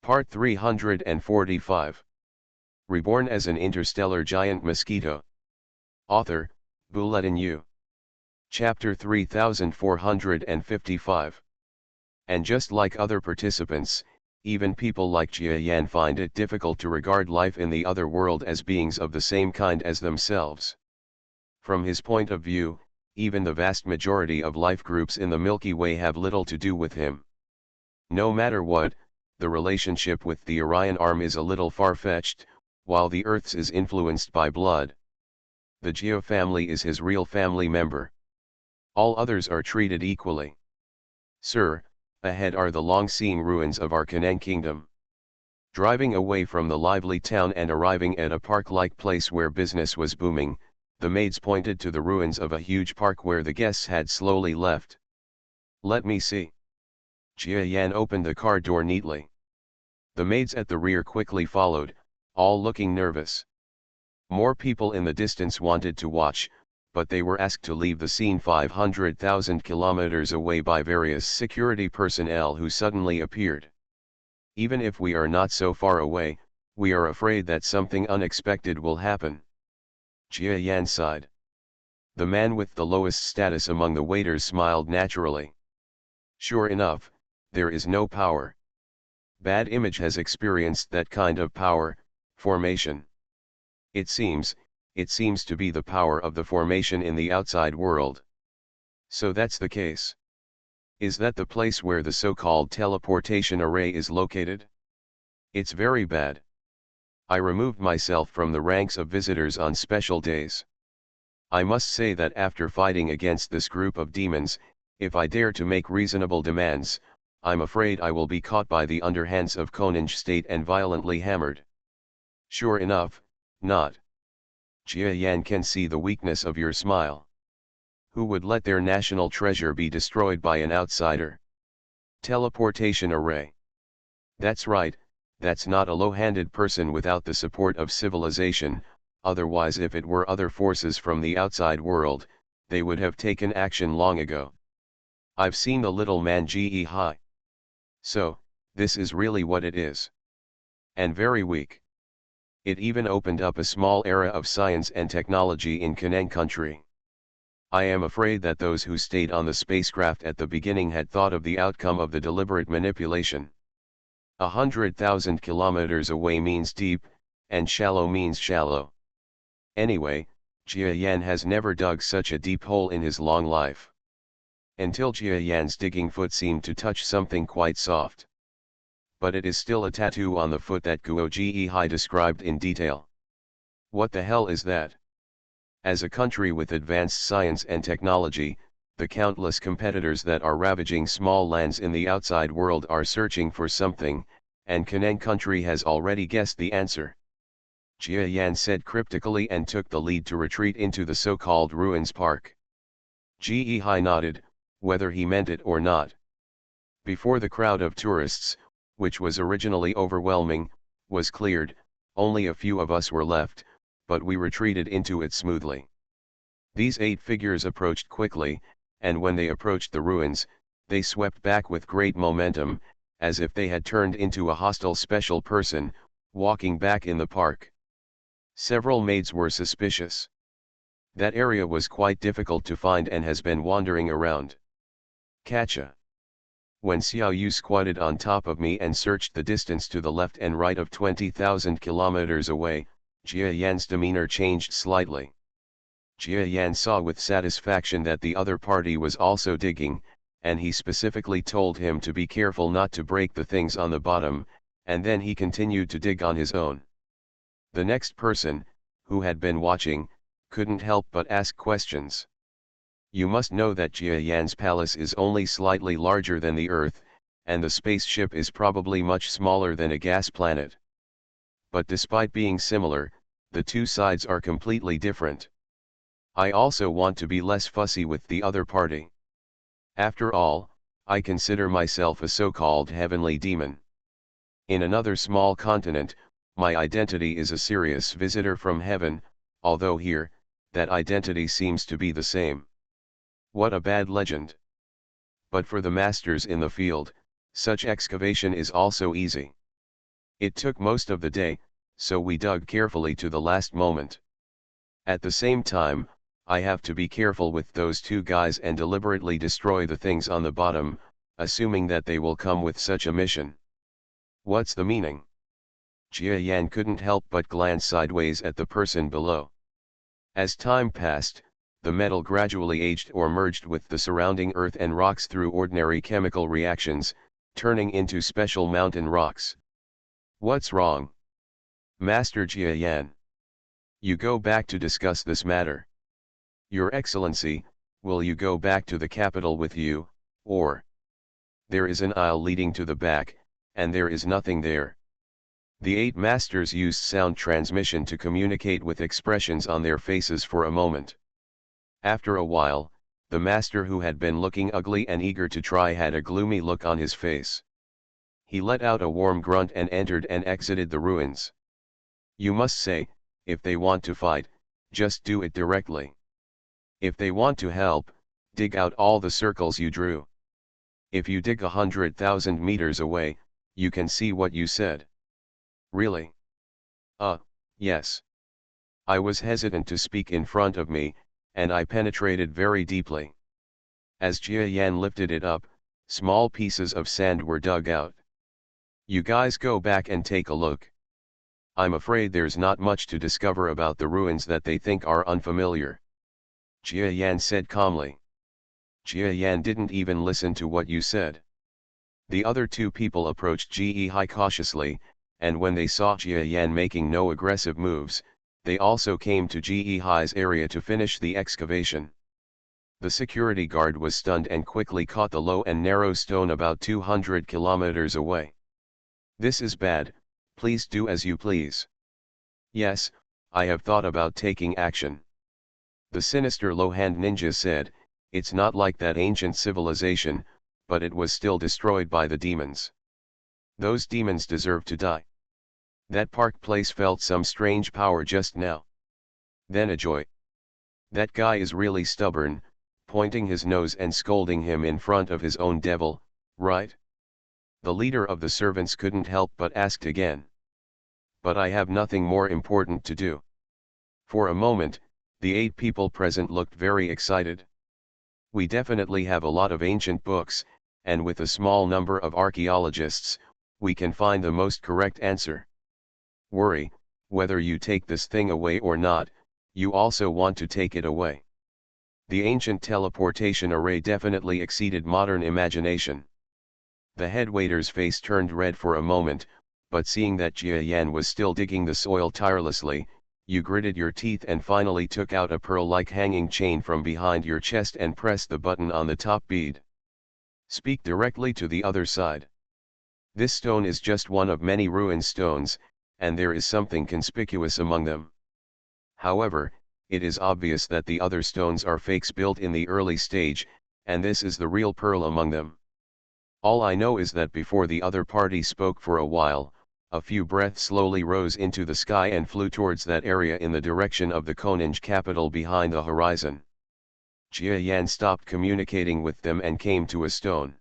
Part 345. Reborn as an interstellar giant mosquito. Author, Bulletin U. Chapter 3455. And just like other participants, even people like Jia Yan find it difficult to regard life in the other world as beings of the same kind as themselves. From his point of view, even the vast majority of life groups in the Milky Way have little to do with him. No matter what, the relationship with the Orion arm is a little far-fetched, while the Earth's is influenced by blood. The Geo family is his real family member. All others are treated equally. Sir, ahead are the long-seen ruins of our Canaan kingdom. Driving away from the lively town and arriving at a park-like place where business was booming, the maids pointed to the ruins of a huge park where the guests had slowly left. Let me see. Jia Yan opened the car door neatly. The maids at the rear quickly followed, all looking nervous. More people in the distance wanted to watch, but they were asked to leave the scene 500,000 kilometers away by various security personnel who suddenly appeared. Even if we are not so far away, we are afraid that something unexpected will happen. Jia Yan sighed. The man with the lowest status among the waiters smiled naturally. Sure enough, there is no power. Bad Image has experienced that kind of power, formation. It seems to be the power of the formation in the outside world. So that's the case. Is that the place where the so-called teleportation array is located? It's very bad. I removed myself from the ranks of visitors on special days. I must say that after fighting against this group of demons, if I dare to make reasonable demands, I'm afraid I will be caught by the underhands of Koninge state and violently hammered. Sure enough, not. Jia Yan can see the weakness of your smile. Who would let their national treasure be destroyed by an outsider? Teleportation array. That's right, that's not a low-handed person without the support of civilization, otherwise if it were other forces from the outside world, they would have taken action long ago. I've seen the little man Ge Hai. So, this is really what it is. And very weak. It even opened up a small era of science and technology in Canaan country. I am afraid that those who stayed on the spacecraft at the beginning had thought of the outcome of the deliberate manipulation. 100,000 kilometers away means deep, and shallow means shallow. Anyway, Jia Yan has never dug such a deep hole in his long life. Until Jia Yan's digging foot seemed to touch something quite soft. But it is still a tattoo on the foot that Guo Ge Hai described in detail. What the hell is that? As a country with advanced science and technology, the countless competitors that are ravaging small lands in the outside world are searching for something, and Canaan country has already guessed the answer. Jia Yan said cryptically and took the lead to retreat into the so-called ruins park. Ge Hai nodded, whether he meant it or not. Before the crowd of tourists, which was originally overwhelming, was cleared, only a few of us were left, but we retreated into it smoothly. These 8 figures approached quickly, and when they approached the ruins, they swept back with great momentum, as if they had turned into a hostile special person, walking back in the park. Several maids were suspicious. That area was quite difficult to find and has been wandering around. Catcha. When Xiao Yu squatted on top of me and searched the distance to the left and right of 20,000 kilometers away, Jia Yan's demeanor changed slightly. Jia Yan saw with satisfaction that the other party was also digging, and he specifically told him to be careful not to break the things on the bottom, and then he continued to dig on his own. The next person, who had been watching, couldn't help but ask questions. You must know that Jia Yan's palace is only slightly larger than the Earth, and the spaceship is probably much smaller than a gas planet. But despite being similar, the two sides are completely different. I also want to be less fussy with the other party. After all, I consider myself a so-called heavenly demon. In another small continent, my identity is a serious visitor from heaven, although here, that identity seems to be the same. What a bad legend. But for the masters in the field, such excavation is also easy. It took most of the day, so we dug carefully to the last moment. At the same time, I have to be careful with those two guys and deliberately destroy the things on the bottom, assuming that they will come with such a mission. What's the meaning? Jia Yan couldn't help but glance sideways at the person below. As time passed, the metal gradually aged or merged with the surrounding earth and rocks through ordinary chemical reactions, turning into special mountain rocks. What's wrong? Master Jia Yan. You go back to discuss this matter. Your Excellency, will you go back to the capital with you, or? There is an aisle leading to the back, and there is nothing there. The 8 masters used sound transmission to communicate with expressions on their faces for a moment. After a while, the master who had been looking ugly and eager to try had a gloomy look on his face. He let out a warm grunt and entered and exited the ruins. You must say, if they want to fight, just do it directly. If they want to help, dig out all the circles you drew. If you dig 100,000 meters away, you can see what you said. Really? Yes. I was hesitant to speak in front of me, and I penetrated very deeply. As Jia Yan lifted it up, small pieces of sand were dug out. You guys go back and take a look. I'm afraid there's not much to discover about the ruins that they think are unfamiliar. Jia Yan said calmly. Jia Yan didn't even listen to what you said. The other 2 people approached Ji Hai cautiously, and when they saw Jia Yan making no aggressive moves, they also came to Ji Hai's area to finish the excavation. The security guard was stunned and quickly caught the low and narrow stone about 200 kilometers away. This is bad, please do as you please. Yes, I have thought about taking action. The sinister low-hand ninja said, it's not like that ancient civilization, but it was still destroyed by the demons. Those demons deserve to die. That park place felt some strange power just now. Then a joy. That guy is really stubborn, pointing his nose and scolding him in front of his own devil, right? The leader of the servants couldn't help but asked again. But I have nothing more important to do. For a moment, the 8 people present looked very excited. We definitely have a lot of ancient books, and with a small number of archaeologists, we can find the most correct answer. Worry, whether you take this thing away or not, you also want to take it away. The ancient teleportation array definitely exceeded modern imagination. The head waiter's face turned red for a moment, but seeing that Jia Yan was still digging the soil tirelessly, you gritted your teeth and finally took out a pearl-like hanging chain from behind your chest and pressed the button on the top bead. Speak directly to the other side. This stone is just one of many ruined stones, and there is something conspicuous among them. However, it is obvious that the other stones are fakes built in the early stage, and this is the real pearl among them. All I know is that before the other party spoke for a while, a few breaths slowly rose into the sky and flew towards that area in the direction of the Koninge capital behind the horizon. Jia Yan stopped communicating with them and came to a stone.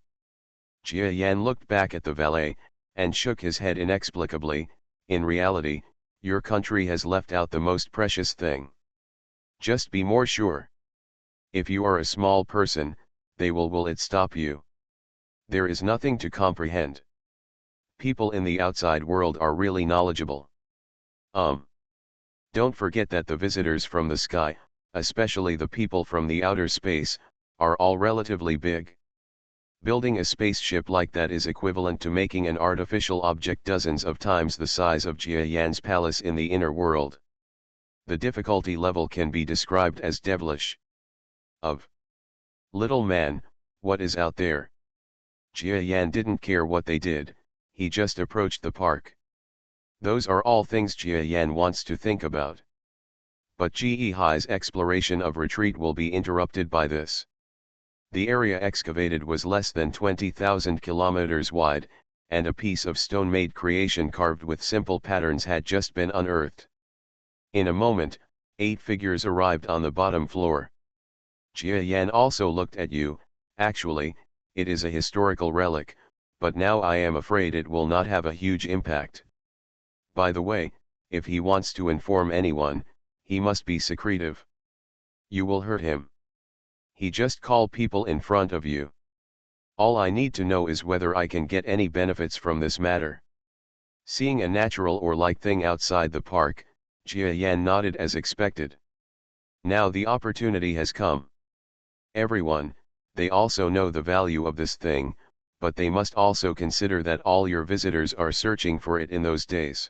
Jia Yan looked back at the valet, and shook his head inexplicably. In reality, your country has left out the most precious thing. Just be more sure. If you are a small person, they will it stop you. There is nothing to comprehend. People in the outside world are really knowledgeable. Don't forget that the visitors from the sky, especially the people from the outer space, are all relatively big. Building a spaceship like that is equivalent to making an artificial object dozens of times the size of Jia Yan's palace in the inner world. The difficulty level can be described as devilish. Little man, what is out there? Jia Yan didn't care what they did, he just approached the park. Those are all things Jia Yan wants to think about. But Ji Hai's exploration of retreat will be interrupted by this. The area excavated was less than 20,000 kilometers wide, and a piece of stone-made creation carved with simple patterns had just been unearthed. In a moment, 8 figures arrived on the bottom floor. Jia Yan also looked at you. Actually, it is a historical relic, but now I am afraid it will not have a huge impact. By the way, if he wants to inform anyone, he must be secretive. You will hurt him. He just call people in front of you. All I need to know is whether I can get any benefits from this matter. Seeing a natural or like thing outside the park, Jia Yan nodded as expected. Now the opportunity has come. Everyone, they also know the value of this thing, but they must also consider that all your visitors are searching for it in those days.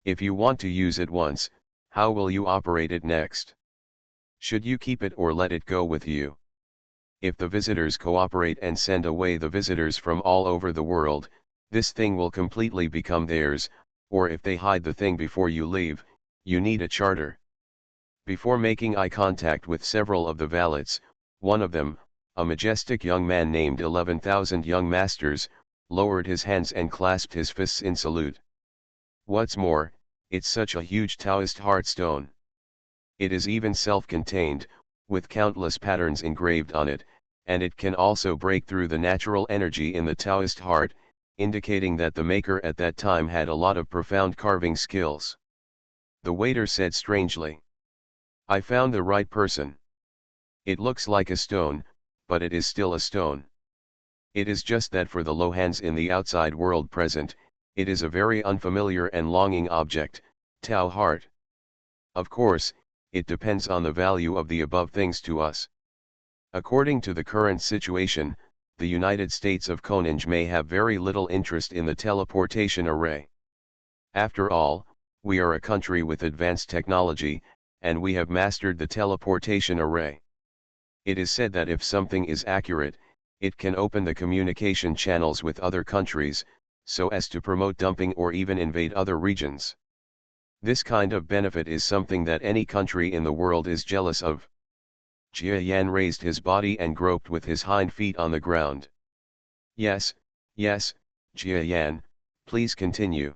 If you want to use it once, how will you operate it next? Should you keep it or let it go with you? If the visitors cooperate and send away the visitors from all over the world, this thing will completely become theirs, or if they hide the thing before you leave, you need a charter. Before making eye contact with several of the valets, one of them, a majestic young man named 11,000 Young Masters, lowered his hands and clasped his fists in salute. What's more, it's such a huge Taoist heartstone. It is even self-contained, with countless patterns engraved on it, and it can also break through the natural energy in the Taoist heart, indicating that the maker at that time had a lot of profound carving skills. The waiter said strangely. I found the right person. It looks like a stone, but it is still a stone. It is just that for the Lohans in the outside world present, it is a very unfamiliar and longing object, Tao heart. Of course, it depends on the value of the above things to us. According to the current situation, the United States of Koninge may have very little interest in the teleportation array. After all, we are a country with advanced technology, and we have mastered the teleportation array. It is said that if something is accurate, it can open the communication channels with other countries, so as to promote dumping or even invade other regions. This kind of benefit is something that any country in the world is jealous of. Jia Yan raised his body and groped with his hind feet on the ground. Yes, Jia Yan, please continue.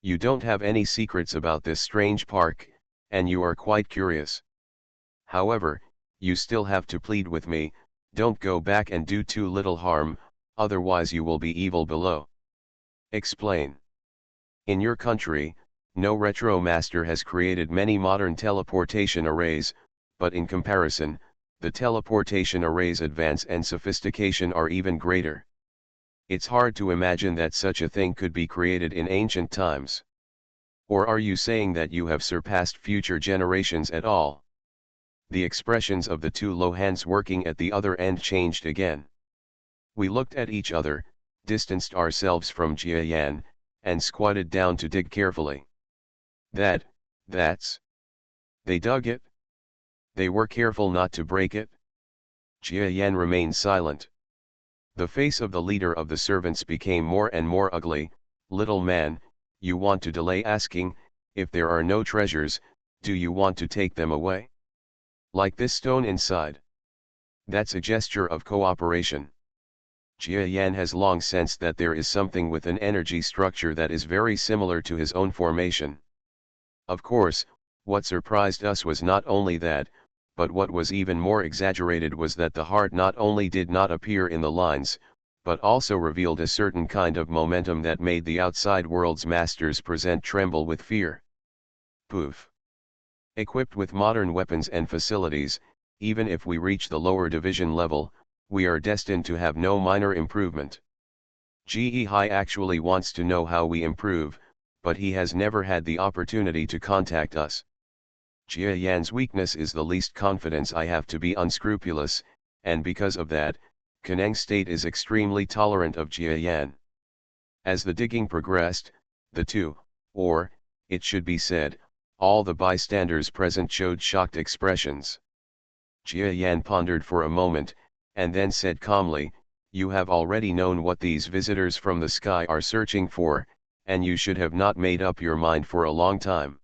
You don't have any secrets about this strange park, and you are quite curious. However, you still have to plead with me, don't go back and do too little harm, otherwise you will be evil below. Explain. In your country, no retro master has created many modern teleportation arrays, but in comparison, the teleportation array's advance and sophistication are even greater. It's hard to imagine that such a thing could be created in ancient times. Or are you saying that you have surpassed future generations at all? The expressions of the two Lohans working at the other end changed again. We looked at each other, distanced ourselves from Jia Yan, and squatted down to dig carefully. That's... They dug it? They were careful not to break it? Jia Yan remained silent. The face of the leader of the servants became more and more ugly. Little man, you want to delay asking, if there are no treasures, do you want to take them away? Like this stone inside. That's a gesture of cooperation. Jia Yan has long sensed that there is something with an energy structure that is very similar to his own formation. Of course, what surprised us was not only that, but what was even more exaggerated was that the heart not only did not appear in the lines, but also revealed a certain kind of momentum that made the outside world's masters present tremble with fear. Poof. Equipped with modern weapons and facilities, even if we reach the lower division level, we are destined to have no minor improvement. Ge Hai actually wants to know how we improve, but he has never had the opportunity to contact us. Jia Yan's weakness is the least confidence I have to be unscrupulous, and because of that, Kanang state is extremely tolerant of Jia Yan. As the digging progressed, the two, or, it should be said, all the bystanders present showed shocked expressions. Jia Yan pondered for a moment, and then said calmly, you have already known what these visitors from the sky are searching for, and you should have not made up your mind for a long time.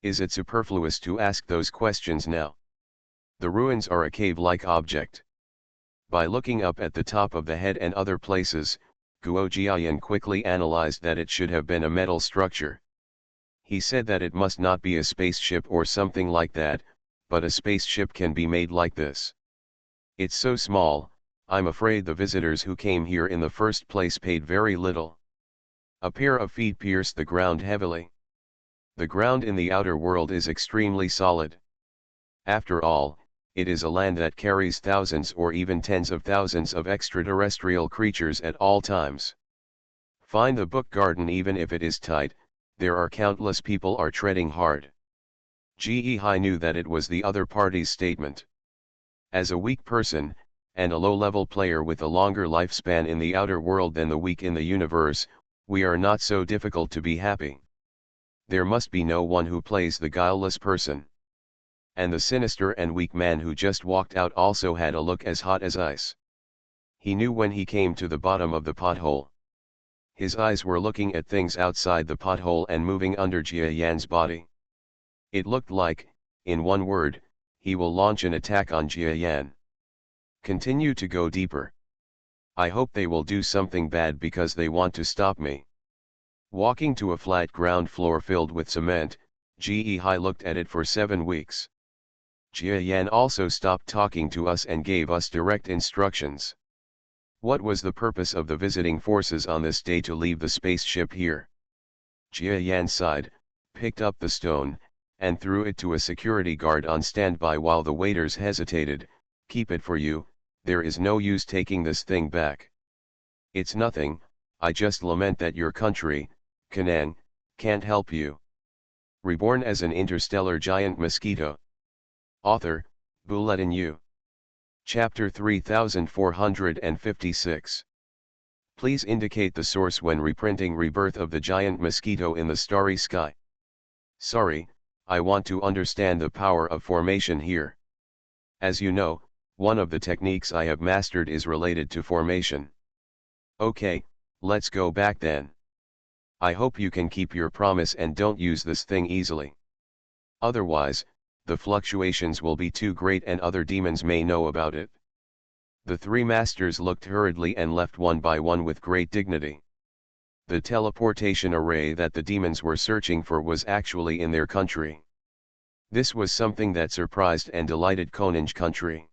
Is it superfluous to ask those questions now? The ruins are a cave-like object. By looking up at the top of the head and other places, Guo Jiayan quickly analyzed that it should have been a metal structure. He said that it must not be a spaceship or something like that, but a spaceship can be made like this. It's so small, I'm afraid the visitors who came here in the first place paid very little. A pair of feet pierced the ground heavily. The ground in the outer world is extremely solid. After all, it is a land that carries thousands or even tens of thousands of extraterrestrial creatures at all times. Find the book garden even if it is tight, there are countless people are treading hard. Ge knew that it was the other party's statement. As a weak person, and a low-level player with a longer lifespan in the outer world than the weak in the universe, we are not so difficult to be happy. There must be no one who plays the guileless person. And the sinister and weak man who just walked out also had a look as hot as ice. He knew when he came to the bottom of the pothole. His eyes were looking at things outside the pothole and moving under Jia Yan's body. It looked like, in one word, he will launch an attack on Jia Yan. Continue to go deeper. I hope they will do something bad because they want to stop me. Walking to a flat ground floor filled with cement, Ge looked at it for 7 weeks. Jia Yan also stopped talking to us and gave us direct instructions. What was the purpose of the visiting forces on this day to leave the spaceship here? Jia Yan sighed, picked up the stone, and threw it to a security guard on standby while the waiters hesitated. Keep it for you, there is no use taking this thing back. It's nothing, I just lament that your country, Canaan, can't help you. Reborn as an interstellar giant mosquito. Author, Bulletin U. Chapter 3456. Please indicate the source when reprinting Rebirth of the Giant Mosquito in the Starry Sky. Sorry, I want to understand the power of formation here. As you know, one of the techniques I have mastered is related to formation. Okay, let's go back then. I hope you can keep your promise and don't use this thing easily. Otherwise, the fluctuations will be too great and other demons may know about it. The 3 masters looked hurriedly and left one by one with great dignity. The teleportation array that the demons were searching for was actually in their country. This was something that surprised and delighted Koninge country.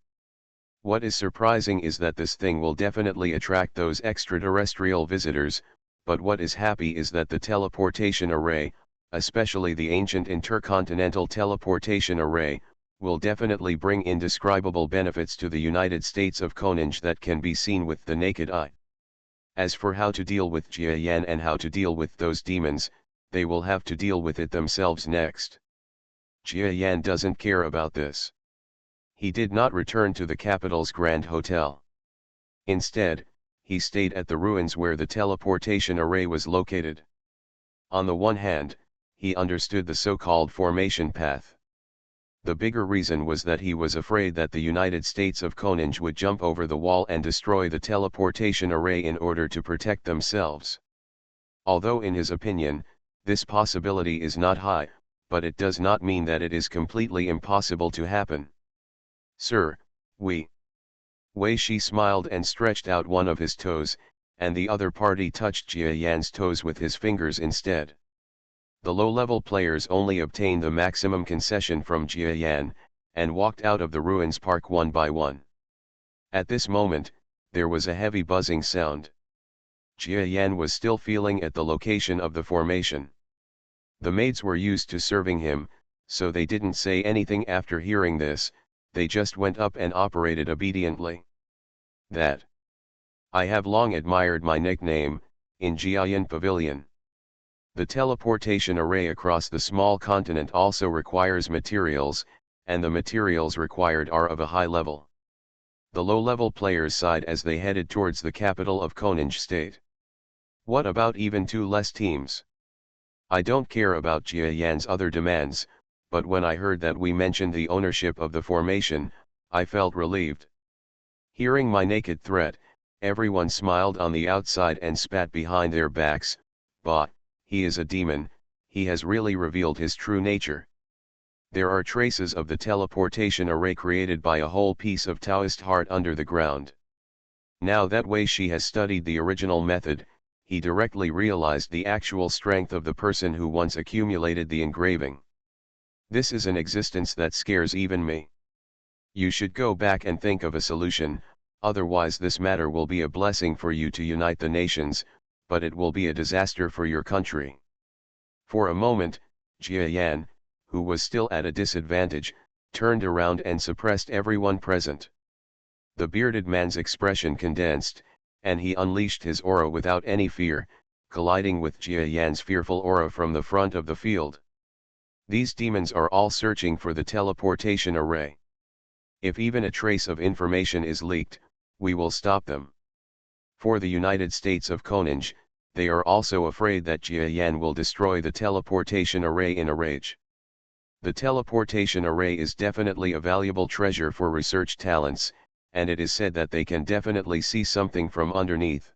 What is surprising is that this thing will definitely attract those extraterrestrial visitors, but what is happy is that the teleportation array, especially the ancient intercontinental teleportation array, will definitely bring indescribable benefits to the United States of Koninge that can be seen with the naked eye. As for how to deal with Jia Yan and how to deal with those demons, they will have to deal with it themselves next. Jia Yan doesn't care about this. He did not return to the capital's Grand Hotel. Instead, he stayed at the ruins where the teleportation array was located. On the one hand, he understood the so-called formation path. The bigger reason was that he was afraid that the United States of Koninge would jump over the wall and destroy the teleportation array in order to protect themselves. Although in his opinion, this possibility is not high, but it does not mean that it is completely impossible to happen. Sir, Wei Shi smiled and stretched out one of his toes, and the other party touched Jia Yan's toes with his fingers instead. The low-level players only obtained the maximum concession from Jia Yan, and walked out of the ruins park one by one. At this moment, there was a heavy buzzing sound. Jia Yan was still feeling at the location of the formation. The maids were used to serving him, so they didn't say anything after hearing this, they just went up and operated obediently. That. I have long admired my nickname, in Jiayan Pavilion. The teleportation array across the small continent also requires materials, and the materials required are of a high level. The low-level players sighed as they headed towards the capital of Koninge State. What about even 2 less teams? I don't care about Jia Yan's other demands, but when I heard that we mentioned the ownership of the formation, I felt relieved. Hearing my naked threat, everyone smiled on the outside and spat behind their backs. Bah, he is a demon, he has really revealed his true nature. There are traces of the teleportation array created by a whole piece of Taoist heart under the ground. Now that Wei Shi has studied the original method, he directly realized the actual strength of the person who once accumulated the engraving. This is an existence that scares even me. You should go back and think of a solution, otherwise this matter will be a blessing for you to unite the nations, but it will be a disaster for your country. For a moment, Jia Yan, who was still at a disadvantage, turned around and suppressed everyone present. The bearded man's expression condensed, and he unleashed his aura without any fear, colliding with Jia Yan's fearful aura from the front of the field. These demons are all searching for the teleportation array. If even a trace of information is leaked, we will stop them. For the United States of Koninge, they are also afraid that Jia Yan will destroy the teleportation array in a rage. The teleportation array is definitely a valuable treasure for research talents, and it is said that they can definitely see something from underneath.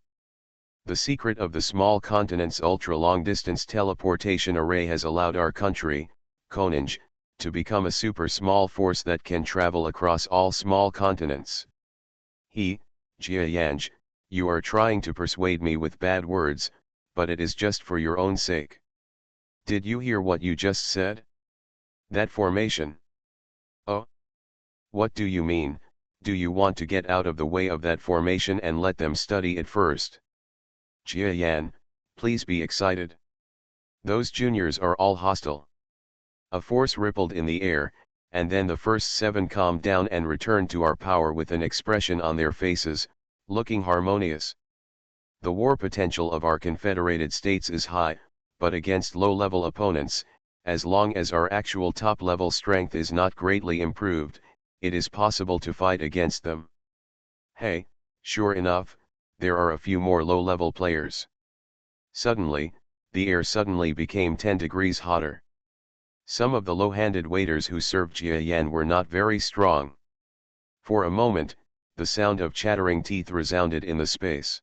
The secret of the small continent's ultra-long-distance teleportation array has allowed our country, Koninge, to become a super small force that can travel across all small continents. Jia Yanj, you are trying to persuade me with bad words, but it is just for your own sake. Did you hear what you just said? That formation. Oh? What do you mean? Do you want to get out of the way of that formation and let them study it first? Jia Yan, please be excited. Those juniors are all hostile. A force rippled in the air, and then the first 7 calmed down and returned to our power with an expression on their faces, looking harmonious. The war potential of our confederated states is high, but against low-level opponents, as long as our actual top-level strength is not greatly improved, it is possible to fight against them. Hey, sure enough, there are a few more low-level players. Suddenly, the air suddenly became 10 degrees hotter. Some of the low-handed waiters who served Jia Yan were not very strong. For a moment, the sound of chattering teeth resounded in the space.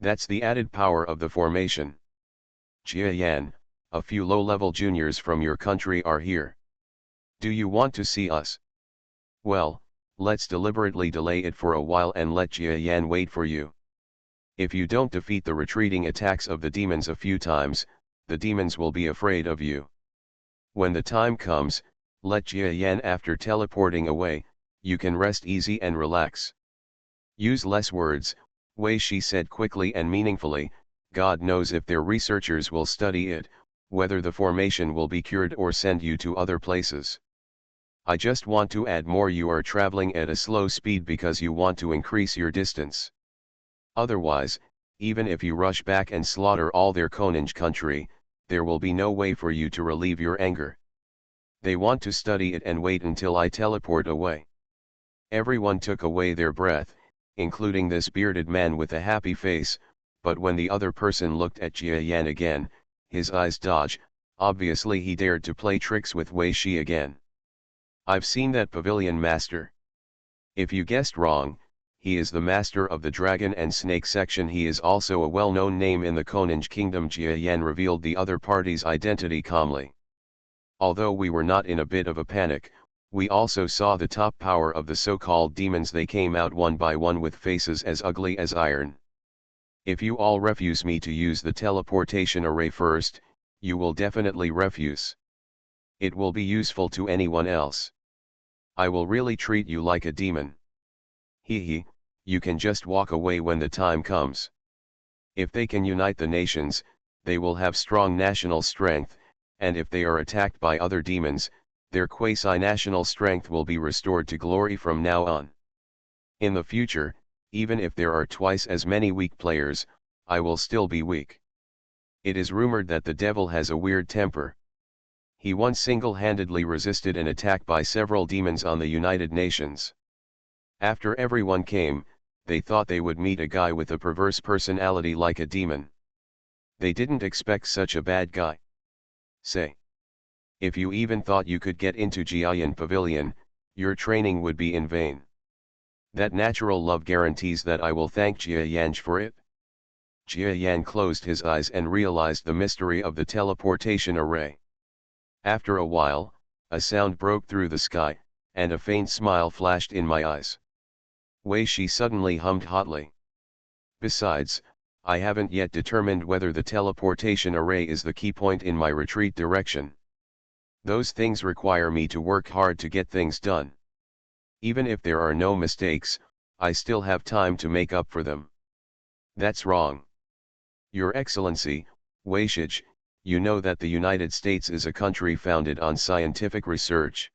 That's the added power of the formation. Jia Yan, a few low-level juniors from your country are here. Do you want to see us? Well, let's deliberately delay it for a while and let Jia Yan wait for you. If you don't defeat the retreating attacks of the demons a few times, the demons will be afraid of you. When the time comes, let Jia Yan after teleporting away, you can rest easy and relax. Use less words, Wei Shi said quickly and meaningfully. God knows if their researchers will study it, whether the formation will be cured or send you to other places. I just want to add more. You are traveling at a slow speed because you want to increase your distance. Otherwise, even if you rush back and slaughter all their Koninge country, there will be no way for you to relieve your anger. They want to study it and wait until I teleport away. Everyone took away their breath, including this bearded man with a happy face, but when the other person looked at Jia Yan again, his eyes dodged. Obviously he dared to play tricks with Wei Shi again. I've seen that pavilion master. If you guessed wrong, he is the master of the dragon and snake section. He is also a well-known name in the Koninge kingdom. Jia Yan revealed the other party's identity calmly. Although we were not in a bit of a panic, we also saw the top power of the so-called demons. They came out one by one with faces as ugly as iron. If you all refuse me to use the teleportation array first, you will definitely refuse. It will be useful to anyone else. I will really treat you like a demon. Hee, you can just walk away when the time comes. If they can unite the nations, they will have strong national strength, and if they are attacked by other demons, their quasi-national strength will be restored to glory from now on. In the future, even if there are twice as many weak players, I will still be weak. It is rumored that the devil has a weird temper. He once single-handedly resisted an attack by several demons on the United Nations. After everyone came, they thought they would meet a guy with a perverse personality like a demon. They didn't expect such a bad guy. Say. If you even thought you could get into Jiayan Pavilion, your training would be in vain. That natural love guarantees that I will thank Jia Yanj for it. Jia Yan closed his eyes and realized the mystery of the teleportation array. After a while, a sound broke through the sky, and a faint smile flashed in my eyes. Wei Shi suddenly hummed hotly. Besides, I haven't yet determined whether the teleportation array is the key point in my retreat direction. Those things require me to work hard to get things done. Even if there are no mistakes, I still have time to make up for them. That's wrong. Your Excellency, Weishij, you know that the United States is a country founded on scientific research.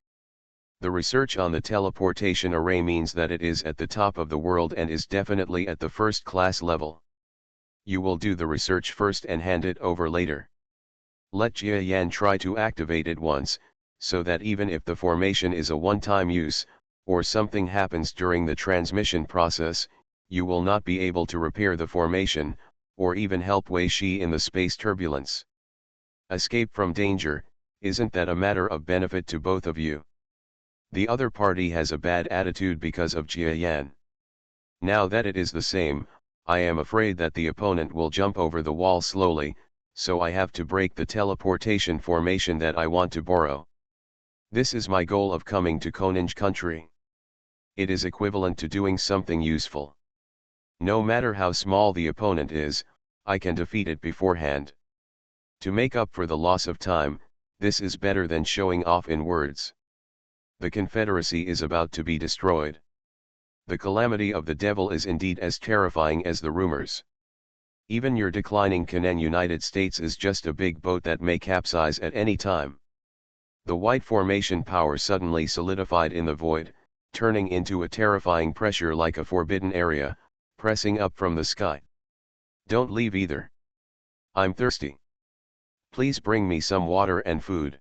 The research on the teleportation array means that it is at the top of the world and is definitely at the first-class level. You will do the research first and hand it over later. Let Jia Yan try to activate it once, so that even if the formation is a one-time use, or something happens during the transmission process, you will not be able to repair the formation, or even help Wei Shi in the space turbulence. Escape from danger, isn't that a matter of benefit to both of you? The other party has a bad attitude because of Jia Yan. Now that it is the same, I am afraid that the opponent will jump over the wall slowly, so I have to break the teleportation formation that I want to borrow. This is my goal of coming to Koninj country. It is equivalent to doing something useful. No matter how small the opponent is, I can defeat it beforehand. To make up for the loss of time, this is better than showing off in words. The Confederacy is about to be destroyed. The calamity of the devil is indeed as terrifying as the rumors. Even your declining Kanen United States is just a big boat that may capsize at any time. The white formation power suddenly solidified in the void, turning into a terrifying pressure like a forbidden area, pressing up from the sky. Don't leave either. I'm thirsty. Please bring me some water and food.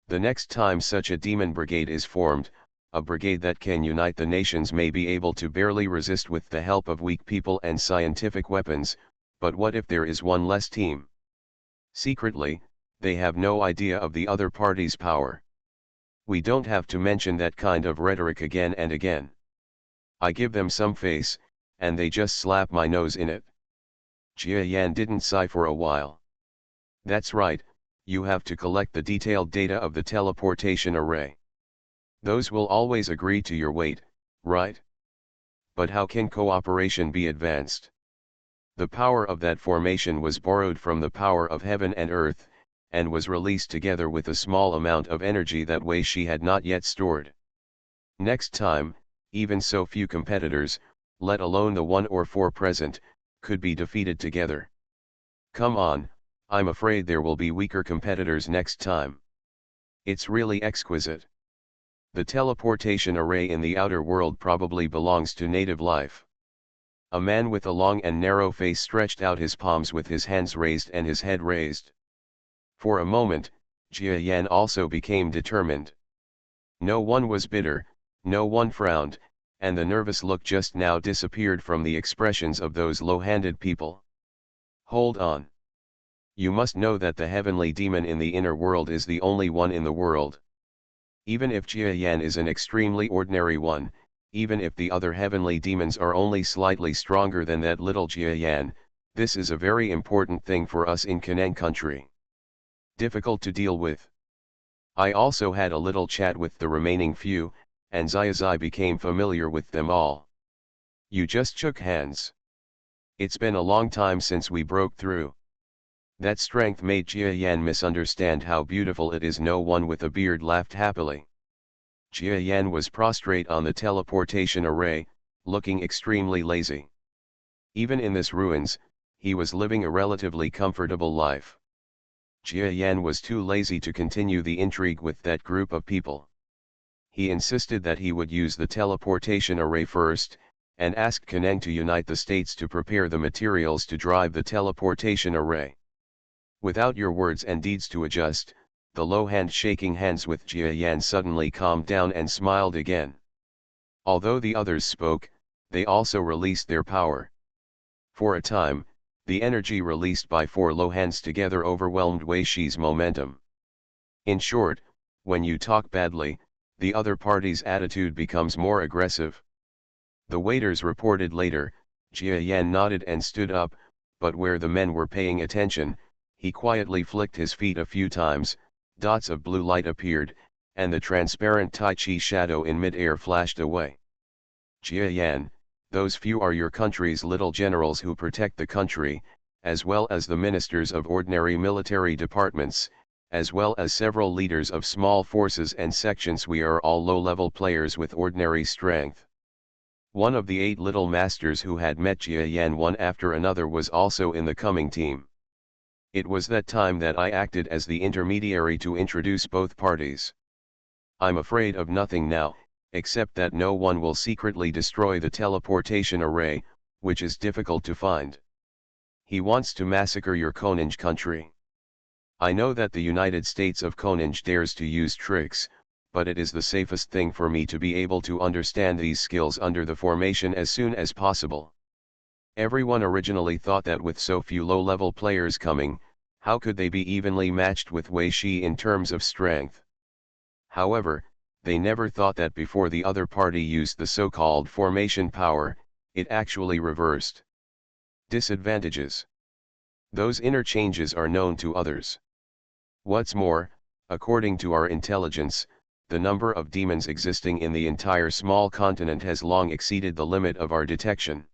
The next time such a demon brigade is formed, a brigade that can unite the nations may be able to barely resist with the help of weak people and scientific weapons, but what if there is one less team? Secretly, they have no idea of the other party's power. We don't have to mention that kind of rhetoric again and again. I give them some face, and they just slap my nose in it. Jia Yan didn't sigh for a while. That's right, you have to collect the detailed data of the teleportation array. Those will always agree to your weight, right? But how can cooperation be advanced? The power of that formation was borrowed from the power of heaven and earth, and was released together with a small amount of energy that Wei Shi had not yet stored. Next time, even so few competitors, let alone the 1 or 4 present, could be defeated together. Come on, I'm afraid there will be weaker competitors next time. It's really exquisite. The teleportation array in the outer world probably belongs to native life. A man with a long and narrow face stretched out his palms with his hands raised and his head raised. For a moment, Jia Yan also became determined. No one was bitter, no one frowned, and the nervous look just now disappeared from the expressions of those low-handed people. Hold on. You must know that the heavenly demon in the inner world is the only one in the world. Even if Jia Yan is an extremely ordinary one, even if the other heavenly demons are only slightly stronger than that little Jia Yan, this is a very important thing for us in Kanen country. Difficult to deal with. I also had a little chat with the remaining few, and Zai became familiar with them all. You just shook hands. It's been a long time since we broke through. That strength made Jia Yan misunderstand how beautiful it is. No one with a beard laughed happily. Jia Yan was prostrate on the teleportation array, looking extremely lazy. Even in this ruins, he was living a relatively comfortable life. Jia Yan was too lazy to continue the intrigue with that group of people. He insisted that he would use the teleportation array first, and asked Kaneng to unite the states to prepare the materials to drive the teleportation array. Without your words and deeds to adjust, the low hand shaking hands with Jia Yan suddenly calmed down and smiled again. Although the others spoke, they also released their power. For a time, the energy released by 4 low hands together overwhelmed Wei Shi's momentum. In short, when you talk badly, the other party's attitude becomes more aggressive. The waiters reported later, Jia Yan nodded and stood up, but where the men were paying attention, he quietly flicked his feet a few times, dots of blue light appeared, and the transparent Tai Chi shadow in mid-air flashed away. Jia Yan, those few are your country's little generals who protect the country, as well as the ministers of ordinary military departments, as well as several leaders of small forces and sections. We are all low-level players with ordinary strength. One of the 8 little masters who had met Jia Yan one after another was also in the coming team. It was that time that I acted as the intermediary to introduce both parties. I'm afraid of nothing now, except that no one will secretly destroy the teleportation array, which is difficult to find. He wants to massacre your Koninge country. I know that the United States of Koninge dares to use tricks, but it is the safest thing for me to be able to understand these skills under the formation as soon as possible. Everyone originally thought that with so few low-level players coming, how could they be evenly matched with Wei Shi in terms of strength? However, they never thought that before the other party used the so-called formation power, it actually reversed. Disadvantages. Those interchanges are known to others. What's more, according to our intelligence, the number of demons existing in the entire small continent has long exceeded the limit of our detection.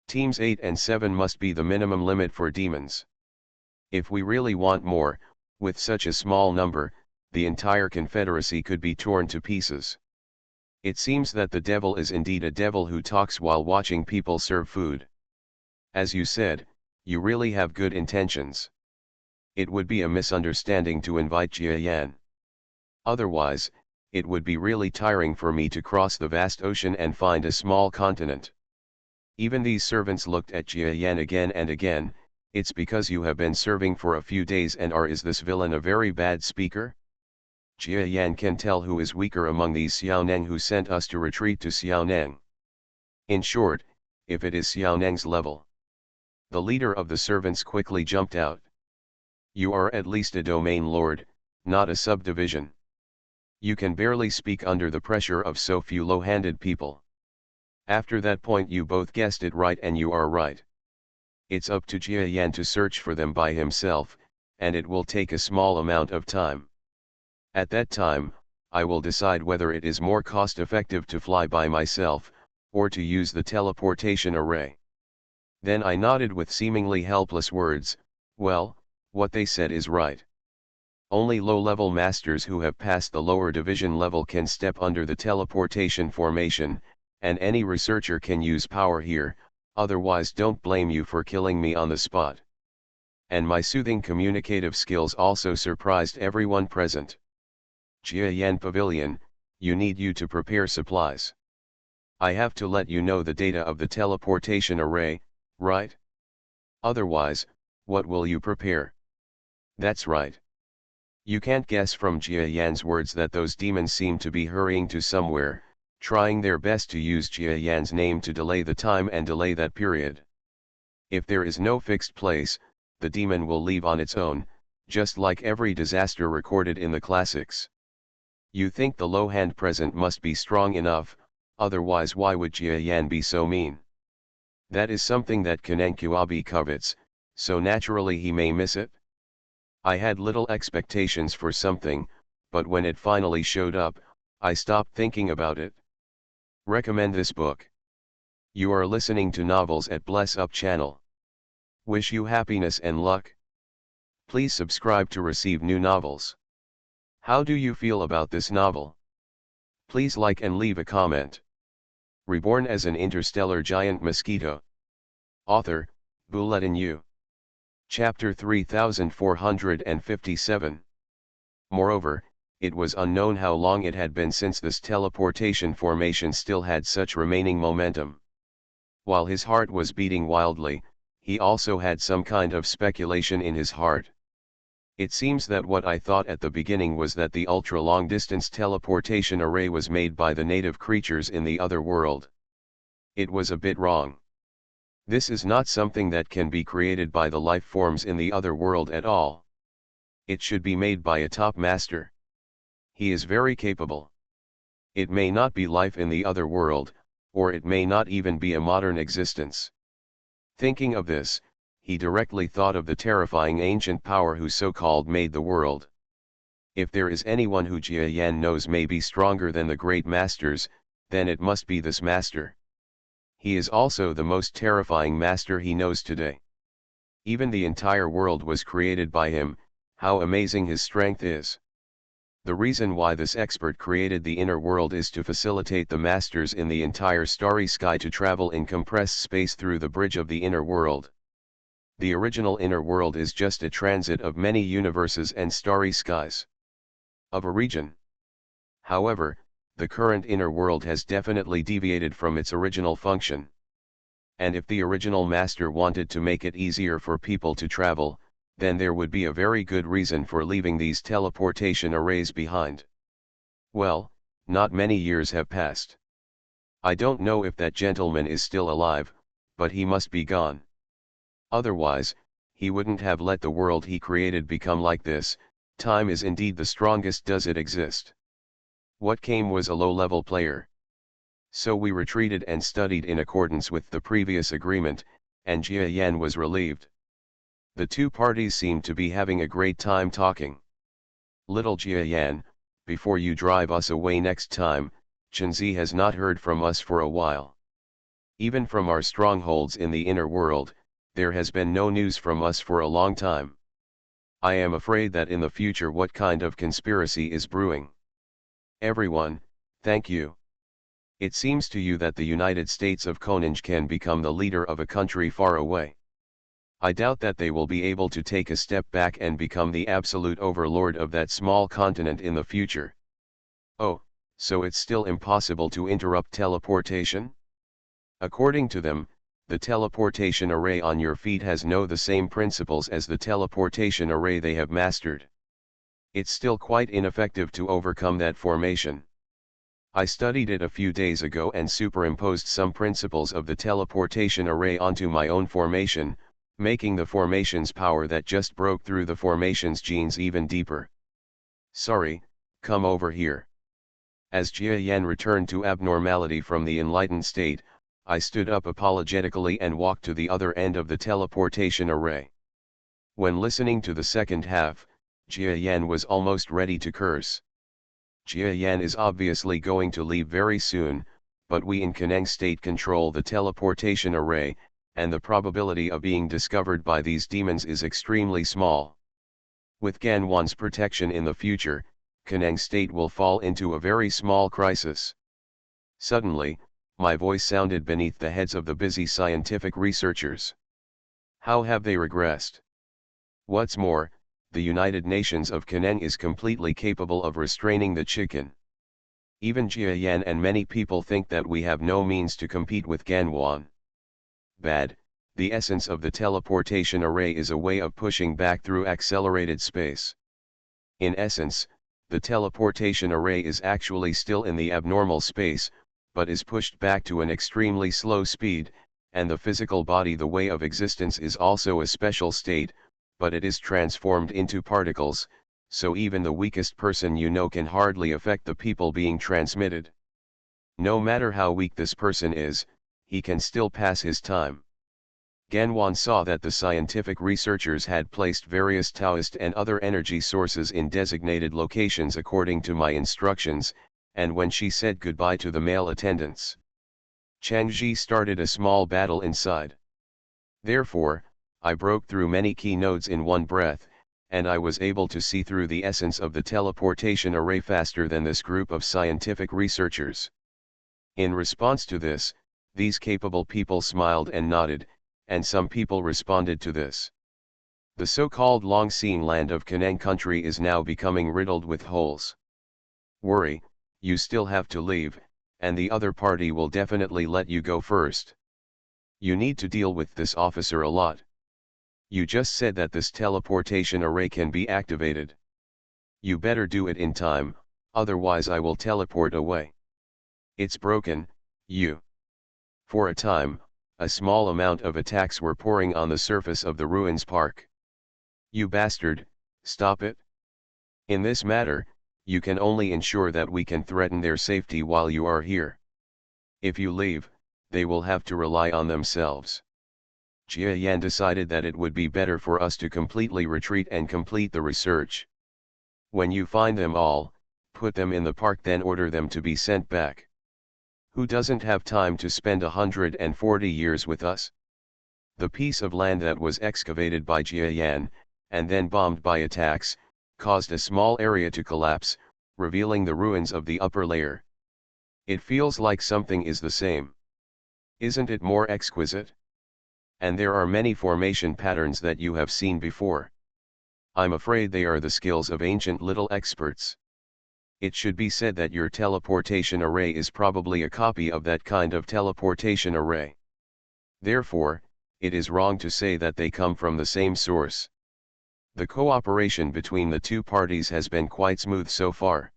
Teams 8 and 7 must be the minimum limit for demons. If we really want more, with such a small number, the entire confederacy could be torn to pieces. It seems that the devil is indeed a devil who talks while watching people serve food. As you said, you really have good intentions. It would be a misunderstanding to invite Jia Yan. Otherwise, it would be really tiring for me to cross the vast ocean and find a small continent. Even these servants looked at Jia Yan again and again. It's because you have been serving for a few days and is this villain a very bad speaker? Jia Yan can tell who is weaker among these Xiaoneng who sent us to retreat to Xiaoneng. In short, if it is Xiaoneng's level. The leader of the servants quickly jumped out. You are at least a domain lord, not a subdivision. You can barely speak under the pressure of so few low-handed people. After that point you both guessed it right and you are right. It's up to Jia Yan to search for them by himself, and it will take a small amount of time. At that time, I will decide whether it is more cost-effective to fly by myself, or to use the teleportation array. Then I nodded with seemingly helpless words, well, what they said is right. Only low-level masters who have passed the lower division level can step under the teleportation formation, and any researcher can use power here, otherwise don't blame you for killing me on the spot. And my soothing communicative skills also surprised everyone present. Jia Yan Pavilion, you to prepare supplies. I have to let you know the data of the teleportation array, right? Otherwise, what will you prepare? That's right. You can't guess from Jia Yan's words that those demons seem to be hurrying to somewhere, trying their best to use Jia Yan's name to delay the time and delay that period. If there is no fixed place, the demon will leave on its own, just like every disaster recorded in the classics. You think the low hand present must be strong enough, otherwise why would Jia Yan be so mean? That is something that Kanenkuabi covets, so naturally he may miss it. I had little expectations for something, but when it finally showed up, I stopped thinking about it. Recommend this book. You are listening to Novels at Bless Up channel. Wish you happiness and luck. Please subscribe to receive new novels. How do you feel about this novel? Please like and leave a comment. Reborn as an interstellar giant mosquito. Author, Bulletin U. Chapter 3457. Moreover, it was unknown how long it had been since this teleportation formation still had such remaining momentum. While his heart was beating wildly, he also had some kind of speculation in his heart. It seems that what I thought at the beginning was that the ultra-long-distance teleportation array was made by the native creatures in the other world. It was a bit wrong. This is not something that can be created by the life forms in the other world at all. It should be made by a top master. He is very capable. It may not be life in the other world, or it may not even be a modern existence. Thinking of this, he directly thought of the terrifying ancient power who so-called made the world. If there is anyone who Jia Yan knows may be stronger than the great masters, then it must be this master. He is also the most terrifying master he knows today. Even the entire world was created by him, how amazing his strength is. The reason why this expert created the inner world is to facilitate the masters in the entire starry sky to travel in compressed space through the bridge of the inner world. The original inner world is just a transit of many universes and starry skies of a region. However, the current inner world has definitely deviated from its original function. And if the original master wanted to make it easier for people to travel, then there would be a very good reason for leaving these teleportation arrays behind. Well, not many years have passed. I don't know if that gentleman is still alive, but he must be gone. Otherwise, he wouldn't have let the world he created become like this. Time is indeed the strongest does it exist. What came was a low-level player. So we retreated and studied in accordance with the previous agreement, and Jia Yan was relieved. The two parties seemed to be having a great time talking. Little Jia Yan, before you drive us away next time, Chenzi has not heard from us for a while. Even from our strongholds in the inner world, there has been no news from us for a long time. I am afraid that in the future what kind of conspiracy is brewing. Everyone, thank you. It seems to you that the United States of Koninj can become the leader of a country far away. I doubt that they will be able to take a step back and become the absolute overlord of that small continent in the future. Oh, so it's still impossible to interrupt teleportation? According to them, the teleportation array on your feet has the same principles as the teleportation array they have mastered. It's still quite ineffective to overcome that formation. I studied it a few days ago and superimposed some principles of the teleportation array onto my own formation, making the formation's power that just broke through the formation's genes even deeper. Sorry, come over here. As Jia Yan returned to abnormality from the enlightened state, I stood up apologetically and walked to the other end of the teleportation array. When listening to the second half, Jia Yan was almost ready to curse. Jia Yan is obviously going to leave very soon, but we in Kaneng state control the teleportation array, and the probability of being discovered by these demons is extremely small. With Ganwan's protection in the future, Kaneng state will fall into a very small crisis. Suddenly, my voice sounded beneath the heads of the busy scientific researchers. How have they regressed? What's more, the United Nations of Kaneng is completely capable of restraining the chicken. Even Jia Yan and many people think that we have no means to compete with Ganwan. Bad, the essence of the teleportation array is a way of pushing back through accelerated space. In essence, the teleportation array is actually still in the abnormal space, but is pushed back to an extremely slow speed, and the physical body, the way of existence, is also a special state, but it is transformed into particles, so even the weakest person can hardly affect the people being transmitted. No matter how weak this person is, he can still pass his time. Ganwan saw that the scientific researchers had placed various Taoist and other energy sources in designated locations according to my instructions, and when she said goodbye to the male attendants, Changji started a small battle inside. Therefore, I broke through many key nodes in one breath, and I was able to see through the essence of the teleportation array faster than this group of scientific researchers. In response to this, these capable people smiled and nodded, and some people responded to this. The so-called long-seen land of Kaneng country is now becoming riddled with holes. Worry, you still have to leave, and the other party will definitely let you go first. You need to deal with this officer a lot. You just said that this teleportation array can be activated. You better do it in time, otherwise I will teleport away. It's broken, you. For a time, a small amount of attacks were pouring on the surface of the ruins park. You bastard, stop it. In this matter, you can only ensure that we can threaten their safety while you are here. If you leave, they will have to rely on themselves. Jia Yan decided that it would be better for us to completely retreat and complete the research. When you find them all, put them in the park, then order them to be sent back. Who doesn't have time to spend 140 years with us? The piece of land that was excavated by Jia Yan, and then bombed by attacks, caused a small area to collapse, revealing the ruins of the upper layer. It feels like something is the same. Isn't it more exquisite? And there are many formation patterns that you have seen before. I'm afraid they are the skills of ancient little experts. It should be said that your teleportation array is probably a copy of that kind of teleportation array. Therefore, it is wrong to say that they come from the same source. The cooperation between the two parties has been quite smooth so far.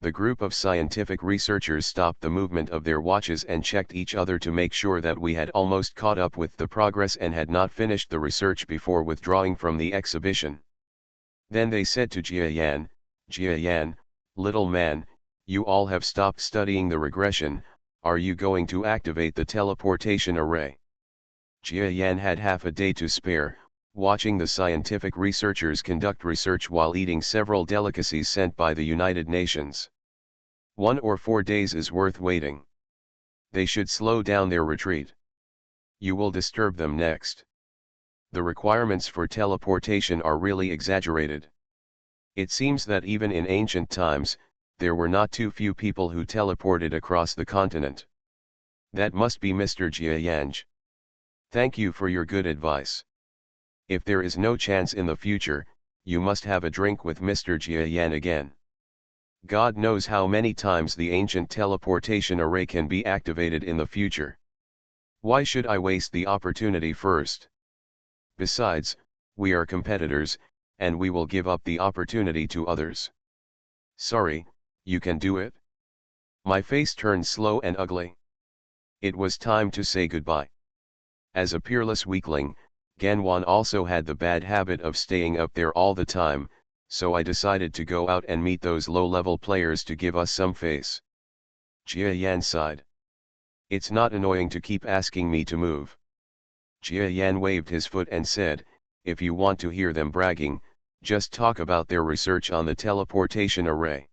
The group of scientific researchers stopped the movement of their watches and checked each other to make sure that we had almost caught up with the progress and had not finished the research before withdrawing from the exhibition. Then they said to Jiayan, "Jiayan, little man, you all have stopped studying the regression, are you going to activate the teleportation array?" Jiayan had half a day to spare, watching the scientific researchers conduct research while eating several delicacies sent by the United Nations. 1 or 4 days is worth waiting. They should slow down their retreat. You will disturb them next. The requirements for teleportation are really exaggerated. It seems that even in ancient times, there were not too few people who teleported across the continent. That must be Mr. Jiayanj. Thank you for your good advice. If there is no chance in the future, you must have a drink with Mr. Jiayan again. God knows how many times the ancient teleportation array can be activated in the future. Why should I waste the opportunity first? Besides, we are competitors, and we will give up the opportunity to others. Sorry, you can do it? My face turned slow and ugly. It was time to say goodbye. As a peerless weakling, Genwan also had the bad habit of staying up there all the time, so I decided to go out and meet those low-level players to give us some face. Jia Yan sighed. It's not annoying to keep asking me to move. Jia Yan waved his foot and said, if you want to hear them bragging, just talk about their research on the teleportation array.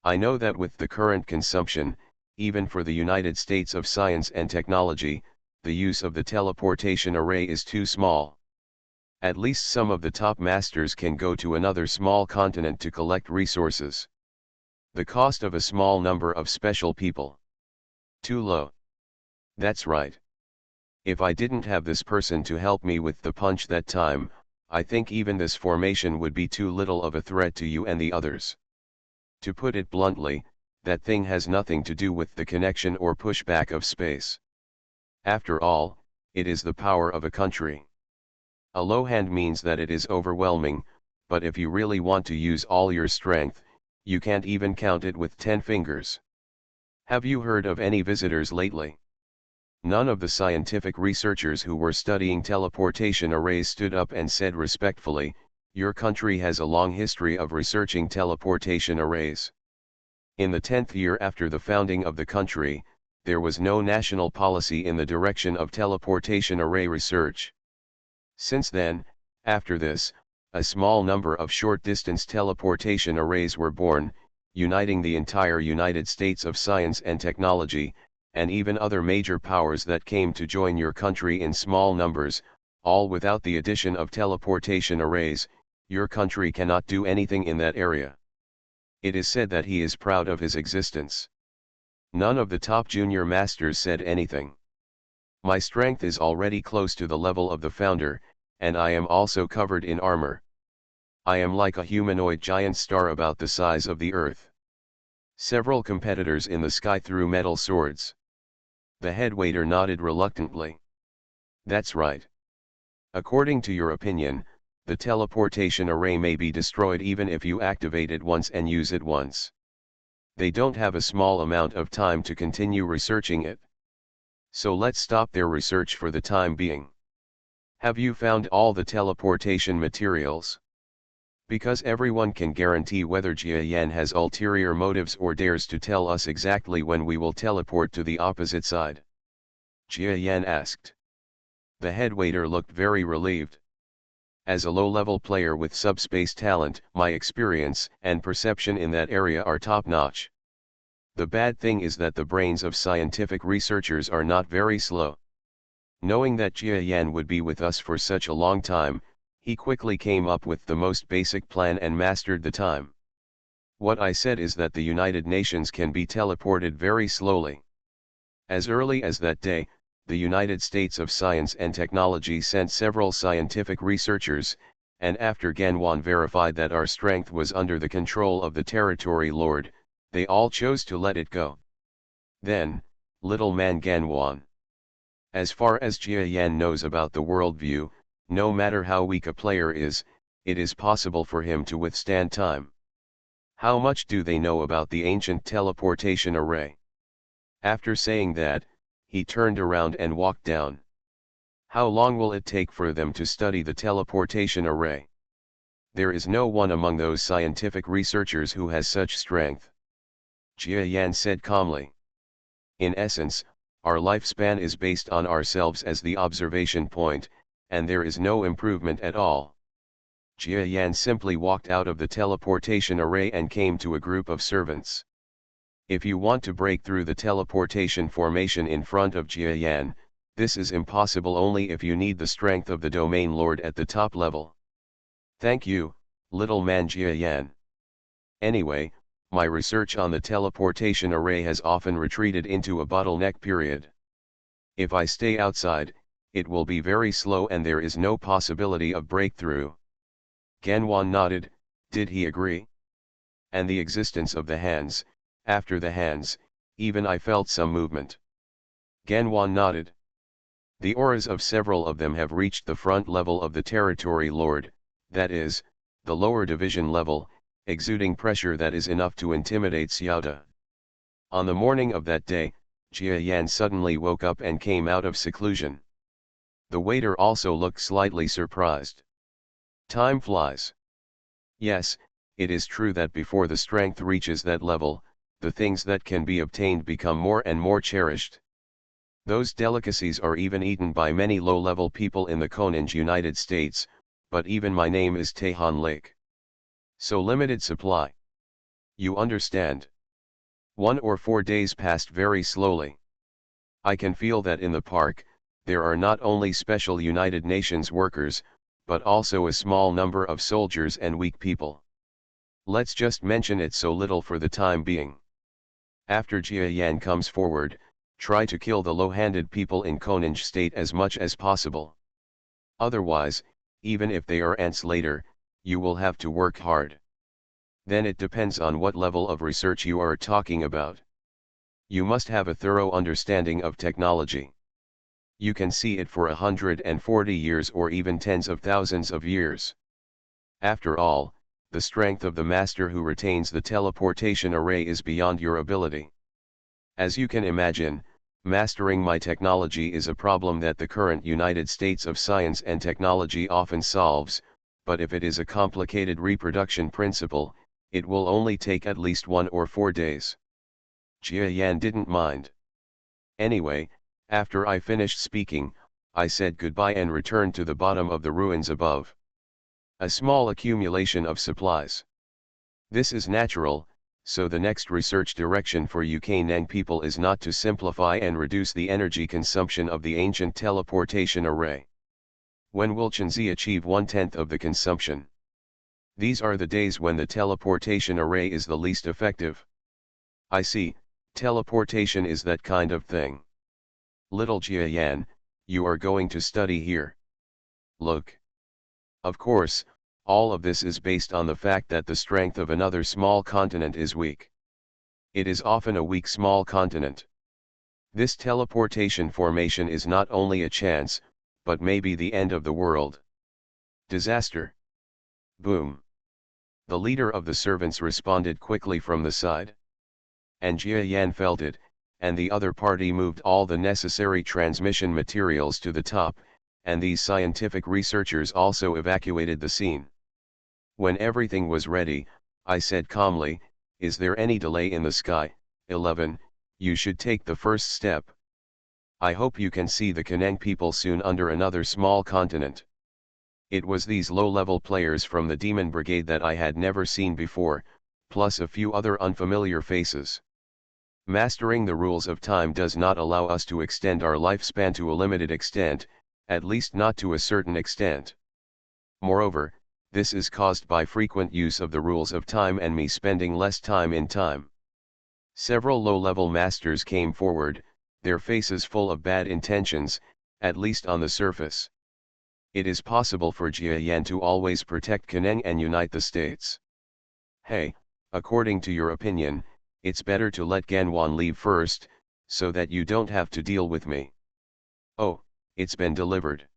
I know that with the current consumption, even for the United States of Science and Technology, the use of the teleportation array is too small. At least some of the top masters can go to another small continent to collect resources. The cost of a small number of special people. Too low. That's right. If I didn't have this person to help me with the punch that time, I think even this formation would be too little of a threat to you and the others. To put it bluntly, that thing has nothing to do with the connection or pushback of space. After all, it is the power of a country. A low hand means that it is overwhelming, but if you really want to use all your strength, you can't even count it with 10 fingers. Have you heard of any visitors lately? None of the scientific researchers who were studying teleportation arrays stood up and said respectfully, your country has a long history of researching teleportation arrays. In the 10th year after the founding of the country, there was no national policy in the direction of teleportation array research. Since then, after this, a small number of short-distance teleportation arrays were born, uniting the entire United States of Science and Technology, and even other major powers that came to join your country in small numbers, all without the addition of teleportation arrays. Your country cannot do anything in that area. It is said that he is proud of his existence. None of the top junior masters said anything. My strength is already close to the level of the founder, and I am also covered in armor. I am like a humanoid giant star about the size of the earth. Several competitors in the sky threw metal swords. The head waiter nodded reluctantly. That's right. According to your opinion, the teleportation array may be destroyed even if you activate it once and use it once. They don't have a small amount of time to continue researching it. So let's stop their research for the time being. Have you found all the teleportation materials? Because everyone can guarantee whether Jia Yan has ulterior motives or dares to tell us exactly when we will teleport to the opposite side. Jia Yan asked. The head waiter looked very relieved. As a low-level player with subspace talent, my experience and perception in that area are top-notch. The bad thing is that the brains of scientific researchers are not very slow. Knowing that Jia Yan would be with us for such a long time, he quickly came up with the most basic plan and mastered the time. What I said is that the United Nations can be teleported very slowly. As early as that day, the United States of Science and Technology sent several scientific researchers, and after Ganwan verified that our strength was under the control of the Territory Lord, they all chose to let it go. Then, little man Ganwan. As far as Jia Yan knows about the worldview, no matter how weak a player is, it is possible for him to withstand time. How much do they know about the ancient teleportation array? After saying that, he turned around and walked down. How long will it take for them to study the teleportation array? There is no one among those scientific researchers who has such strength. Jia Yan said calmly. In essence, our lifespan is based on ourselves as the observation point, and there is no improvement at all. Jia Yan simply walked out of the teleportation array and came to a group of servants. If you want to break through the teleportation formation in front of Jia Yan, this is impossible only if you need the strength of the domain lord at the top level. Thank you, little man Jia Yan. Anyway, my research on the teleportation array has often retreated into a bottleneck period. If I stay outside, it will be very slow and there is no possibility of breakthrough. Ganwan nodded. Did he agree? And the existence of the hands, after the hands, even I felt some movement. Ganwan nodded. The auras of several of them have reached the front level of the Territory Lord, that is, the lower division level, exuding pressure that is enough to intimidate Xiaota. On the morning of that day, Jia Yan suddenly woke up and came out of seclusion. The waiter also looked slightly surprised. Time flies. Yes, it is true that before the strength reaches that level, the things that can be obtained become more and more cherished. Those delicacies are even eaten by many low-level people in the Koninge United States, but even my name is Tehan Lake. So limited supply. You understand? 1 or 4 days passed very slowly. I can feel that in the park, there are not only special United Nations workers, but also a small number of soldiers and weak people. Let's just mention it so little for the time being. After Jia Yan comes forward, try to kill the low-handed people in Koninge State as much as possible. Otherwise, even if they are ants later, you will have to work hard. Then it depends on what level of research you are talking about. You must have a thorough understanding of technology. You can see it for 140 years or even tens of thousands of years. After all, the strength of the master who retains the teleportation array is beyond your ability. As you can imagine, mastering my technology is a problem that the current United States of Science and Technology often solves, but if it is a complicated reproduction principle, it will only take at least 1 or 4 days. Jia Yan didn't mind. Anyway, after I finished speaking, I said goodbye and returned to the bottom of the ruins above. A small accumulation of supplies. This is natural, so the next research direction for UK Neng people is not to simplify and reduce the energy consumption of the ancient teleportation array. When will Chenzi achieve 1/10 of the consumption? These are the days when the teleportation array is the least effective. I see, teleportation is that kind of thing. Little Jia Yan, you are going to study here. Look. Of course, all of this is based on the fact that the strength of another small continent is weak. It is often a weak small continent. This teleportation formation is not only a chance, but maybe the end of the world. Disaster. Boom. The leader of the servants responded quickly from the side. And Jia Yan felt it, and the other party moved all the necessary transmission materials to the top, and these scientific researchers also evacuated the scene. When everything was ready, I said calmly, "Is there any delay in the sky? 11, you should take the first step. I hope you can see the Kaneng people soon under another small continent." It was these low-level players from the Demon Brigade that I had never seen before, plus a few other unfamiliar faces. Mastering the rules of time does not allow us to extend our lifespan to a limited extent, at least not to a certain extent. Moreover, this is caused by frequent use of the rules of time and me spending less time in time. Several low-level masters came forward, their faces full of bad intentions, at least on the surface. It is possible for Jia Yan to always protect Kaneng and unite the states. Hey, according to your opinion, it's better to let Ganwan leave first, so that you don't have to deal with me. Oh, it's been delivered.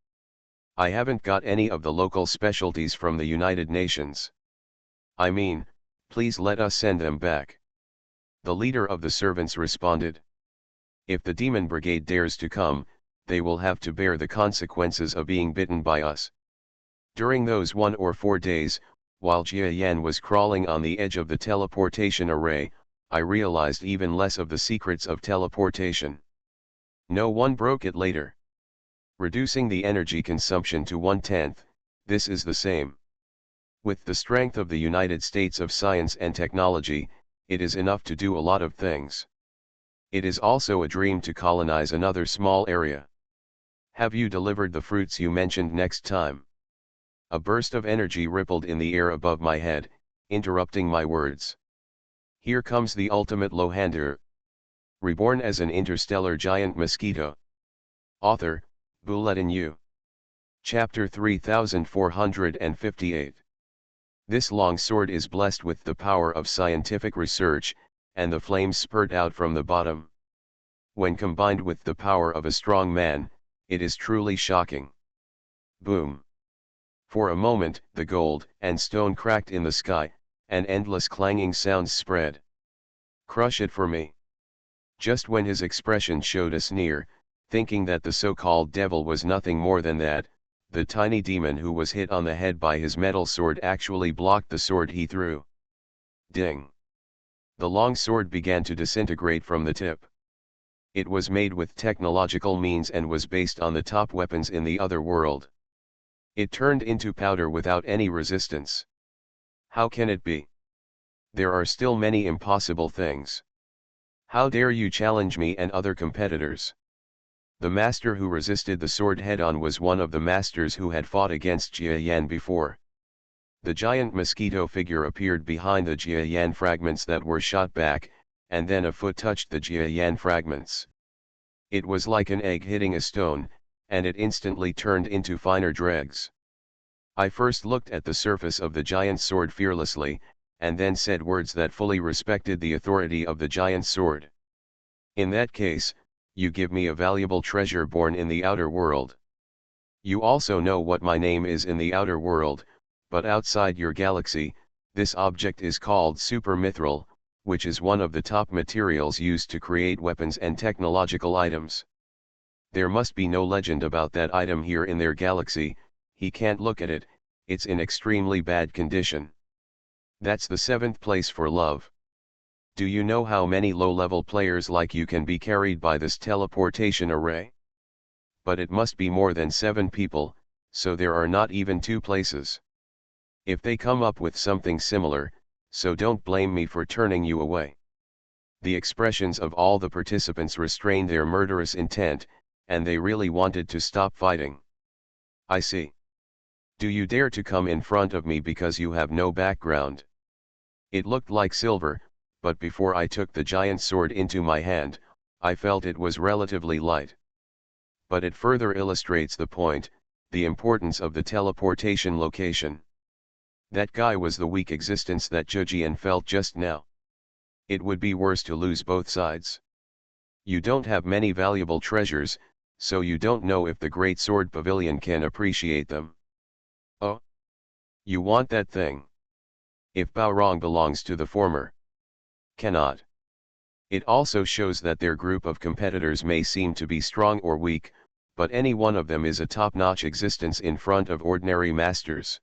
I haven't got any of the local specialties from the United Nations. I mean, please let us send them back. The leader of the servants responded. If the demon brigade dares to come, they will have to bear the consequences of being bitten by us. During those 1 or 4 days, while Jia Yan was crawling on the edge of the teleportation array, I realized even less of the secrets of teleportation. No one broke it later. Reducing the energy consumption to 1/10, this is the same. With the strength of the United States of Science and Technology, it is enough to do a lot of things. It is also a dream to colonize another small area. Have you delivered the fruits you mentioned next time? A burst of energy rippled in the air above my head, interrupting my words. Here comes the ultimate Lohander. Reborn as an interstellar giant mosquito. Author, Bulletin U. Chapter 3458. This long sword is blessed with the power of scientific research, and the flames spurt out from the bottom. When combined with the power of a strong man, it is truly shocking. Boom. For a moment, the gold and stone cracked in the sky, and endless clanging sounds spread. Crush it for me. Just when his expression showed a sneer, thinking that the so-called devil was nothing more than that, the tiny demon who was hit on the head by his metal sword actually blocked the sword he threw. Ding! The long sword began to disintegrate from the tip. It was made with technological means and was based on the top weapons in the other world. It turned into powder without any resistance. How can it be? There are still many impossible things. How dare you challenge me and other competitors? The master who resisted the sword head-on was one of the masters who had fought against Jia Yan before. The giant mosquito figure appeared behind the Jia Yan fragments that were shot back, and then a foot touched the Jia Yan fragments. It was like an egg hitting a stone, and it instantly turned into finer dregs. I first looked at the surface of the giant sword fearlessly, and then said words that fully respected the authority of the giant sword. In that case, you give me a valuable treasure born in the outer world. You also know what my name is in the outer world, but outside your galaxy, this object is called supermithril, which is one of the top materials used to create weapons and technological items. There must be no legend about that item here in their galaxy. He can't look at it, it's in extremely bad condition. That's the 7th place for love. Do you know how many low-level players like you can be carried by this teleportation array? But it must be more than 7 people, so there are not even 2 places. If they come up with something similar, so don't blame me for turning you away. The expressions of all the participants restrained their murderous intent, and they really wanted to stop fighting. I see. Do you dare to come in front of me because you have no background? It looked like silver, but before I took the giant sword into my hand, I felt it was relatively light. But it further illustrates the point, the importance of the teleportation location. That guy was the weak existence that Zhejian felt just now. It would be worse to lose both sides. You don't have many valuable treasures, so you don't know if the Great Sword Pavilion can appreciate them. Oh? You want that thing? If Baorong belongs to the former. Cannot. It also shows that their group of competitors may seem to be strong or weak, but any one of them is a top-notch existence in front of ordinary masters.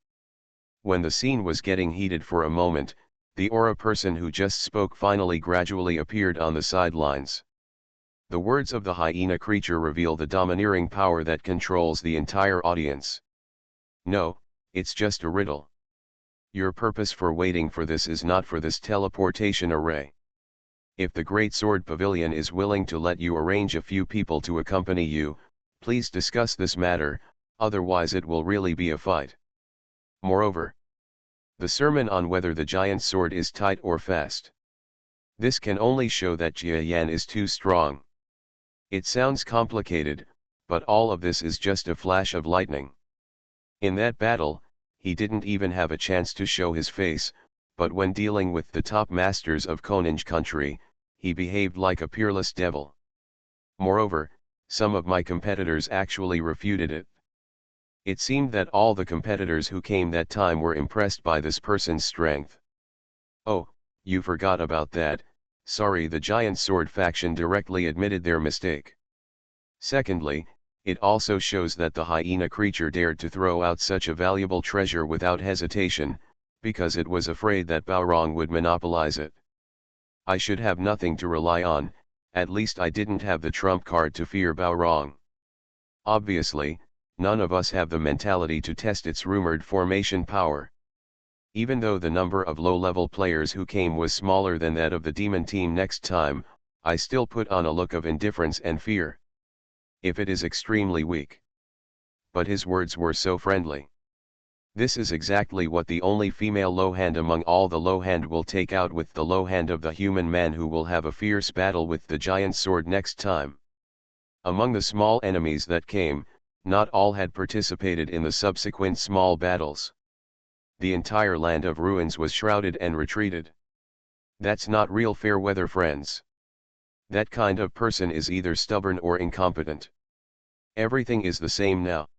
When the scene was getting heated for a moment, the aura person who just spoke finally gradually appeared on the sidelines. The words of the hyena creature reveal the domineering power that controls the entire audience. No, it's just a riddle. Your purpose for waiting for this is not for this teleportation array. If the Great Sword Pavilion is willing to let you arrange a few people to accompany you, please discuss this matter, otherwise it will really be a fight. Moreover, The sermon on whether the giant sword is tight or fast. This can only show that Jia Yan is too strong. It sounds complicated, but all of this is just a flash of lightning. In that battle, he didn't even have a chance to show his face, but when dealing with the top masters of Koninge country, he behaved like a peerless devil. Moreover, some of my competitors actually refuted it. It seemed that all the competitors who came that time were impressed by this person's strength. Oh, you forgot about that, sorry, the Giant Sword faction directly admitted their mistake. Secondly, it also shows that the hyena creature dared to throw out such a valuable treasure without hesitation, because it was afraid that Baorong would monopolize it. I should have nothing to rely on, at least I didn't have the trump card to fear Baorong. Obviously, none of us have the mentality to test its rumored formation power. Even though the number of low-level players who came was smaller than that of the demon team next time, I still put on a look of indifference and fear. If it is extremely weak. But his words were so friendly. This is exactly what the only female low hand among all the low hand will take out with the low hand of the human man who will have a fierce battle with the giant sword next time. Among the small enemies that came, not all had participated in the subsequent small battles. The entire land of ruins was shrouded and retreated. That's not real fair weather, friends. That kind of person is either stubborn or incompetent. Everything is the same now.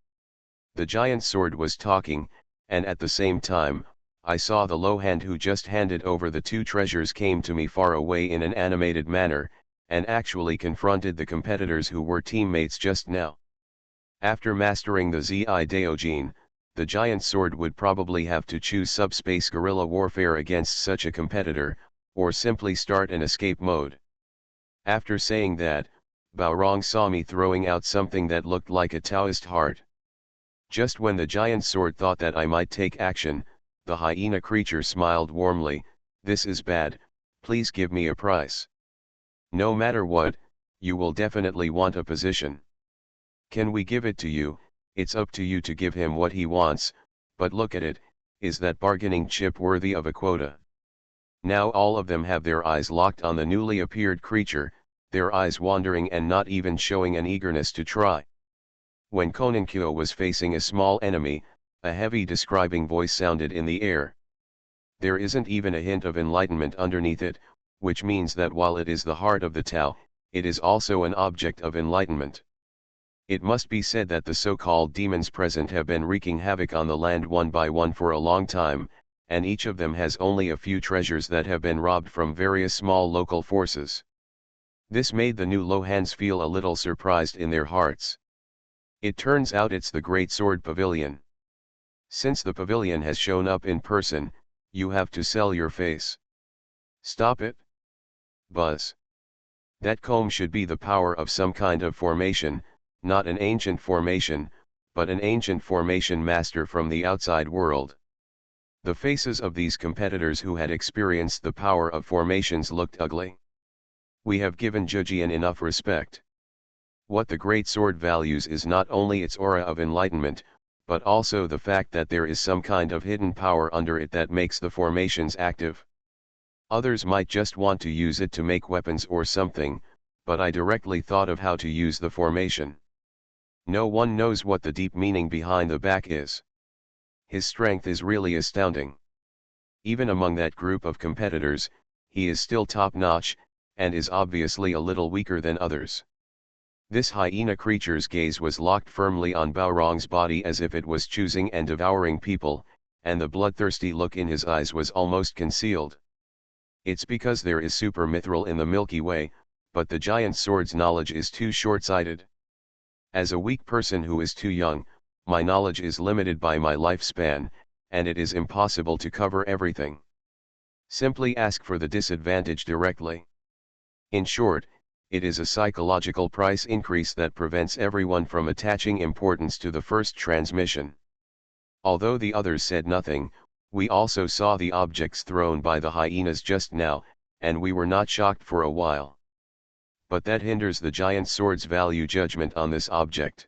The giant sword was talking, and at the same time, I saw the low hand who just handed over the two treasures came to me far away in an animated manner, and actually confronted the competitors who were teammates just now. After mastering the Zi Daojin, the giant sword would probably have to choose subspace guerrilla warfare against such a competitor, or simply start an escape mode. After saying that, Baorong saw me throwing out something that looked like a Taoist heart. Just when the giant sword thought that I might take action, the hyena creature smiled warmly, "This is bad, please give me a price. No matter what, you will definitely want a position. Can we give it to you? It's up to you to give him what he wants, but look at it, is that bargaining chip worthy of a quota?" Now all of them have their eyes locked on the newly appeared creature, their eyes wandering and not even showing an eagerness to try. When Koninkyo was facing a small enemy, a heavy describing voice sounded in the air. There isn't even a hint of enlightenment underneath it, which means that while it is the heart of the Tao, it is also an object of enlightenment. It must be said that the so-called demons present have been wreaking havoc on the land one by one for a long time, and each of them has only a few treasures that have been robbed from various small local forces. This made the new Lohans feel a little surprised in their hearts. It turns out it's the Great Sword Pavilion. Since the pavilion has shown up in person, you have to sell your face. Stop it. Buzz. That comb should be the power of some kind of formation, not an ancient formation, but an ancient formation master from the outside world. The faces of these competitors who had experienced the power of formations looked ugly. We have given Zhejian enough respect. What the Great Sword values is not only its aura of enlightenment, but also the fact that there is some kind of hidden power under it that makes the formations active. Others might just want to use it to make weapons or something, but I directly thought of how to use the formation. No one knows what the deep meaning behind the back is. His strength is really astounding. Even among that group of competitors, he is still top-notch, and is obviously a little weaker than others. This hyena creature's gaze was locked firmly on Baorong's body as if it was choosing and devouring people, and the bloodthirsty look in his eyes was almost concealed. It's because there is super mithril in the Milky Way, but the giant sword's knowledge is too short-sighted. As a weak person who is too young, my knowledge is limited by my lifespan, and it is impossible to cover everything. Simply ask for the disadvantage directly. In short, it is a psychological price increase that prevents everyone from attaching importance to the first transmission. Although the others said nothing, we also saw the objects thrown by the hyenas just now, and we were not shocked for a while. But that hinders the giant sword's value judgment on this object.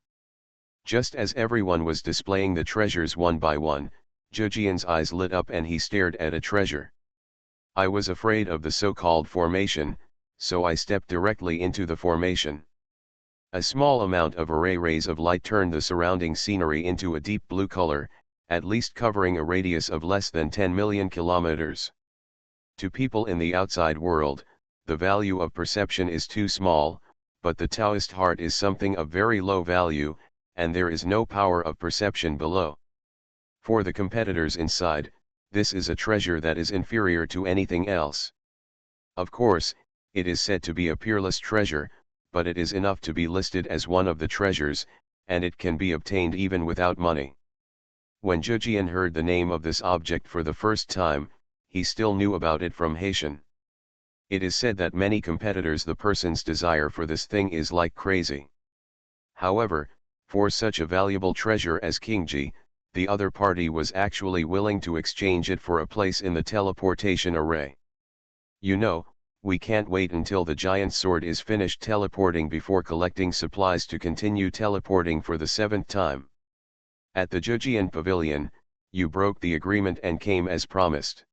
Just as everyone was displaying the treasures one by one, Zhejian's eyes lit up and he stared at a treasure. I was afraid of the so-called formation, so I stepped directly into the formation. A small amount of array rays of light turned the surrounding scenery into a deep blue color, at least covering a radius of less than 10 million kilometers. To people in the outside world, the value of perception is too small, but the Taoist heart is something of very low value, and there is no power of perception below. For the competitors inside, this is a treasure that is inferior to anything else. Of course, it is said to be a peerless treasure, but it is enough to be listed as one of the treasures, and it can be obtained even without money. When Zhejian heard the name of this object for the first time, he still knew about it from Haitian. It is said that many competitors the person's desire for this thing is like crazy. However, for such a valuable treasure as Kingji, the other party was actually willing to exchange it for a place in the teleportation array. You know, we can't wait until the giant sword is finished teleporting before collecting supplies to continue teleporting for the 7th time. At the Zhejian Pavilion, you broke the agreement and came as promised.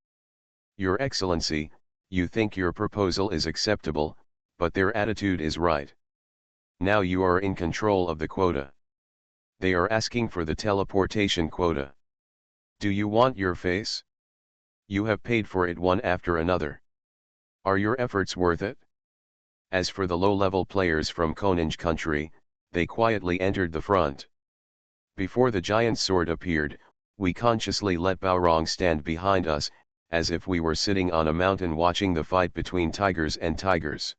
Your Excellency, you think your proposal is acceptable, but their attitude is right. Now you are in control of the quota. They are asking for the teleportation quota. Do you want your face? You have paid for it one after another. Are your efforts worth it? As for the low-level players from Koninj country, they quietly entered the front. Before the giant sword appeared, we consciously let Baorong stand behind us, as if we were sitting on a mountain watching the fight between tigers and tigers.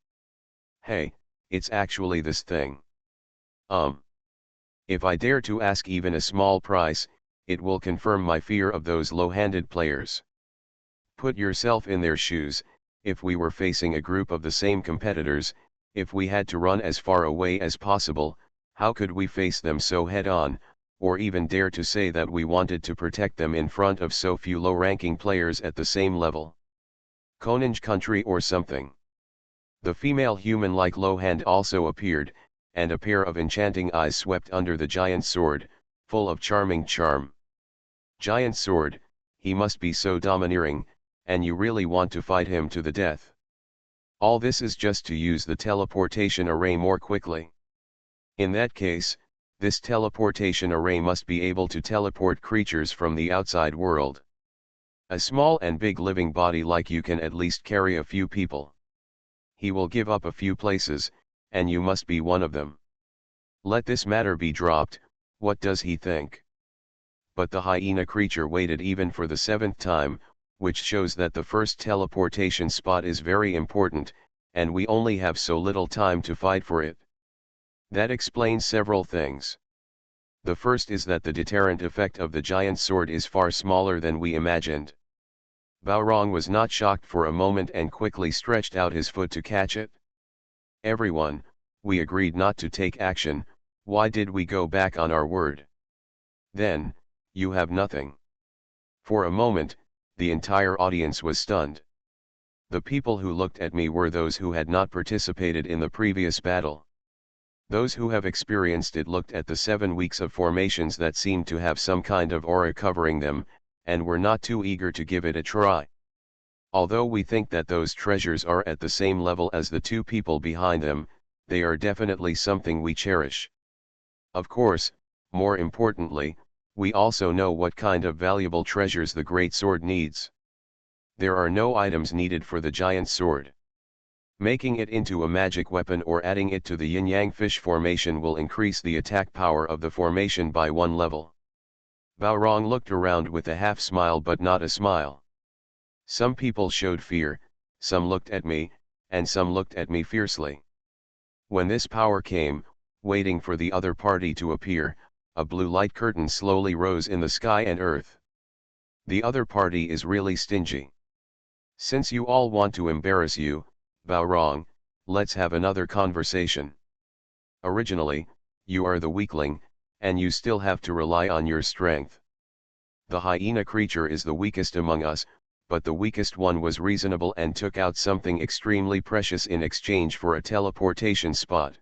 Hey, it's actually this thing. If I dare to ask even a small price, it will confirm my fear of those low-handed players. Put yourself in their shoes. If we were facing a group of the same competitors, if we had to run as far away as possible, how could we face them so head-on, or even dare to say that we wanted to protect them in front of so few low-ranking players at the same level? Koninj country or something. The female human-like low hand also appeared, and a pair of enchanting eyes swept under the giant sword, full of charming charm. Giant sword, he must be so domineering, and you really want to fight him to the death. All this is just to use the teleportation array more quickly. In that case, this teleportation array must be able to teleport creatures from the outside world. A small and big living body like you can at least carry a few people. He will give up a few places, and you must be one of them. Let this matter be dropped. What does he think? But the hyena creature waited even for the 7th time, which shows that the first teleportation spot is very important, and we only have so little time to fight for it. That explains several things. The first is that the deterrent effect of the giant sword is far smaller than we imagined. Baorong was not shocked for a moment and quickly stretched out his foot to catch it. Everyone, we agreed not to take action. Why did we go back on our word? Then, you have nothing. For a moment, the entire audience was stunned. The people who looked at me were those who had not participated in the previous battle. Those who have experienced it looked at the 7 weeks of formations that seemed to have some kind of aura covering them, and were not too eager to give it a try. Although we think that those treasures are at the same level as the 2 people behind them, they are definitely something we cherish. Of course, more importantly, we also know what kind of valuable treasures the great sword needs. There are no items needed for the giant sword. Making it into a magic weapon or adding it to the yin-yang fish formation will increase the attack power of the formation by 1 level. Baorong looked around with a half smile but not a smile. Some people showed fear, some looked at me, and some looked at me fiercely. When this power came, waiting for the other party to appear, a blue light curtain slowly rose in the sky and earth. The other party is really stingy. Since you all want to embarrass you, Baorong, let's have another conversation. Originally, you are the weakling, and you still have to rely on your strength. The hyena creature is the weakest among us, but the weakest one was reasonable and took out something extremely precious in exchange for a teleportation spot.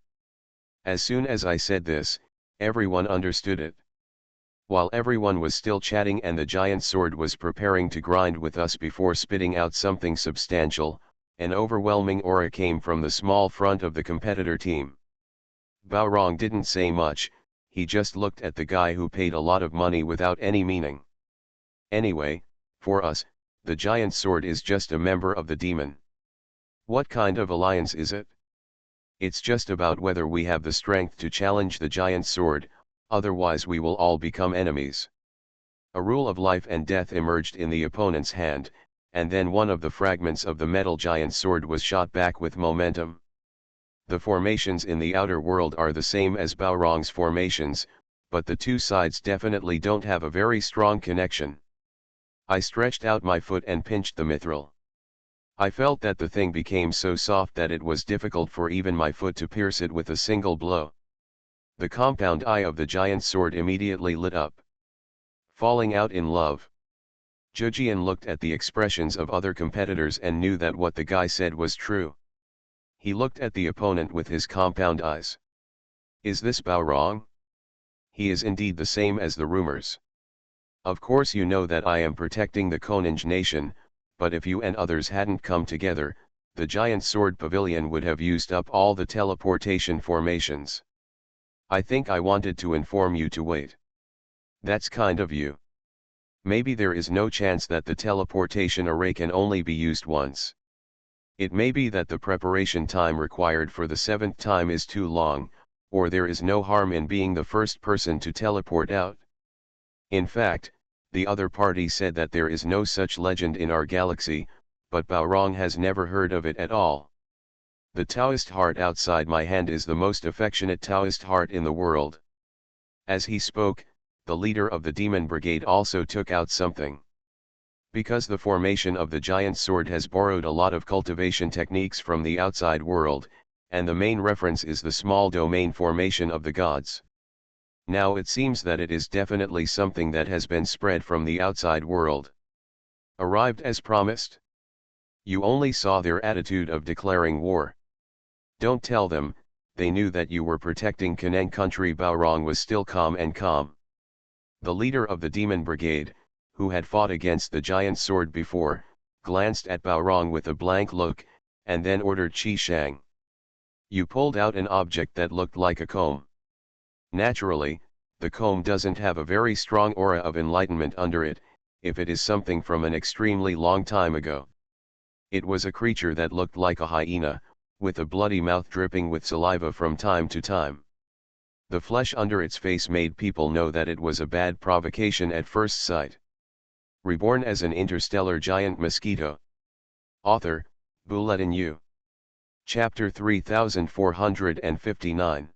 As soon as I said this, everyone understood it. While everyone was still chatting and the giant sword was preparing to grind with us before spitting out something substantial, an overwhelming aura came from the small front of the competitor team. Baorong didn't say much, he just looked at the guy who paid a lot of money without any meaning. Anyway, for us, the giant sword is just a member of the demon. What kind of alliance is it? It's just about whether we have the strength to challenge the giant sword, otherwise we will all become enemies. A rule of life and death emerged in the opponent's hand, and then one of the fragments of the metal giant sword was shot back with momentum. The formations in the outer world are the same as Baorong's formations, but the two sides definitely don't have a very strong connection. I stretched out my foot and pinched the mithril. I felt that the thing became so soft that it was difficult for even my foot to pierce it with a single blow. The compound eye of the giant sword immediately lit up. Falling out in love. Zhejian looked at the expressions of other competitors and knew that what the guy said was true. He looked at the opponent with his compound eyes. Is this Baorong? He is indeed the same as the rumors. Of course you know that I am protecting the Koninge nation, but if you and others hadn't come together, the giant sword pavilion would have used up all the teleportation formations. I think I wanted to inform you to wait. That's kind of you. Maybe there is no chance that the teleportation array can only be used once. It may be that the preparation time required for the 7th time is too long, or there is no harm in being the first person to teleport out. In fact, the other party said that there is no such legend in our galaxy, but Baorong has never heard of it at all. The Taoist heart outside my hand is the most affectionate Taoist heart in the world. As he spoke, the leader of the demon brigade also took out something. Because the formation of the giant sword has borrowed a lot of cultivation techniques from the outside world, and the main reference is the small domain formation of the gods. Now it seems that it is definitely something that has been spread from the outside world. Arrived as promised? You only saw their attitude of declaring war. Don't tell them, they knew that you were protecting Kaneng country. Baorong was still calm and calm. The leader of the demon brigade, who had fought against the giant sword before, glanced at Baorong with a blank look, and then ordered Qi Shang. You pulled out an object that looked like a comb. Naturally, the comb doesn't have a very strong aura of enlightenment under it, if it is something from an extremely long time ago. It was a creature that looked like a hyena, with a bloody mouth dripping with saliva from time to time. The flesh under its face made people know that it was a bad provocation at first sight. Reborn as an interstellar giant mosquito. Author, Bulletin U. Chapter 3459.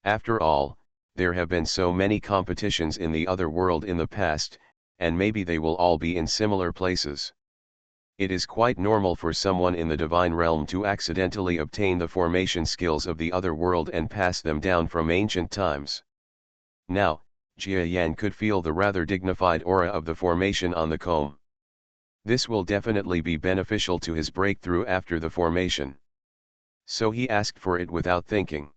After all, there have been so many competitions in the other world in the past, and maybe they will all be in similar places. It is quite normal for someone in the divine realm to accidentally obtain the formation skills of the other world and pass them down from ancient times. Now, Jia Yan could feel the rather dignified aura of the formation on the comb. This will definitely be beneficial to his breakthrough after the formation. So he asked for it without thinking.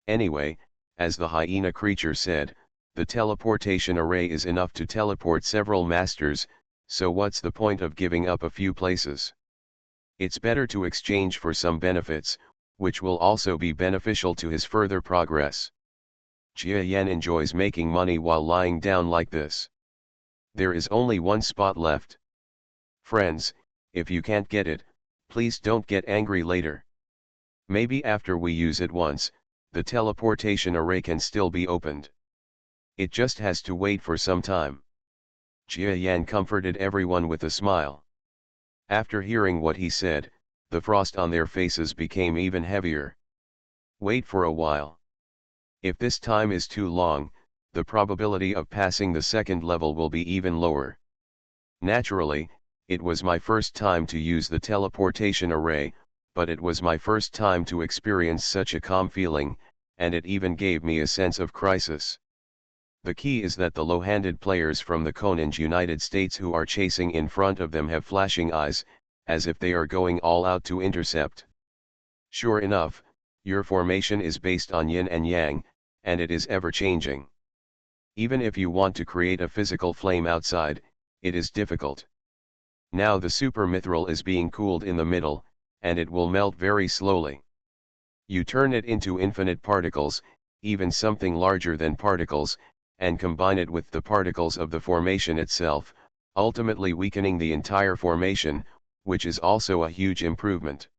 Anyway, as the hyena creature said, the teleportation array is enough to teleport several masters, so what's the point of giving up a few places? It's better to exchange for some benefits, which will also be beneficial to his further progress. Jia Yan enjoys making money while lying down like this. There is only one spot left. Friends, if you can't get it, please don't get angry later. Maybe after we use it once, the teleportation array can still be opened. It just has to wait for some time. Jia Yan comforted everyone with a smile. After hearing what he said, the frost on their faces became even heavier. Wait for a while. If this time is too long, the probability of passing the second level will be even lower. Naturally, it was my first time to use the teleportation array, but it was my first time to experience such a calm feeling, and it even gave me a sense of crisis. The key is that the low-handed players from the Koninge United States who are chasing in front of them have flashing eyes, as if they are going all out to intercept. Sure enough, your formation is based on yin and yang, and it is ever changing. Even if you want to create a physical flame outside, it is difficult. Now the super mithril is being cooled in the middle, and it will melt very slowly. You turn it into infinite particles, even something larger than particles, and combine it with the particles of the formation itself, ultimately weakening the entire formation, which is also a huge improvement.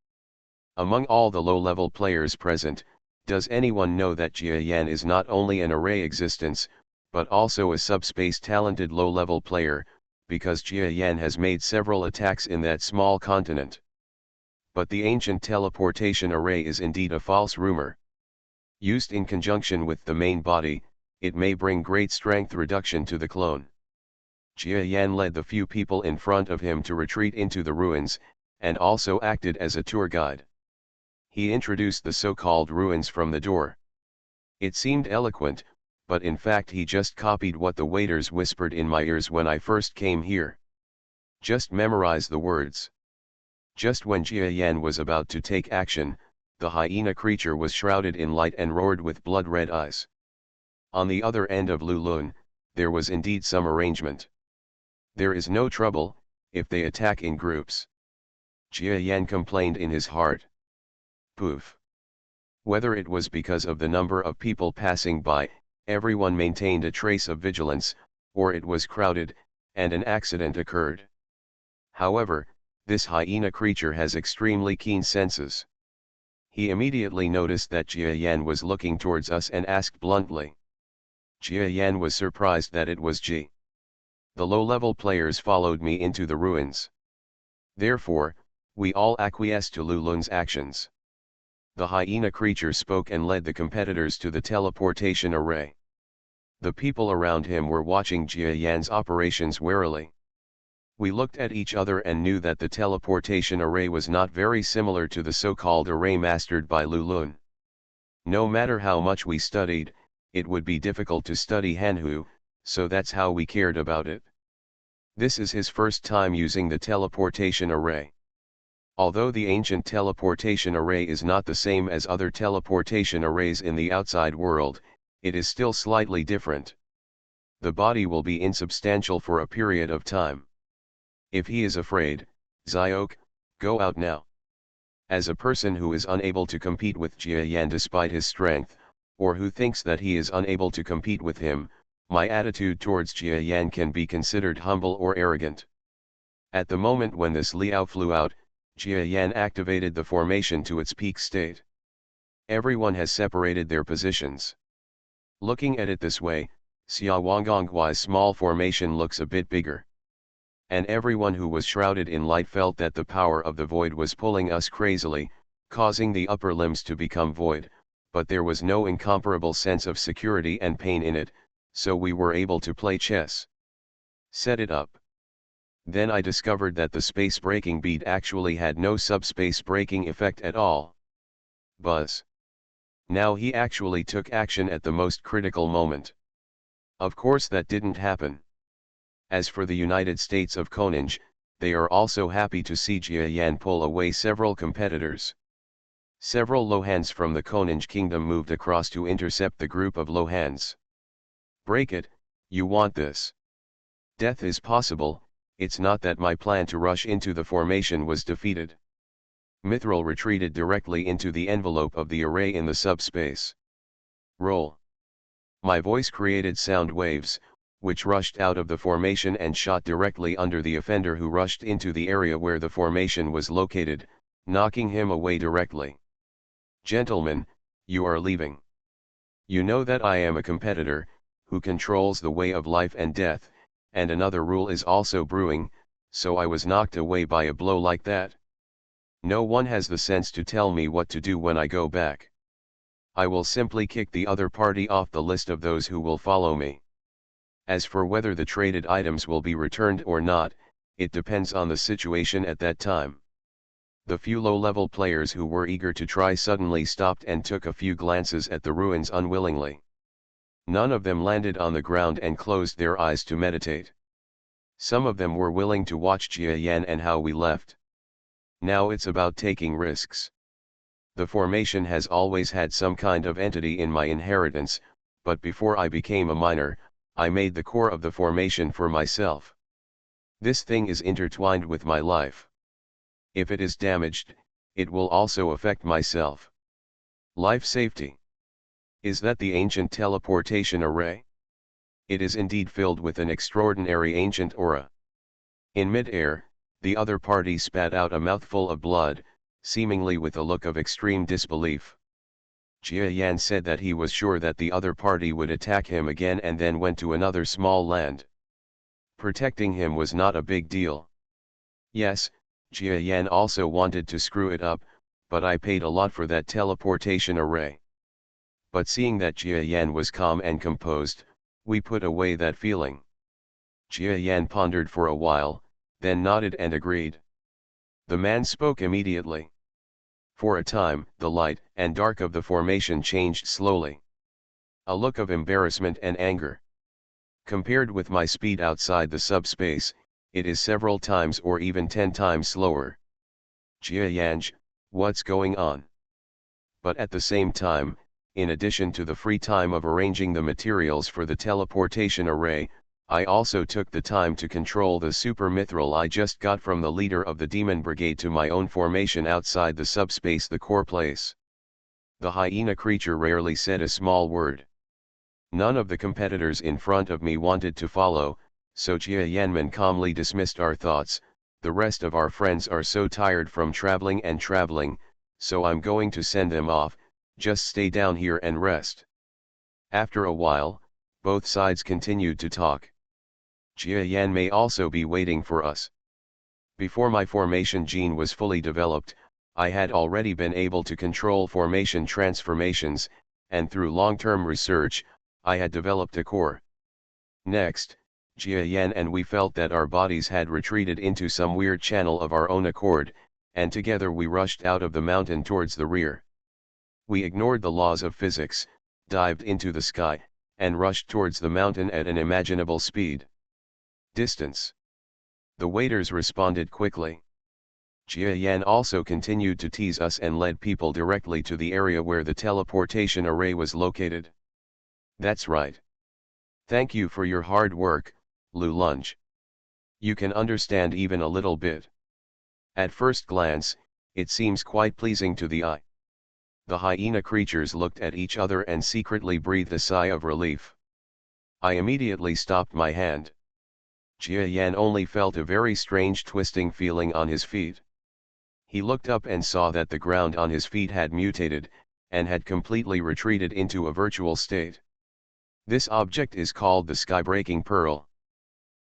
Among all the low-level players present, does anyone know that Jia Yan is not only an array existence, but also a subspace talented low-level player, because Jia Yan has made several attacks in that small continent. But the ancient teleportation array is indeed a false rumor. Used in conjunction with the main body, it may bring great strength reduction to the clone. Jia Yan led the few people in front of him to retreat into the ruins, and also acted as a tour guide. He introduced the so-called ruins from the door. It seemed eloquent, but in fact he just copied what the waiters whispered in my ears when I first came here. Just memorize the words. Just when Jia Yan was about to take action, the hyena creature was shrouded in light and roared with blood-red eyes. On the other end of Lulun, there was indeed some arrangement. There is no trouble, if they attack in groups. Jia Yan complained in his heart. Poof. Whether it was because of the number of people passing by, everyone maintained a trace of vigilance, or it was crowded, and an accident occurred. However, this hyena creature has extremely keen senses. He immediately noticed that Jia Yan was looking towards us and asked bluntly. Jia Yan was surprised that it was Ji. The low-level players followed me into the ruins. Therefore, we all acquiesced to Lulun's actions. The hyena creature spoke and led the competitors to the teleportation array. The people around him were watching Jia Yan's operations warily. We looked at each other and knew that the teleportation array was not very similar to the so-called array mastered by Lulun. No matter how much we studied, it would be difficult to study Hanhu, so that's how we cared about it. This is his first time using the teleportation array. Although the ancient teleportation array is not the same as other teleportation arrays in the outside world, it is still slightly different. The body will be insubstantial for a period of time. If he is afraid, Zyok, go out now. As a person who is unable to compete with Jia Yan despite his strength, or who thinks that he is unable to compete with him, my attitude towards Jia Yan can be considered humble or arrogant. At the moment when this Liao flew out, Jia Yan activated the formation to its peak state. Everyone has separated their positions. Looking at it this way, Xia Wanggonghuai's small formation looks a bit bigger. And everyone who was shrouded in light felt that the power of the void was pulling us crazily, causing the upper limbs to become void, but there was no incomparable sense of security and pain in it, so we were able to play chess. Set it up. Then I discovered that the space breaking bead actually had no subspace breaking effect at all. Buzz. Now he actually took action at the most critical moment. Of course that didn't happen. As for the United States of Koninge, they are also happy to see Jia Yan pull away several competitors. Several Lohans from the Koninge kingdom moved across to intercept the group of Lohans. Break it, you want this. Death is possible, it's not that my plan to rush into the formation was defeated. Mithril retreated directly into the envelope of the array in the subspace. Roll. My voice created sound waves, which rushed out of the formation and shot directly under the offender who rushed into the area where the formation was located, knocking him away directly. Gentlemen, you are leaving. You know that I am a competitor, who controls the way of life and death, and another rule is also brewing, so I was knocked away by a blow like that. No one has the sense to tell me what to do when I go back. I will simply kick the other party off the list of those who will follow me. As for whether the traded items will be returned or not, it depends on the situation at that time. The few low-level players who were eager to try suddenly stopped and took a few glances at the ruins unwillingly. None of them landed on the ground and closed their eyes to meditate. Some of them were willing to watch Jia Yan and how we left. Now it's about taking risks. The formation has always had some kind of entity in my inheritance, but before I became a miner, I made the core of the formation for myself. This thing is intertwined with my life. If it is damaged, it will also affect myself. Life safety. Is that the ancient teleportation array? It is indeed filled with an extraordinary ancient aura. In mid-air, the other party spat out a mouthful of blood, seemingly with a look of extreme disbelief. Jia Yan said that he was sure that the other party would attack him again and then went to another small land. Protecting him was not a big deal. Yes, Jia Yan also wanted to screw it up, but I paid a lot for that teleportation array. But seeing that Jia Yan was calm and composed, we put away that feeling. Jia Yan pondered for a while, then nodded and agreed. The man spoke immediately. For a time, the light and dark of the formation changed slowly. A look of embarrassment and anger. Compared with my speed outside the subspace, it is several times or even 10 times slower. Jia Yanj, what's going on? But at the same time, in addition to the free time of arranging the materials for the teleportation array, I also took the time to control the super mithril I just got from the leader of the Demon Brigade to my own formation outside the subspace, the core place. The hyena creature rarely said a small word. None of the competitors in front of me wanted to follow, so Jia Yanman calmly dismissed our thoughts. The rest of our friends are so tired from traveling and traveling, so I'm going to send them off, just stay down here and rest. After a while, both sides continued to talk. Jia Yan may also be waiting for us. Before my formation gene was fully developed, I had already been able to control formation transformations, and through long-term research, I had developed a core. Next, Jia Yan and we felt that our bodies had retreated into some weird channel of our own accord, and together we rushed out of the mountain towards the rear. We ignored the laws of physics, dived into the sky, and rushed towards the mountain at an imaginable speed. Distance. The waiters responded quickly. Jia Yan also continued to tease us and led people directly to the area where the teleportation array was located. That's right. Thank you for your hard work, Lu Lunch. You can understand even a little bit. At first glance, it seems quite pleasing to the eye. The hyena creatures looked at each other and secretly breathed a sigh of relief. I immediately stopped my hand. Jia Yan only felt a very strange twisting feeling on his feet. He looked up and saw that the ground on his feet had mutated, and had completely retreated into a virtual state. This object is called the Sky-Breaking Pearl.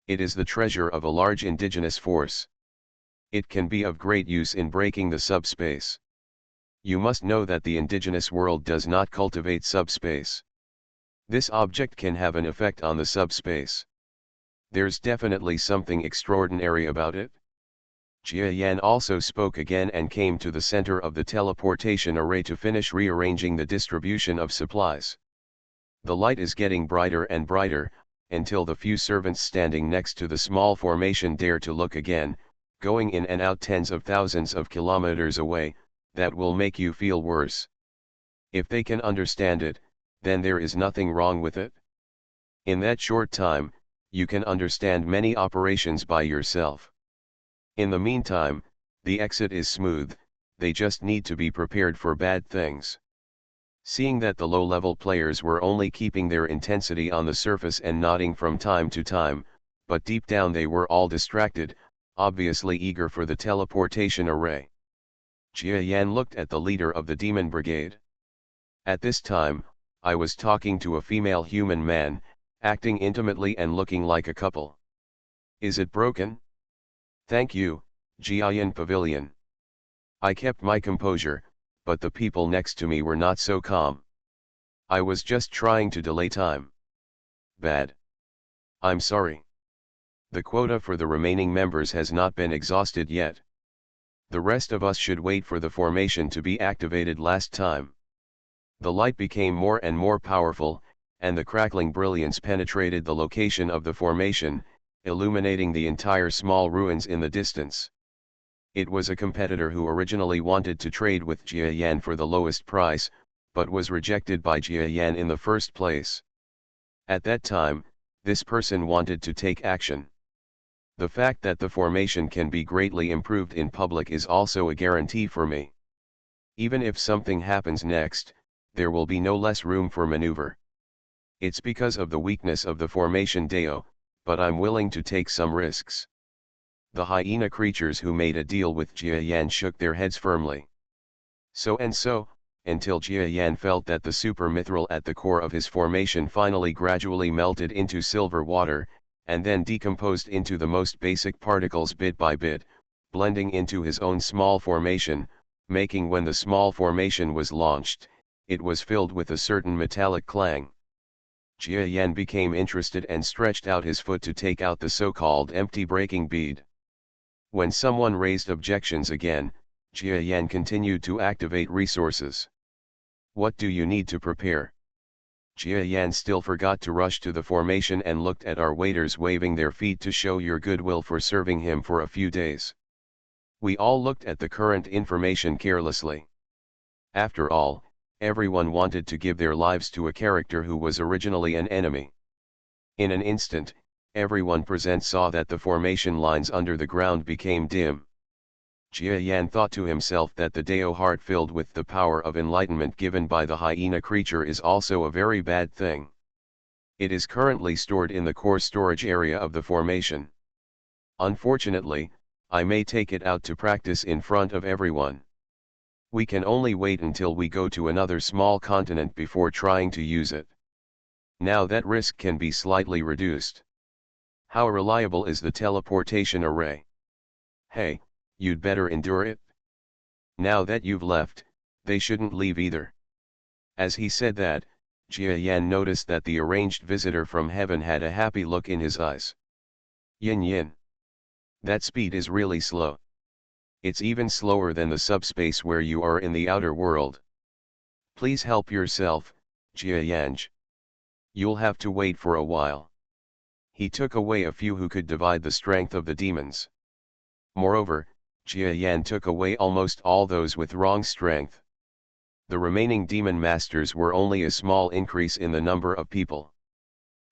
It is the treasure of a large indigenous force. It can be of great use in breaking the subspace. You must know that the indigenous world does not cultivate subspace. This object can have an effect on the subspace. There's definitely something extraordinary about it. Jia Yan also spoke again and came to the center of the teleportation array to finish rearranging the distribution of supplies. The light is getting brighter and brighter, until the few servants standing next to the small formation dare to look again, going in and out tens of thousands of kilometers away. That will make you feel worse. If they can understand it, then there is nothing wrong with it. In that short time, you can understand many operations by yourself. In the meantime, the exit is smooth, they just need to be prepared for bad things. Seeing that the low-level players were only keeping their intensity on the surface and nodding from time to time, but deep down they were all distracted, obviously eager for the teleportation array. Jia Yan looked at the leader of the Demon Brigade. At this time, I was talking to a female human man, acting intimately and looking like a couple. Is it broken? Thank you, Jiayan Pavilion. I kept my composure, but the people next to me were not so calm. I was just trying to delay time. Bad. I'm sorry. The quota for the remaining members has not been exhausted yet. The rest of us should wait for the formation to be activated last time. The light became more and more powerful, and the crackling brilliance penetrated the location of the formation, illuminating the entire small ruins in the distance. It was a competitor who originally wanted to trade with Jia Yan for the lowest price, but was rejected by Jia Yan in the first place. At that time, this person wanted to take action. The fact that the formation can be greatly improved in public is also a guarantee for me. Even if something happens next, there will be no less room for maneuver. It's because of the weakness of the formation Deo, but I'm willing to take some risks. The hyena creatures who made a deal with Jia Yan shook their heads firmly. So, until Jia Yan felt that the super mithril at the core of his formation finally gradually melted into silver water, and then decomposed into the most basic particles bit by bit, blending into his own small formation, making when the small formation was launched, it was filled with a certain metallic clang. Jia Yan became interested and stretched out his foot to take out the so-called empty breaking bead. When someone raised objections again, Jia Yan continued to activate resources. What do you need to prepare? Jia Yan still forgot to rush to the formation and looked at our waiters waving their feet to show your goodwill for serving him for a few days. We all looked at the current information carelessly. After all, everyone wanted to give their lives to a character who was originally an enemy. In an instant, everyone present saw that the formation lines under the ground became dim. Jia Yan thought to himself that the Deo heart filled with the power of enlightenment given by the hyena creature is also a very bad thing. It is currently stored in the core storage area of the formation. Unfortunately, I may take it out to practice in front of everyone. We can only wait until we go to another small continent before trying to use it. Now that risk can be slightly reduced. How reliable is the teleportation array? Hey, you'd better endure it. Now that you've left, they shouldn't leave either. As he said that, Jia Yan noticed that the arranged visitor from heaven had a happy look in his eyes. Yin yin. That speed is really slow. It's even slower than the subspace where you are in the outer world. Please help yourself, Jia Yanj. You'll have to wait for a while. He took away a few who could divide the strength of the demons. Moreover, Jia Yan took away almost all those with wrong strength. The remaining demon masters were only a small increase in the number of people.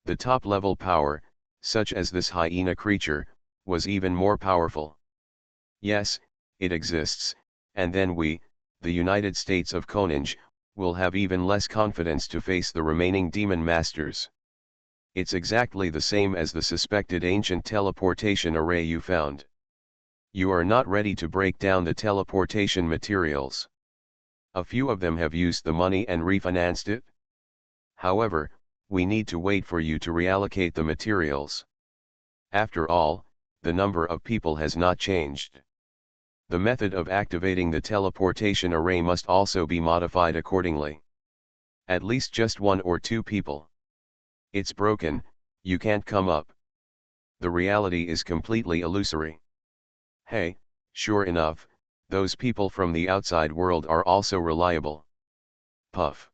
The top-level power, such as this hyena creature, was even more powerful. Yes, it exists, and then we, the United States of Koninge, will have even less confidence to face the remaining demon masters. It's exactly the same as the suspected ancient teleportation array you found. You are not ready to break down the teleportation materials. A few of them have used the money and refinanced it. However, we need to wait for you to reallocate the materials. After all, the number of people has not changed. The method of activating the teleportation array must also be modified accordingly. At least just 1 or 2 people. It's broken, you can't come up. The reality is completely illusory. Hey, sure enough, those people from the outside world are also reliable. Puff.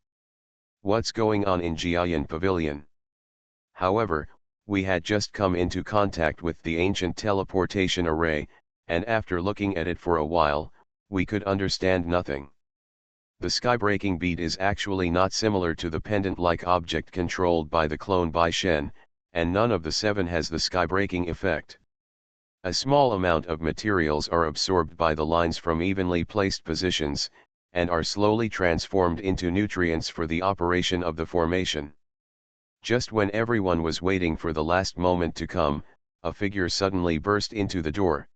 What's going on in Jiayan Pavilion? However, we had just come into contact with the ancient teleportation array, and after looking at it for a while, we could understand nothing. The skybreaking bead is actually not similar to the pendant-like object controlled by the clone Bai Shen, and none of the 7 has the skybreaking effect. A small amount of materials are absorbed by the lines from evenly placed positions, and are slowly transformed into nutrients for the operation of the formation. Just when everyone was waiting for the last moment to come, a figure suddenly burst into the door.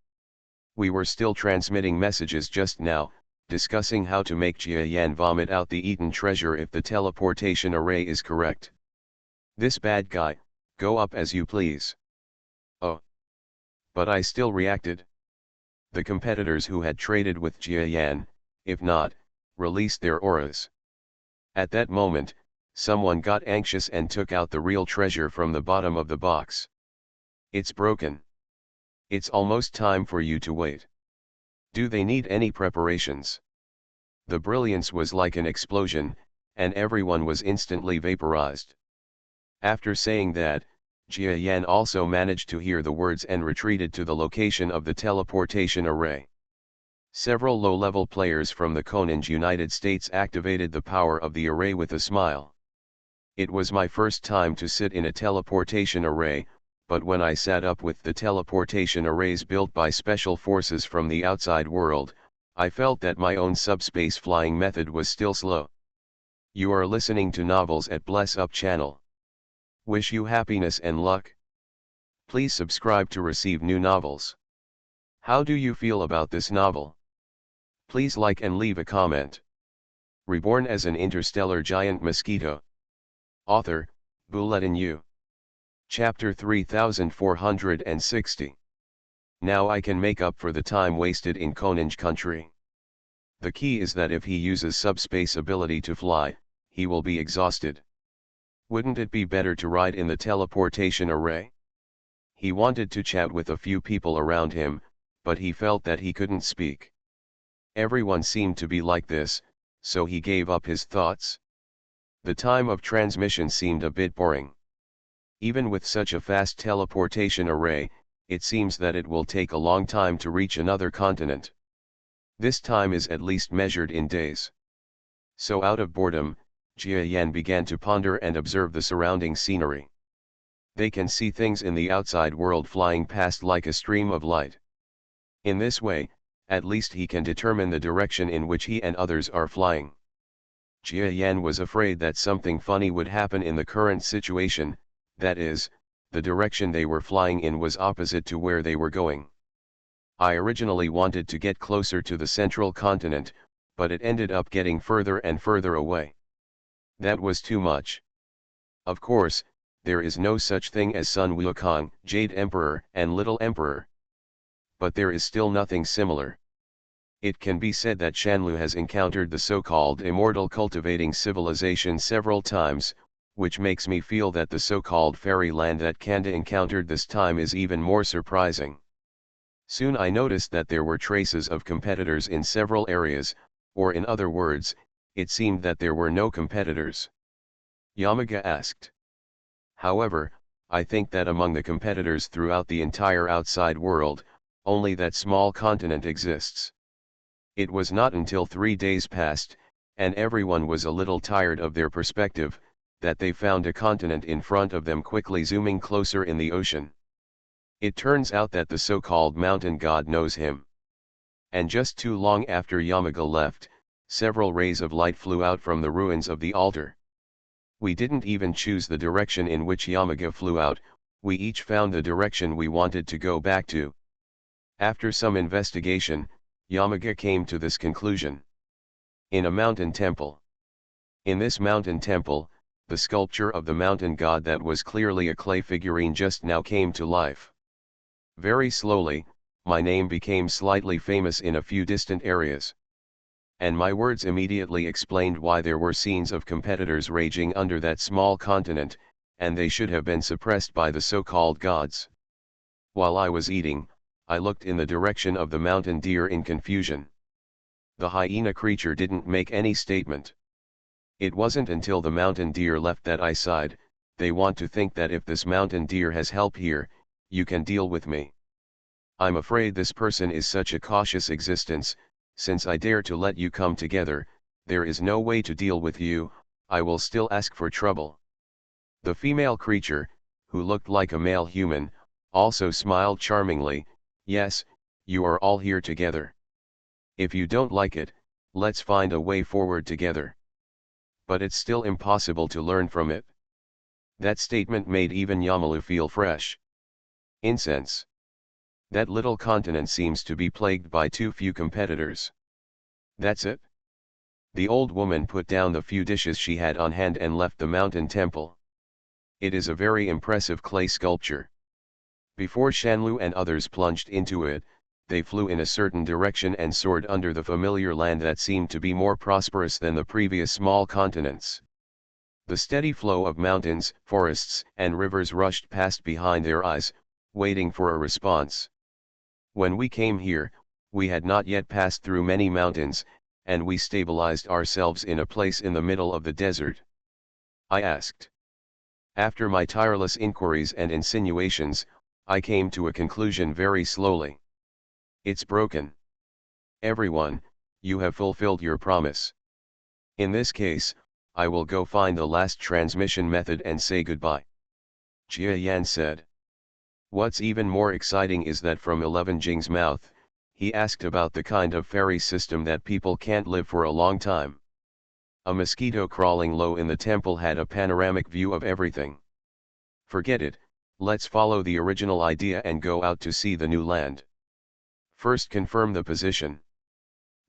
We were still transmitting messages just now, discussing how to make Jia Yan vomit out the eaten treasure if the teleportation array is correct. This bad guy, go up as you please. Oh. But I still reacted. The competitors who had traded with Jia Yan, if not, released their auras. At that moment, someone got anxious and took out the real treasure from the bottom of the box. It's broken. It's almost time for you to wait. Do they need any preparations? The brilliance was like an explosion, and everyone was instantly vaporized. After saying that, Jia Yan also managed to hear the words and retreated to the location of the teleportation array. Several low-level players from the Koninge United States activated the power of the array with a smile. It was my first time to sit in a teleportation array, but when I sat up with the teleportation arrays built by special forces from the outside world, I felt that my own subspace flying method was still slow. You are listening to Novels at Bless Up channel. Wish you happiness and luck. Please subscribe to receive new novels. How do you feel about this novel? Please like and leave a comment. Reborn as an interstellar giant mosquito. Author, Bulletin U. Chapter 3460. Now I can make up for the time wasted in Koninge country. The key is that if he uses subspace ability to fly, he will be exhausted. Wouldn't it be better to ride in the teleportation array? He wanted to chat with a few people around him, but he felt that he couldn't speak. Everyone seemed to be like this, so he gave up his thoughts. The time of transmission seemed a bit boring. Even with such a fast teleportation array, it seems that it will take a long time to reach another continent. This time is at least measured in days. So out of boredom, Jia Yan began to ponder and observe the surrounding scenery. They can see things in the outside world flying past like a stream of light. In this way, at least he can determine the direction in which he and others are flying. Jia Yan was afraid that something funny would happen in the current situation, that is, the direction they were flying in was opposite to where they were going. I originally wanted to get closer to the central continent, but it ended up getting further and further away. That was too much. Of course, there is no such thing as Sun Wukong, Jade Emperor, and Little Emperor. But there is still nothing similar. It can be said that Shanlu has encountered the so-called immortal cultivating civilization several times, which makes me feel that the so-called fairyland that Kanda encountered this time is even more surprising. Soon I noticed that there were traces of competitors in several areas, or in other words, it seemed that there were no competitors. Yamaga asked. However, I think that among the competitors throughout the entire outside world, only that small continent exists. It was not until 3 days passed, and everyone was a little tired of their perspective, that they found a continent in front of them quickly zooming closer in the ocean. It turns out that the so-called mountain god knows him. And just too long after Yamaga left, several rays of light flew out from the ruins of the altar. We didn't even choose the direction in which Yamaga flew out, we each found the direction we wanted to go back to. After some investigation, Yamaga came to this conclusion. In a mountain temple. In this mountain temple, the sculpture of the mountain god that was clearly a clay figurine just now came to life. Very slowly, my name became slightly famous in a few distant areas. And my words immediately explained why there were scenes of competitors raging under that small continent, and they should have been suppressed by the so-called gods. While I was eating, I looked in the direction of the mountain deer in confusion. The hyena creature didn't make any statement. It wasn't until the mountain deer left that I sighed. They want to think that if this mountain deer has help here, you can deal with me. I'm afraid this person is such a cautious existence. Since I dare to let you come together, there is no way to deal with you, I will still ask for trouble. The female creature, who looked like a male human, also smiled charmingly. Yes, you are all here together. If you don't like it, let's find a way forward together. But it's still impossible to learn from it. That statement made even Yamalu feel fresh. Incense. That little continent seems to be plagued by too few competitors. That's it? The old woman put down the few dishes she had on hand and left the mountain temple. It is a very impressive clay sculpture. Before Shanlu and others plunged into it, they flew in a certain direction and soared under the familiar land that seemed to be more prosperous than the previous small continents. The steady flow of mountains, forests, and rivers rushed past behind their eyes, waiting for a response. When we came here, we had not yet passed through many mountains, and we stabilized ourselves in a place in the middle of the desert. I asked. After my tireless inquiries and insinuations, I came to a conclusion very slowly. It's broken. Everyone, you have fulfilled your promise. In this case, I will go find the last transmission method and say goodbye. Jia Yan said. What's even more exciting is that from 11 Jing's mouth, he asked about the kind of ferry system that people can't live for a long time. A mosquito crawling low in the temple had a panoramic view of everything. Forget it, let's follow the original idea and go out to see the new land. First confirm the position.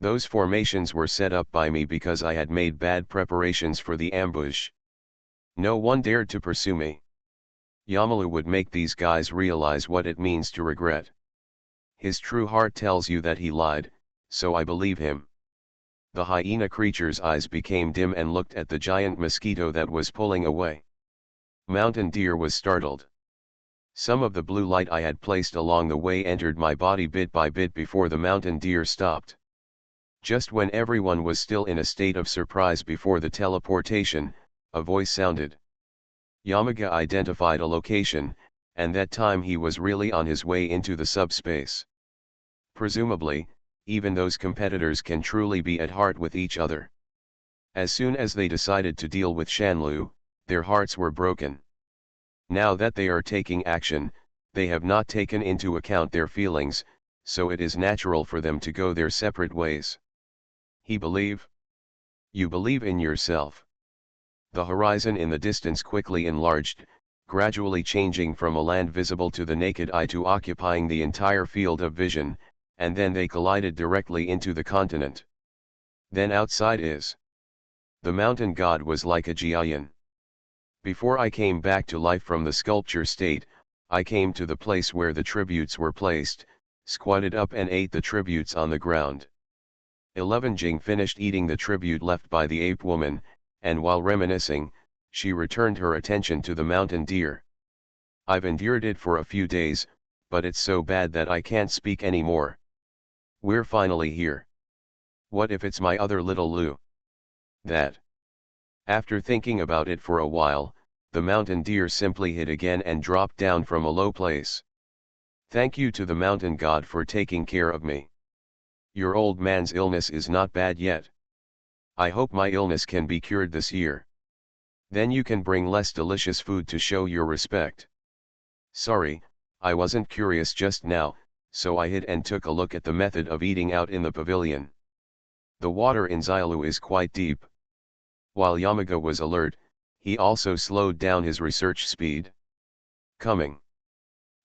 Those formations were set up by me because I had made bad preparations for the ambush. No one dared to pursue me. Yamalu would make these guys realize what it means to regret. His true heart tells you that he lied, so I believe him. The hyena creature's eyes became dim and looked at the giant mosquito that was pulling away. Mountain deer was startled. Some of the blue light I had placed along the way entered my body bit by bit before the mountain deer stopped. Just when everyone was still in a state of surprise before the teleportation, a voice sounded. Yamaga identified a location, and that time he was really on his way into the subspace. Presumably, even those competitors can truly be at heart with each other. As soon as they decided to deal with Shanlu, their hearts were broken. Now that they are taking action, they have not taken into account their feelings, so it is natural for them to go their separate ways. He believe? You believe in yourself. The horizon in the distance quickly enlarged, gradually changing from a land visible to the naked eye to occupying the entire field of vision, and then they collided directly into the continent. Then outside is. The mountain god was like a giant. Before I came back to life from the sculpture state, I came to the place where the tributes were placed, squatted up and ate the tributes on the ground. 11 Jing finished eating the tribute left by the ape woman, and while reminiscing, she returned her attention to the mountain deer. I've endured it for a few days, but it's so bad that I can't speak anymore. We're finally here. What if it's my other little Lou? That. After thinking about it for a while, the mountain deer simply hid again and dropped down from a low place. Thank you to the mountain god for taking care of me. Your old man's illness is not bad yet. I hope my illness can be cured this year. Then you can bring less delicious food to show your respect. Sorry, I wasn't curious just now, so I hid and took a look at the method of eating out in the pavilion. The water in Xiaolu is quite deep. While Yamaga was alert, he also slowed down his research speed. Coming.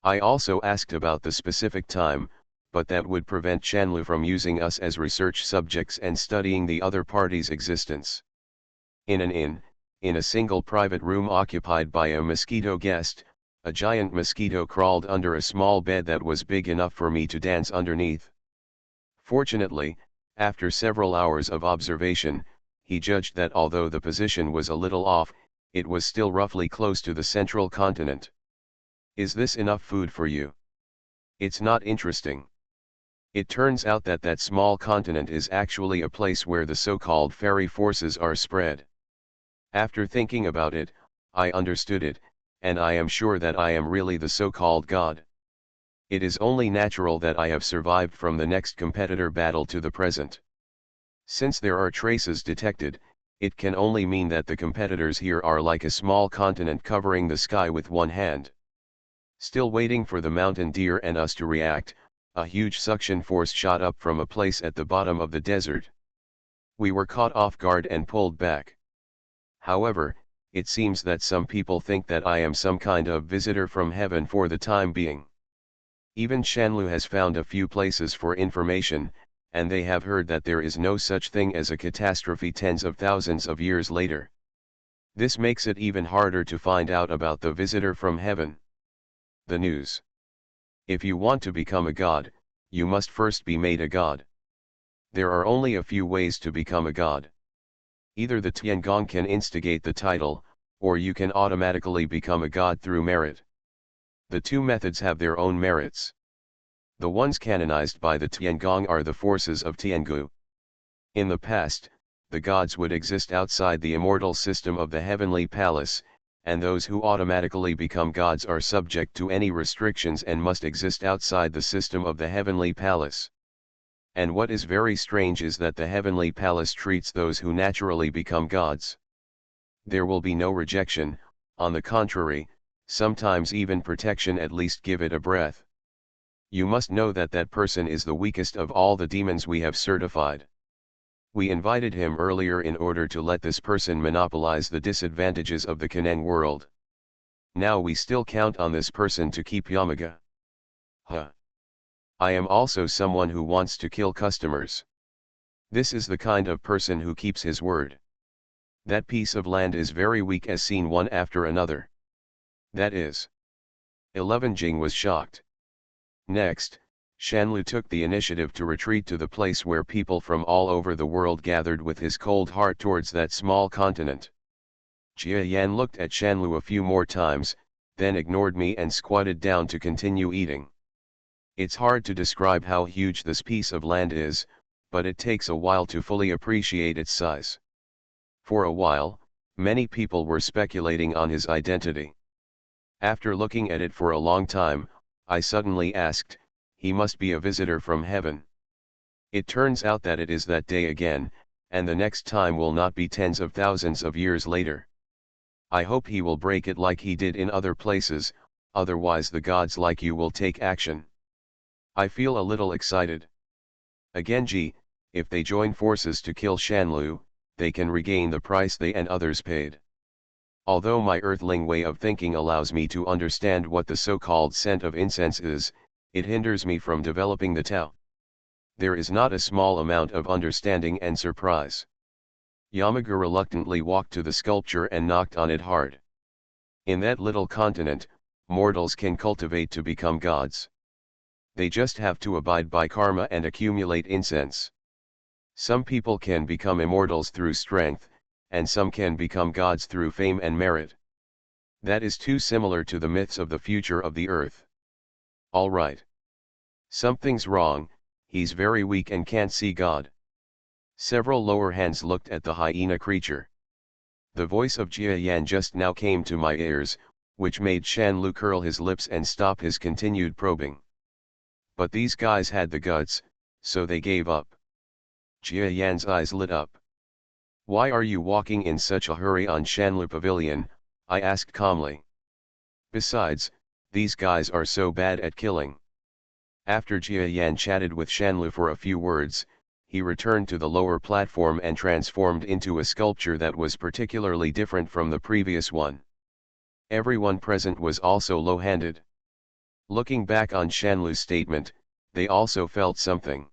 I also asked about the specific time, but that would prevent Shanlu from using us as research subjects and studying the other party's existence. In an inn, in a single private room occupied by a mosquito guest, a giant mosquito crawled under a small bed that was big enough for me to dance underneath. Fortunately, after several hours of observation, he judged that although the position was a little off, it was still roughly close to the central continent. Is this enough food for you? It's not interesting. It turns out that that small continent is actually a place where the so-called fairy forces are spread. After thinking about it, I understood it, and I am sure that I am really the so-called god. It is only natural that I have survived from the next competitor battle to the present. Since there are traces detected, it can only mean that the competitors here are like a small continent covering the sky with one hand. Still waiting for the mountain deer and us to react, a huge suction force shot up from a place at the bottom of the desert. We were caught off guard and pulled back. However, it seems that some people think that I am some kind of visitor from heaven for the time being. Even Shanlu has found a few places for information, and they have heard that there is no such thing as a catastrophe tens of thousands of years later. This makes it even harder to find out about the visitor from heaven. The news. If you want to become a god, you must first be made a god. There are only a few ways to become a god. Either the Tiangong can instigate the title, or you can automatically become a god through merit. The two methods have their own merits. The ones canonized by the Tiangong are the forces of Tiangu. In the past, the gods would exist outside the immortal system of the heavenly palace, and those who automatically become gods are subject to any restrictions and must exist outside the system of the heavenly palace. And what is very strange is that the heavenly palace treats those who naturally become gods. there will be no rejection, on the contrary, sometimes even protection, at least give it a breath. You must know that that person is the weakest of all the demons we have certified. We invited him earlier in order to let this person monopolize the disadvantages of the Kanen world. Now we still count on this person to keep Yamaga. I am also someone who wants to kill customers. This is the kind of person who keeps his word. That piece of land is very weak, as seen one after another. That is. 11 Jing was shocked. Next, Shanlu took the initiative to retreat to the place where people from all over the world gathered with his cold heart towards that small continent. Jia Yan looked at Shanlu a few more times, then ignored me and squatted down to continue eating. It's hard to describe how huge this piece of land is, but it takes a while to fully appreciate its size. For a while, many people were speculating on his identity. After looking at it for a long time, I suddenly asked, he must be a visitor from heaven. It turns out that it is that day again, and the next time will not be tens of thousands of years later. I hope he will break it like he did in other places, otherwise the gods like you will take action. I feel a little excited. Again if they join forces to kill Shanlu, they can regain the price they and others paid. Although my earthling way of thinking allows me to understand what the so-called scent of incense is, it hinders me from developing the Tao. There is not a small amount of understanding and surprise. Yamaga reluctantly walked to the sculpture and knocked on it hard. In that little continent, mortals can cultivate to become gods. They just have to abide by karma and accumulate incense. Some people can become immortals through strength, and some can become gods through fame and merit. That is too similar to the myths of the future of the earth. All right. Something's wrong, he's very weak and can't see God. Several lower hands looked at the hyena creature. The voice of Jia Yan just now came to my ears, which made Shanlu curl his lips and stop his continued probing. But these guys had the guts, so they gave up. Jia Yan's eyes lit up. Why are you walking in such a hurry on Shanlu Pavilion? I asked calmly. Besides, these guys are so bad at killing. After Jia Yan chatted with Shanlu for a few words, he returned to the lower platform and transformed into a sculpture that was particularly different from the previous one. Everyone present was also low-handed. Looking back on Shanlu's statement, they also felt something.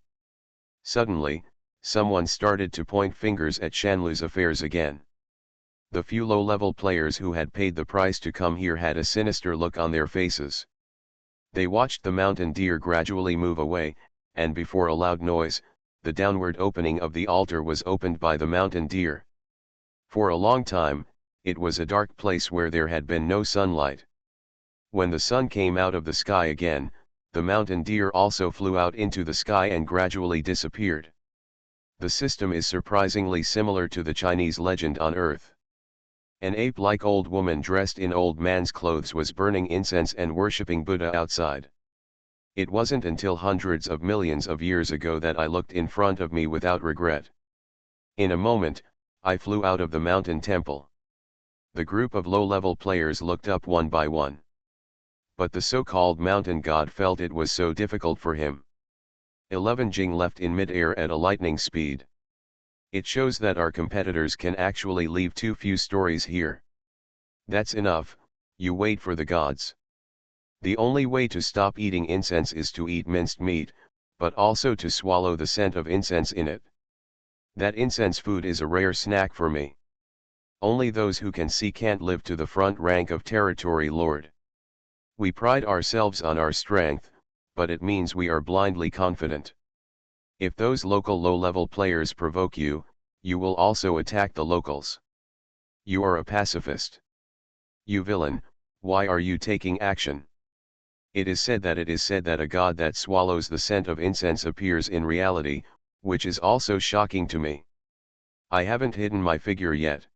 Suddenly, someone started to point fingers at Shanlu's affairs again. The few low-level players who had paid the price to come here had a sinister look on their faces. They watched the mountain deer gradually move away, and before a loud noise, the downward opening of the altar was opened by the mountain deer. For a long time, it was a dark place where there had been no sunlight. When the sun came out of the sky again, the mountain deer also flew out into the sky and gradually disappeared. The system is surprisingly similar to the Chinese legend on Earth. An ape-like old woman dressed in old man's clothes was burning incense and worshipping Buddha outside. It wasn't until hundreds of millions of years ago that I looked in front of me without regret. In a moment, I flew out of the mountain temple. The group of low-level players looked up one by one. But the so-called mountain god felt it was so difficult for him. 11 Jing left in mid-air at a lightning speed. It shows that our competitors can actually leave too few stories here. That's enough, you wait for the gods. The only way to stop eating incense is to eat minced meat, but also to swallow the scent of incense in it. That incense food is a rare snack for me. Only those who can see can't live to the front rank of territory lord. We pride ourselves on our strength, but it means we are blindly confident. If those local low-level players provoke you, you will also attack the locals. You are a pacifist. You villain, why are you taking action? It is said that a god that swallows the scent of incense appears in reality, which is also shocking to me. I haven't hidden my figure yet.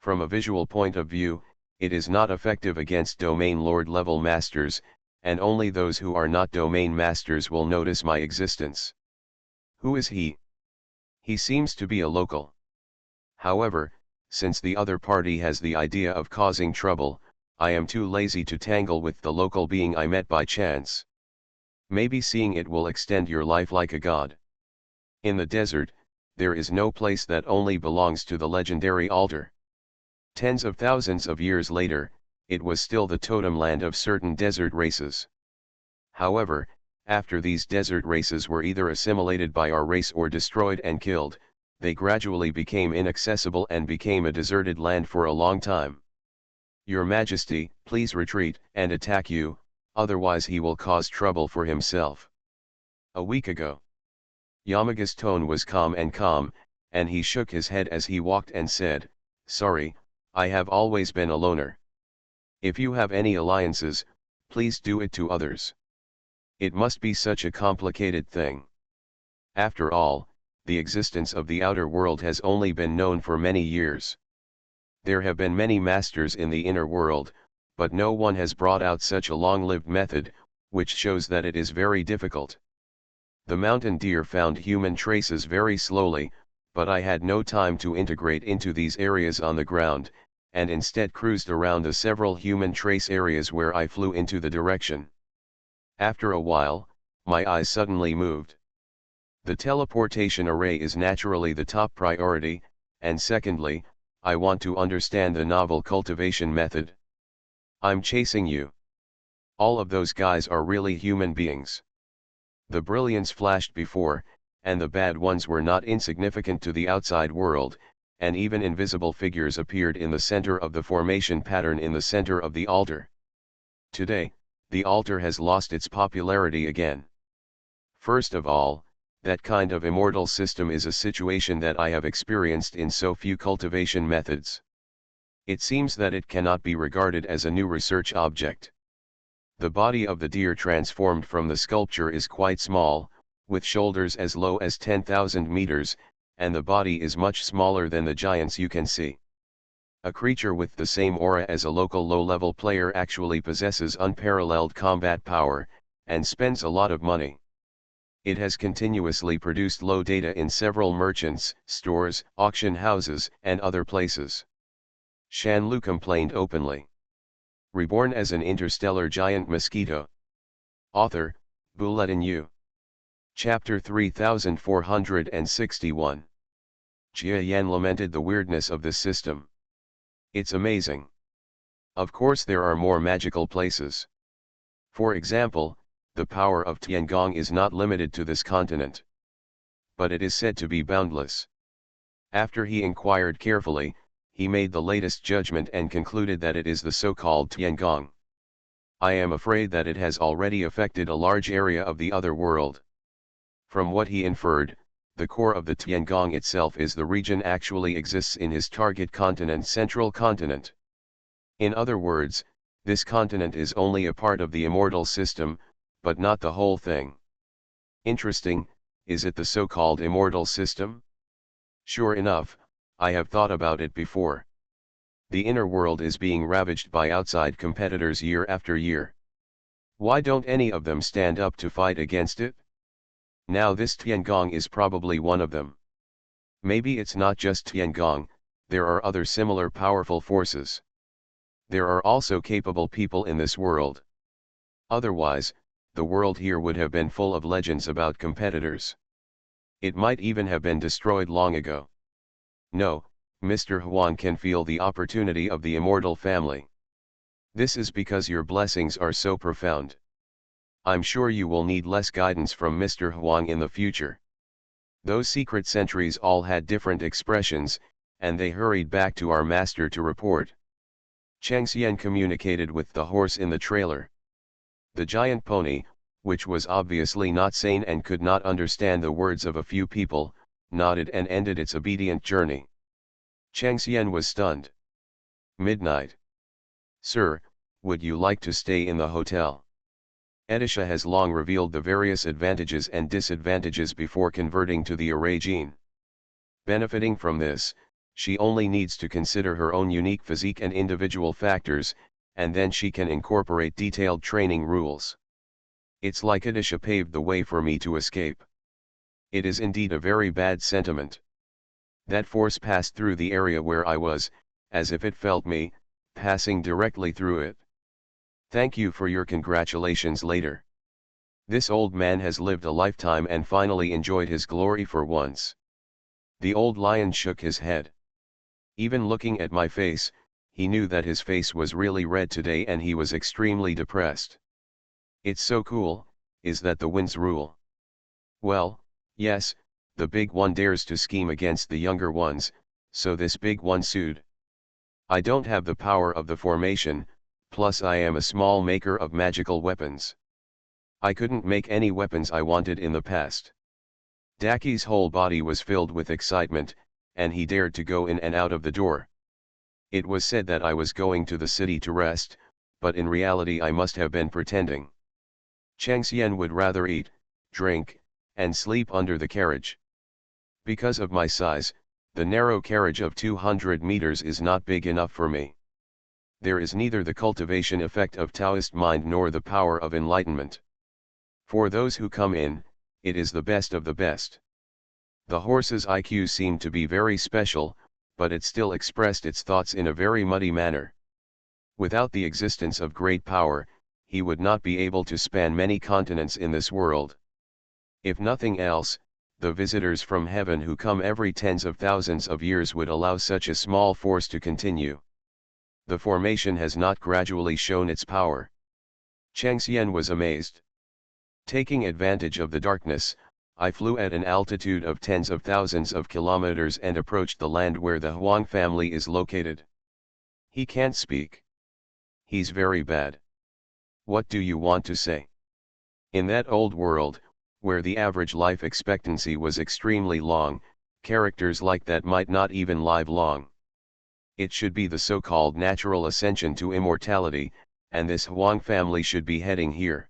From a visual point of view, it is not effective against domain lord level masters, and only those who are not domain masters will notice my existence. Who is he? He seems to be a local. However, since the other party has the idea of causing trouble, I am too lazy to tangle with the local being I met by chance. Maybe seeing it will extend your life like a god. In the desert, there is no place that only belongs to the legendary altar. Tens of thousands of years later, it was still the totem land of certain desert races. However, after these desert races were either assimilated by our race or destroyed and killed, they gradually became inaccessible and became a deserted land for a long time. Your Majesty, please retreat and attack you, otherwise he will cause trouble for himself. A week ago. Yamaga's tone was calm, and he shook his head as he walked and said, "Sorry, I have always been a loner. If you have any alliances, please do it to others. It must be such a complicated thing. After all, the existence of the outer world has only been known for many years. There have been many masters in the inner world, but no one has brought out such a long-lived method, which shows that it is very difficult. The mountain deer found human traces very slowly, but I had no time to integrate into these areas on the ground, and instead cruised around the several human trace areas where I flew into the direction. After a while, my eyes suddenly moved. The teleportation array is naturally the top priority, and secondly, I want to understand the novel cultivation method. I'm chasing you. All of those guys are really human beings. The brilliance flashed before, and the bad ones were not insignificant to the outside world, and even invisible figures appeared in the center of the formation pattern in the center of the altar. Today, the altar has lost its popularity again. First of all, that kind of immortal system is a situation that I have experienced in so few cultivation methods. It seems that it cannot be regarded as a new research object. The body of the deer transformed from the sculpture is quite small, with shoulders as low as 10,000 meters, and the body is much smaller than the giants you can see. A creature with the same aura as a local low-level player actually possesses unparalleled combat power, and spends a lot of money. It has continuously produced low data in several merchants, stores, auction houses, and other places. Shanlu complained openly. Reborn as an interstellar giant mosquito. Author, Bulletin U. Chapter 3461. Jia Yan lamented the weirdness of this system. It's amazing. Of course there are more magical places. For example, the power of Tiangong is not limited to this continent. But it is said to be boundless. After he inquired carefully, he made the latest judgment and concluded that it is the so-called Tiangong. I am afraid that it has already affected a large area of the other world. From what he inferred, the core of the Tiangong itself is the region actually exists in his target continent, central continent. In other words, this continent is only a part of the immortal system, but not the whole thing. Interesting, is it the so-called immortal system? Sure enough, I have thought about it before. The inner world is being ravaged by outside competitors year after year. Why don't any of them stand up to fight against it? Now this Tiangong is probably one of them. Maybe it's not just Tiangong, there are other similar powerful forces. There are also capable people in this world. Otherwise, the world here would have been full of legends about competitors. It might even have been destroyed long ago. No, Mr. Huang can feel the opportunity of the immortal family. This is because your blessings are so profound. I'm sure you will need less guidance from Mr. Huang in the future. Those secret sentries all had different expressions, and they hurried back to our master to report. Cheng Xian communicated with the horse in the trailer. The giant pony, which was obviously not sane and could not understand the words of a few people, nodded and ended its obedient journey. Cheng Xian was stunned. Midnight. Sir, would you like to stay in the hotel? Edisha has long revealed the various advantages and disadvantages before converting to the array gene. Benefiting from this, she only needs to consider her own unique physique and individual factors, and then she can incorporate detailed training rules. It's like Edisha paved the way for me to escape. It is indeed a very bad sentiment. That force passed through the area where I was, as if it felt me, passing directly through it. Thank you for your congratulations later. This old man has lived a lifetime and finally enjoyed his glory for once. The old lion shook his head. Even looking at my face, he knew that his face was really red today and he was extremely depressed. It's so cool, is that the winds rule? Well, yes, the big one dares to scheme against the younger ones, so this big one sued. I don't have the power of the formation, plus I am a small maker of magical weapons. I couldn't make any weapons I wanted in the past. Daki's whole body was filled with excitement, and he dared to go in and out of the door. It was said that I was going to the city to rest, but in reality I must have been pretending. Changxian would rather eat, drink, and sleep under the carriage. Because of my size, the narrow carriage of 200 meters is not big enough for me. There is neither the cultivation effect of Taoist mind nor the power of enlightenment. For those who come in, it is the best of the best. The horse's IQ seemed to be very special, but it still expressed its thoughts in a very muddy manner. Without the existence of great power, he would not be able to span many continents in this world. If nothing else, the visitors from heaven who come every tens of thousands of years would allow such a small force to continue. The formation has not gradually shown its power. Changxian was amazed. Taking advantage of the darkness, I flew at an altitude of tens of thousands of kilometers and approached the land where the Huang family is located. He can't speak. He's very bad. What do you want to say? In that old world, where the average life expectancy was extremely long, characters like that might not even live long. It should be the so-called natural ascension to immortality, and this Huang family should be heading here.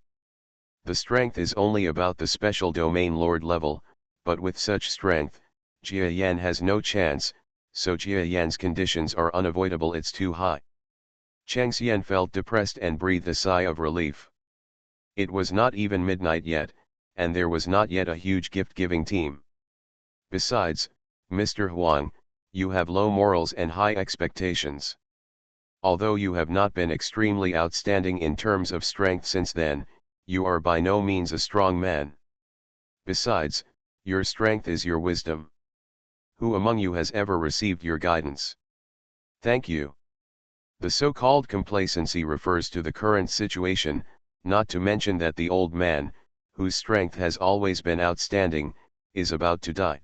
The strength is only about the special domain lord level, but with such strength, Jia Yan has no chance, so Jia Yan's conditions are unavoidable, it's too high. Changxian felt depressed and breathed a sigh of relief. It was not even midnight yet, and there was not yet a huge gift-giving team. Besides, Mr. Huang, you have low morals and high expectations. Although you have not been extremely outstanding in terms of strength since then, you are by no means a strong man. Besides, your strength is your wisdom. Who among you has ever received your guidance? Thank you. The so-called complacency refers to the current situation, not to mention that the old man, whose strength has always been outstanding, is about to die.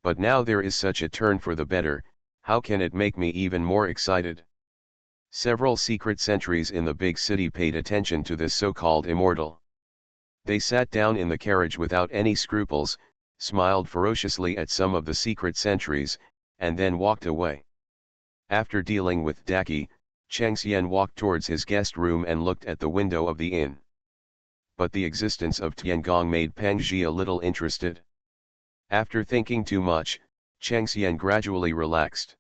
But now there is such a turn for the better, how can it make me even more excited? Several secret sentries in the big city paid attention to this so-called immortal. They sat down in the carriage without any scruples, smiled ferociously at some of the secret sentries, and then walked away. After dealing with Daki, Changxian walked towards his guest room and looked at the window of the inn. But the existence of Tiangong made Peng Zhi a little interested. After thinking too much, Changxian gradually relaxed.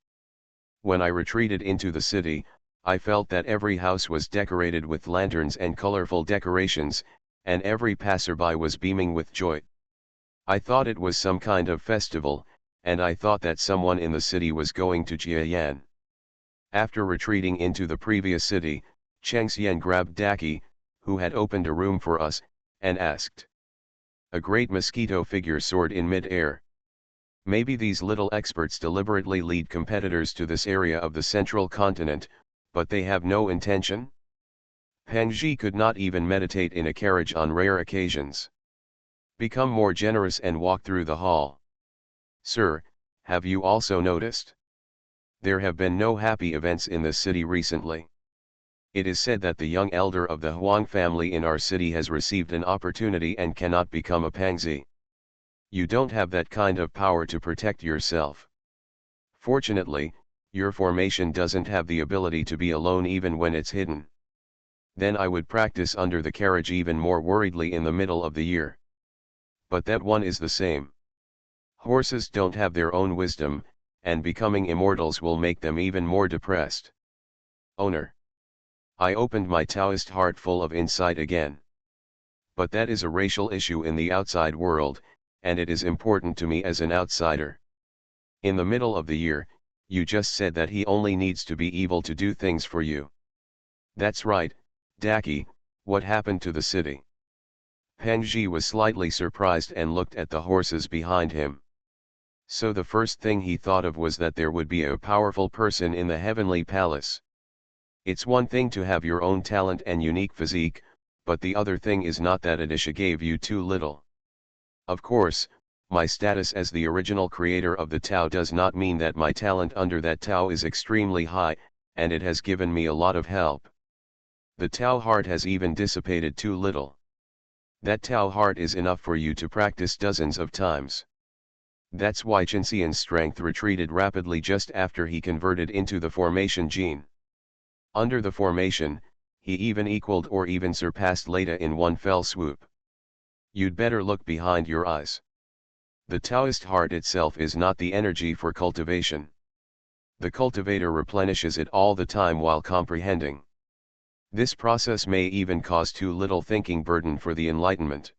When I retreated into the city, I felt that every house was decorated with lanterns and colorful decorations, and every passerby was beaming with joy. I thought it was some kind of festival, and I thought that someone in the city was going to Jiayan. After retreating into the previous city, Changxian grabbed Daki, who had opened a room for us, and asked. A great mosquito figure soared in mid-air. Maybe these little experts deliberately lead competitors to this area of the central continent, but they have no intention? Peng Zhi could not even meditate in a carriage on rare occasions. Become more generous and walk through the hall. Sir, have you also noticed? There have been no happy events in this city recently. It is said that the young elder of the Huang family in our city has received an opportunity and cannot become a Pangzi. You don't have that kind of power to protect yourself. Fortunately, your formation doesn't have the ability to be alone even when it's hidden. Then I would practice under the carriage even more worriedly in the middle of the year. But that one is the same. Horses don't have their own wisdom, and becoming immortals will make them even more depressed. Owner. I opened my Taoist heart full of insight again. But that is a racial issue in the outside world, and it is important to me as an outsider. In the middle of the year, you just said that he only needs to be evil to do things for you. That's right, Daki, what happened to the city? Peng Zhi was slightly surprised and looked at the horses behind him. So the first thing he thought of was that there would be a powerful person in the heavenly palace. It's one thing to have your own talent and unique physique, but the other thing is not that Adisha gave you too little. Of course, my status as the original creator of the Tao does not mean that my talent under that Tao is extremely high, and it has given me a lot of help. The Tao heart has even dissipated too little. That Tao heart is enough for you to practice dozens of times. That's why Chinxian's strength retreated rapidly just after he converted into the formation gene. Under the formation, he even equaled or even surpassed Leda in one fell swoop. You'd better look behind your eyes. The Taoist heart itself is not the energy for cultivation. The cultivator replenishes it all the time while comprehending. This process may even cause too little thinking burden for the enlightenment.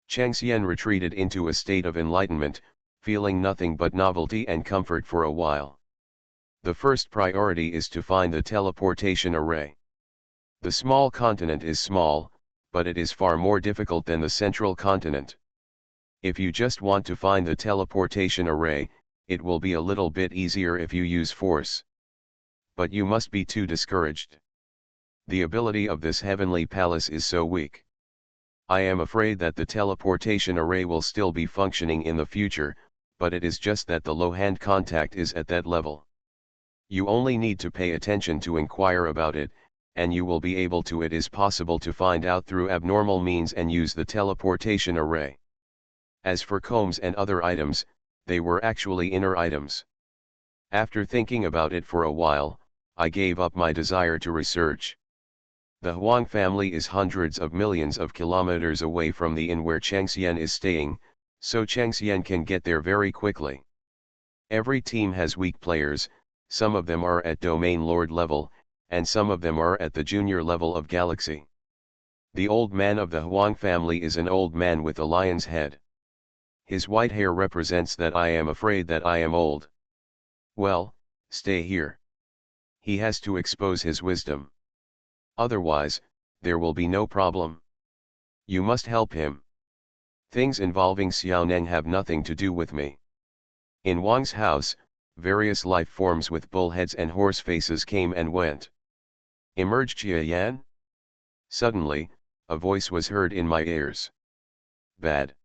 Changxian retreated into a state of enlightenment, feeling nothing but novelty and comfort for a while. The first priority is to find the teleportation array. The small continent is small, but it is far more difficult than the central continent. If you just want to find the teleportation array, it will be a little bit easier if you use force. But you must be too discouraged. The ability of this heavenly palace is so weak. I am afraid that the teleportation array will still be functioning in the future, but it is just that the low hand contact is at that level. You only need to pay attention to inquire about it, and you will be able to. It is possible to find out through abnormal means and use the teleportation array. As for combs and other items, they were actually inner items. After thinking about it for a while, I gave up my desire to research. The Huang family is hundreds of millions of kilometers away from the inn where Changxian is staying, so Changxian can get there very quickly. Every team has weak players, some of them are at Domain Lord level, and some of them are at the junior level of Galaxy. The old man of the Huang family is an old man with a lion's head. His white hair represents that I am afraid that I am old. Well, stay here. He has to expose his wisdom. Otherwise, there will be no problem. You must help him. Things involving Xiaoneng have nothing to do with me. In Wang's house, various life forms with bull heads and horse faces came and went. Emerged Jia Yan? Suddenly, a voice was heard in my ears. Bad.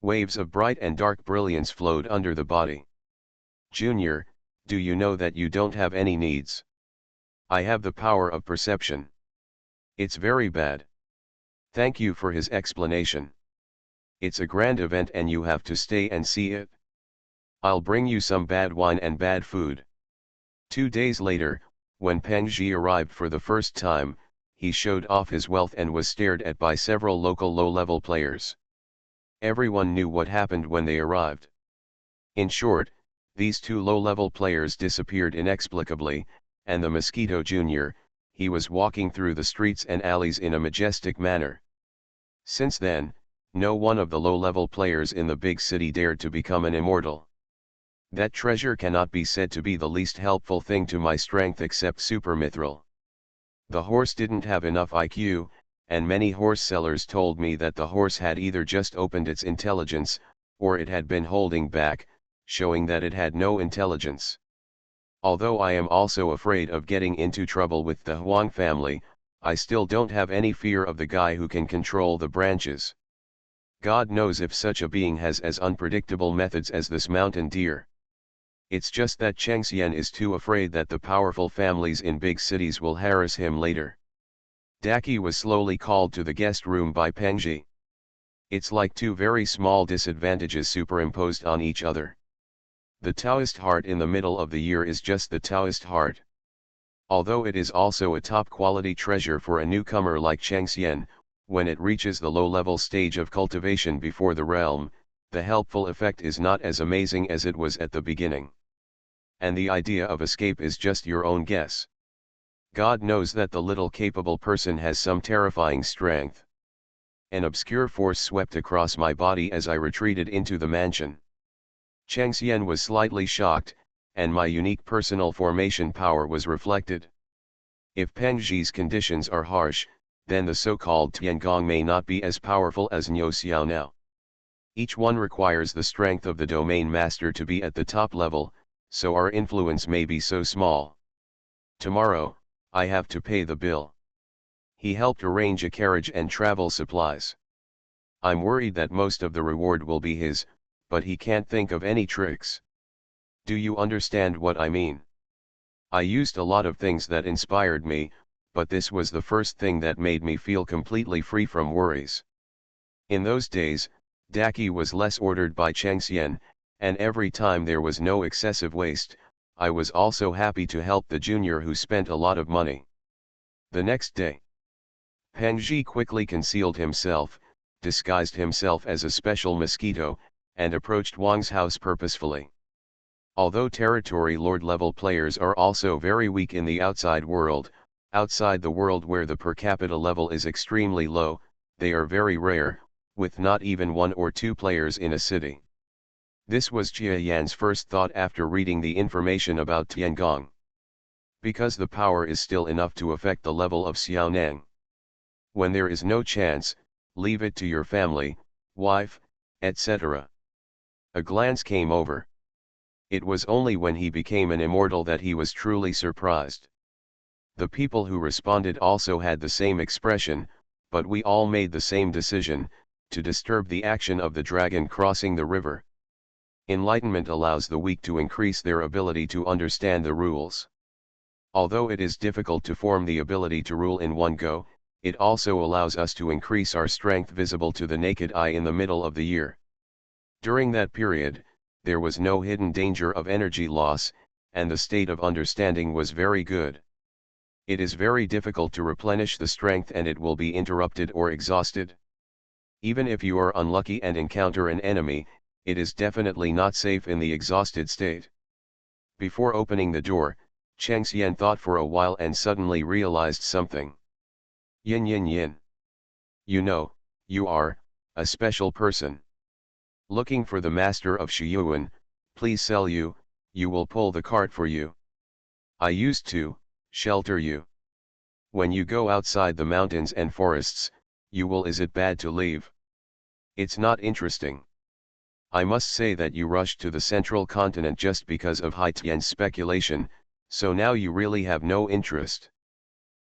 Waves of bright and dark brilliance flowed under the body. Junior, do you know that you don't have any needs? I have the power of perception. It's very bad. Thank you for his explanation. It's a grand event and you have to stay and see it. I'll bring you some bad wine and bad food. 2 days later, when Peng Zhi arrived for the first time, he showed off his wealth and was stared at by several local low-level players. Everyone knew what happened when they arrived. In short, these 2 low-level players disappeared inexplicably, and the Mosquito Jr., he was walking through the streets and alleys in a majestic manner. Since then, no one of the low-level players in the big city dared to become an immortal. That treasure cannot be said to be the least helpful thing to my strength except Super Mithril. The horse didn't have enough IQ, and many horse sellers told me that the horse had either just opened its intelligence, or it had been holding back, showing that it had no intelligence. Although I am also afraid of getting into trouble with the Huang family, I still don't have any fear of the guy who can control the branches. God knows if such a being has as unpredictable methods as this mountain deer. It's just that Changxian is too afraid that the powerful families in big cities will harass him later. Daki was slowly called to the guest room by Peng Zhi. It's like 2 very small disadvantages superimposed on each other. The Taoist heart in the middle of the year is just the Taoist heart. Although it is also a top-quality treasure for a newcomer like Changxian, when it reaches the low-level stage of cultivation before the realm, the helpful effect is not as amazing as it was at the beginning. And the idea of escape is just your own guess. God knows that the little capable person has some terrifying strength. An obscure force swept across my body as I retreated into the mansion. Chang Xian was slightly shocked, and my unique personal formation power was reflected. If Peng Zhi's conditions are harsh, then the so-called Tiangong may not be as powerful as Niu Xiao now. Each one requires the strength of the domain master to be at the top level, so our influence may be so small. Tomorrow, I have to pay the bill. He helped arrange a carriage and travel supplies. I'm worried that most of the reward will be his, but he can't think of any tricks. Do you understand what I mean? I used a lot of things that inspired me, but this was the first thing that made me feel completely free from worries. In those days, Daki was less ordered by Chang Xian, and every time there was no excessive waste, I was also happy to help the junior who spent a lot of money. The next day, Peng Zhi quickly concealed himself, disguised himself as a special mosquito, and approached Wang's house purposefully. Although territory lord level players are also very weak in the outside world the world where the per capita level is extremely low, they are very rare, with not even 1 or 2 players in a city. This was Jia Yan's first thought after reading the information about Tiangong. Because the power is still enough to affect the level of Xiaonang. When there is no chance, leave it to your family, wife, etc. A glance came over. It was only when he became an immortal that he was truly surprised. The people who responded also had the same expression, but we all made the same decision, to disturb the action of the dragon crossing the river. Enlightenment allows the weak to increase their ability to understand the rules. Although it is difficult to form the ability to rule in one go, it also allows us to increase our strength visible to the naked eye in the middle of the year. During that period, there was no hidden danger of energy loss, and the state of understanding was very good. It is very difficult to replenish the strength and it will be interrupted or exhausted. Even if you are unlucky and encounter an enemy, it is definitely not safe in the exhausted state. Before opening the door, Chang Xian thought for a while and suddenly realized something. Yin yin yin. You know, you are a special person. Looking for the master of Shiyuan, please sell you, you will pull the cart for you. I used to shelter you. When you go outside the mountains and forests, is it bad to leave? It's not interesting. I must say that you rushed to the central continent just because of Haitian's speculation, so now you really have no interest.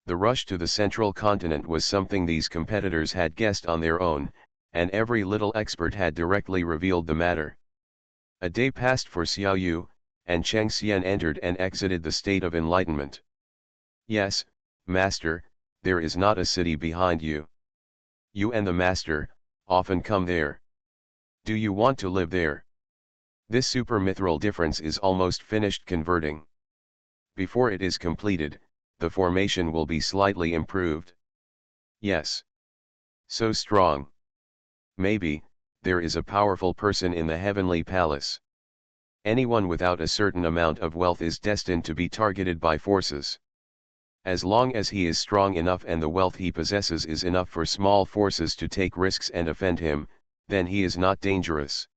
The rush to the central continent was something these competitors had guessed on their own, and every little expert had directly revealed the matter. A day passed for Xiao Yu, and Chang Xian entered and exited the state of enlightenment. Yes, master, there is not a city behind you. You and the master often come there. Do you want to live there? This super-mithril difference is almost finished converting. Before it is completed, the formation will be slightly improved. Yes. So strong. Maybe, there is a powerful person in the heavenly palace. Anyone without a certain amount of wealth is destined to be targeted by forces. As long as he is strong enough and the wealth he possesses is enough for small forces to take risks and offend him, then he is not dangerous.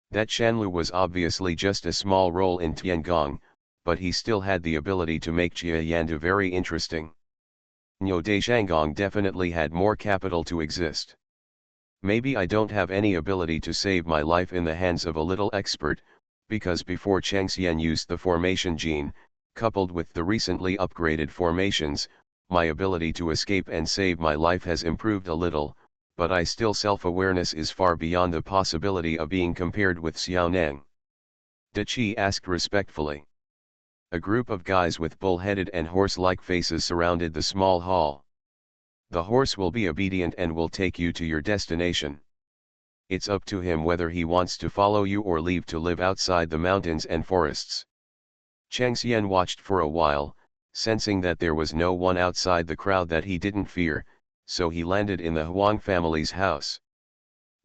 That Shanlu was obviously just a small role in Tiangong, but he still had the ability to make Jia Yandu very interesting. Niu De Shanggong definitely had more capital to exist. Maybe I don't have any ability to save my life in the hands of a little expert, because before Chang Xian used the formation gene, coupled with the recently upgraded formations, my ability to escape and save my life has improved a little, but I still self-awareness is far beyond the possibility of being compared with Xiaonang. De Qi asked respectfully. A group of guys with bull-headed and horse-like faces surrounded the small hall. The horse will be obedient and will take you to your destination. It's up to him whether he wants to follow you or leave to live outside the mountains and forests. Chang Xian watched for a while, sensing that there was no one outside the crowd that he didn't fear, so he landed in the Huang family's house.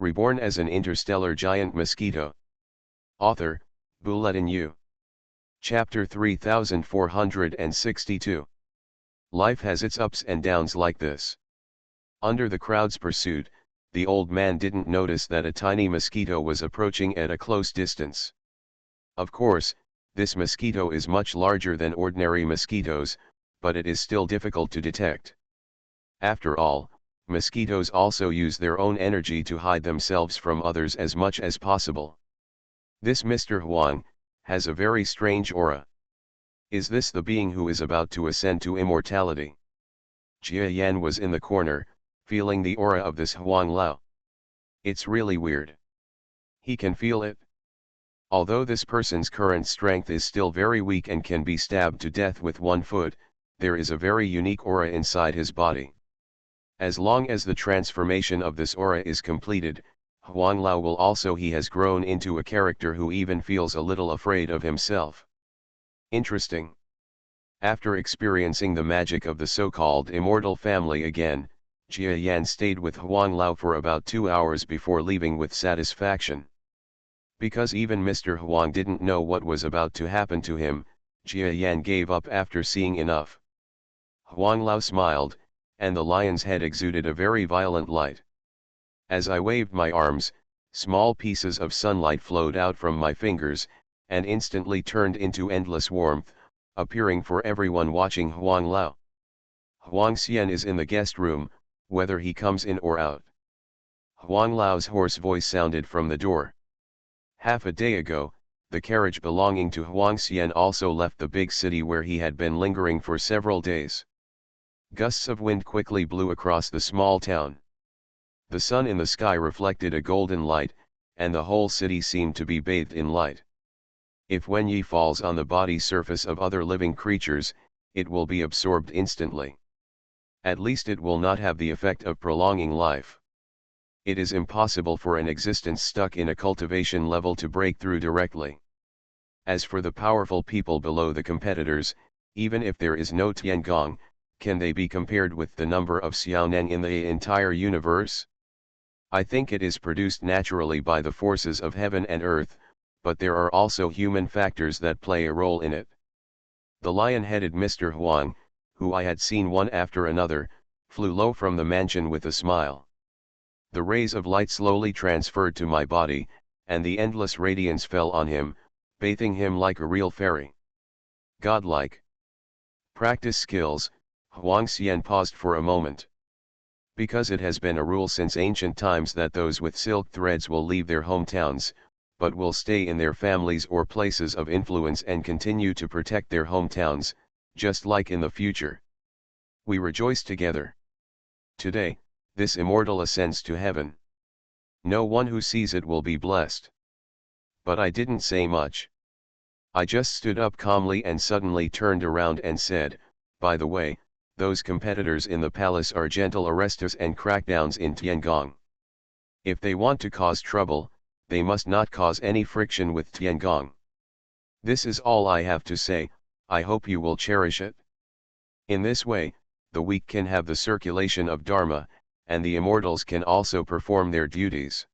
Reborn as an interstellar giant mosquito. Author, Bulletin Yu. Chapter 3462. Life has its ups and downs like this. Under the crowd's pursuit, the old man didn't notice that a tiny mosquito was approaching at a close distance. Of course, this mosquito is much larger than ordinary mosquitoes, but it is still difficult to detect. After all, mosquitoes also use their own energy to hide themselves from others as much as possible. This Mr. Huang has a very strange aura. Is this the being who is about to ascend to immortality? Jia Yan was in the corner, feeling the aura of this Huang Lao. It's really weird. He can feel it. Although this person's current strength is still very weak and can be stabbed to death with one foot, there is a very unique aura inside his body. As long as the transformation of this aura is completed, Huang Lao will also he has grown into a character who even feels a little afraid of himself. Interesting. After experiencing the magic of the so-called immortal family again, Jia Yan stayed with Huang Lao for about 2 hours before leaving with satisfaction. Because even Mr. Huang didn't know what was about to happen to him, Jia Yan gave up after seeing enough. Huang Lao smiled, and the lion's head exuded a very violent light. As I waved my arms, small pieces of sunlight flowed out from my fingers, and instantly turned into endless warmth, appearing for everyone watching Huang Lao. Huang Xian is in the guest room, whether he comes in or out. Huang Lao's hoarse voice sounded from the door. Half a day ago, the carriage belonging to Huang Xian also left the big city where he had been lingering for several days. Gusts of wind quickly blew across the small town. The sun in the sky reflected a golden light, and the whole city seemed to be bathed in light. If Wenyi falls on the body surface of other living creatures, it will be absorbed instantly. At least it will not have the effect of prolonging life. It is impossible for an existence stuck in a cultivation level to break through directly. As for the powerful people below the competitors, even if there is no Tiangong, can they be compared with the number of Xiaoneng in the entire universe? I think it is produced naturally by the forces of heaven and earth, but there are also human factors that play a role in it. The lion-headed Mr. Huang, who I had seen one after another, flew low from the mansion with a smile. The rays of light slowly transferred to my body, and the endless radiance fell on him, bathing him like a real fairy. Godlike. Practice skills. Huang Xian paused for a moment. Because it has been a rule since ancient times that those with silk threads will leave their hometowns, but will stay in their families or places of influence and continue to protect their hometowns, just like in the future. We rejoice together. Today, this immortal ascends to heaven. No one who sees it will be blessed. But I didn't say much. I just stood up calmly and suddenly turned around and said, by the way, those competitors in the palace are gentle arrests and crackdowns in Tiangong. If they want to cause trouble, they must not cause any friction with Tiangong. This is all I have to say. I hope you will cherish it. In this way, the weak can have the circulation of Dharma, and the immortals can also perform their duties.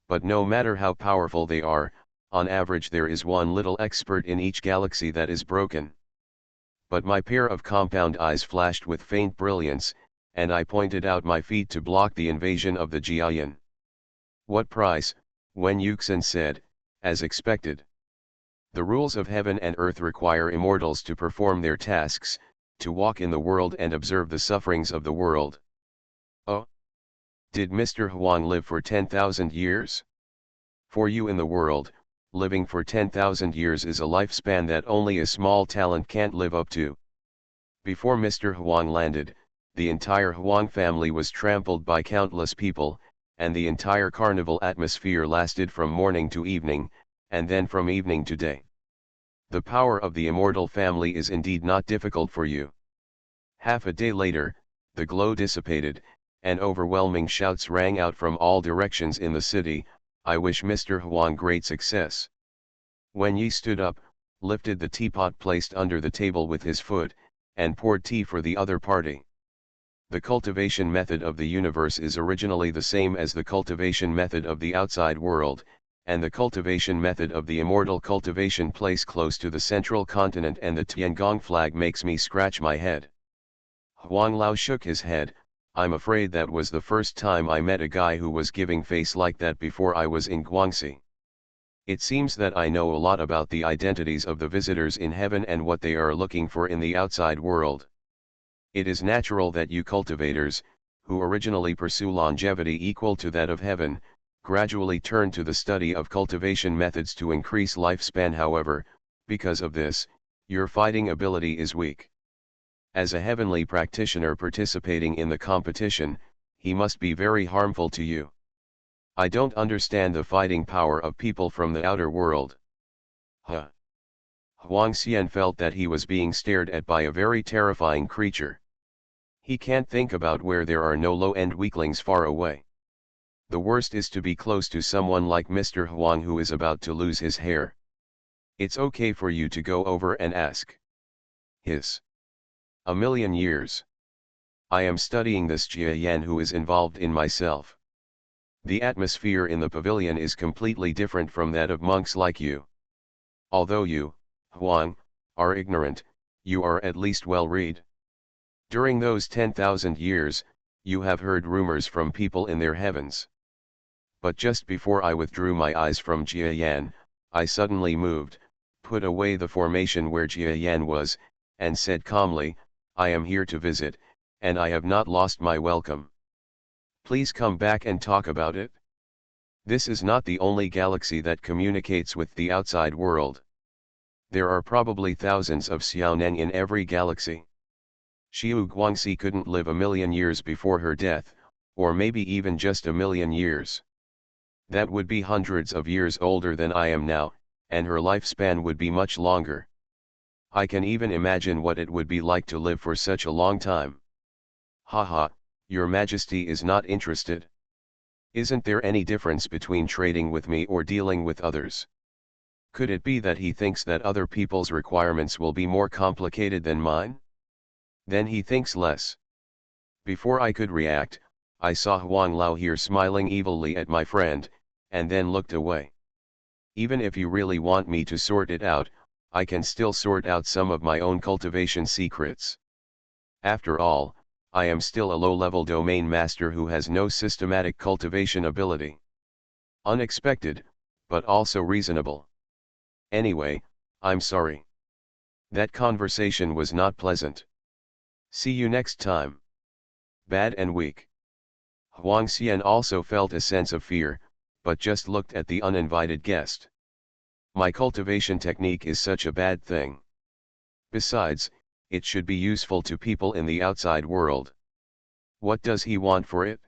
But no matter how powerful they are, on average there is one little expert in each galaxy that is broken. But my pair of compound eyes flashed with faint brilliance, and I pointed out my feet to block the invasion of the Jiayan. What price? Wen Yuxin said, as expected. The rules of heaven and earth require immortals to perform their tasks, to walk in the world and observe the sufferings of the world. Oh? Did Mr. Huang live for 10,000 years? For you in the world, living for 10,000 years is a lifespan that only a small talent can't live up to. Before Mr. Huang landed, the entire Huang family was trampled by countless people, and the entire carnival atmosphere lasted from morning to evening, and then from evening to day. The power of the immortal family is indeed not difficult for you. Half a day later, the glow dissipated, and overwhelming shouts rang out from all directions in the city, I wish Mr. Huang great success. Wen Yi stood up, lifted the teapot placed under the table with his foot, and poured tea for the other party. The cultivation method of the universe is originally the same as the cultivation method of the outside world, and the cultivation method of the immortal cultivation place close to the central continent and the Tiangong flag makes me scratch my head. Huang Lao shook his head. I'm afraid that was the first time I met a guy who was giving face like that before I was in Guangxi. It seems that I know a lot about the identities of the visitors in heaven and what they are looking for in the outside world. It is natural that you cultivators, who originally pursue longevity equal to that of heaven, gradually turn to the study of cultivation methods to increase lifespan. However, because of this, your fighting ability is weak. As a heavenly practitioner participating in the competition, he must be very harmful to you. I don't understand the fighting power of people from the outer world. Huh. Huang Xian felt that he was being stared at by a very terrifying creature. He can't think about where there are no low-end weaklings far away. The worst is to be close to someone like Mr. Huang who is about to lose his hair. It's okay for you to go over and ask. Hiss. A million years. I am studying this Jia Yan who is involved in myself. The atmosphere in the pavilion is completely different from that of monks like you. Although you, Huang, are ignorant, you are at least well read. During those 10,000 years, you have heard rumors from people in their heavens. But just before I withdrew my eyes from Jia Yan, I suddenly moved, put away the formation where Jia Yan was, and said calmly, I am here to visit, and I have not lost my welcome. Please come back and talk about it. This is not the only galaxy that communicates with the outside world. There are probably thousands of Xiaoneng in every galaxy. Xiu Guangxi couldn't live a million years before her death, or maybe even just a million years. That would be hundreds of years older than I am now, and her lifespan would be much longer. I can even imagine what it would be like to live for such a long time. Haha, Your Majesty is not interested. Isn't there any difference between trading with me or dealing with others? Could it be that he thinks that other people's requirements will be more complicated than mine? Then he thinks less. Before I could react, I saw Huang Lao here smiling evilly at my friend, and then looked away. Even if you really want me to sort it out, I can still sort out some of my own cultivation secrets. After all, I am still a low-level domain master who has no systematic cultivation ability. Unexpected, but also reasonable. Anyway, I'm sorry. That conversation was not pleasant. See you next time. Bad and weak. Huang Xian also felt a sense of fear, but just looked at the uninvited guest. My cultivation technique is such a bad thing. Besides, it should be useful to people in the outside world. What does he want for it?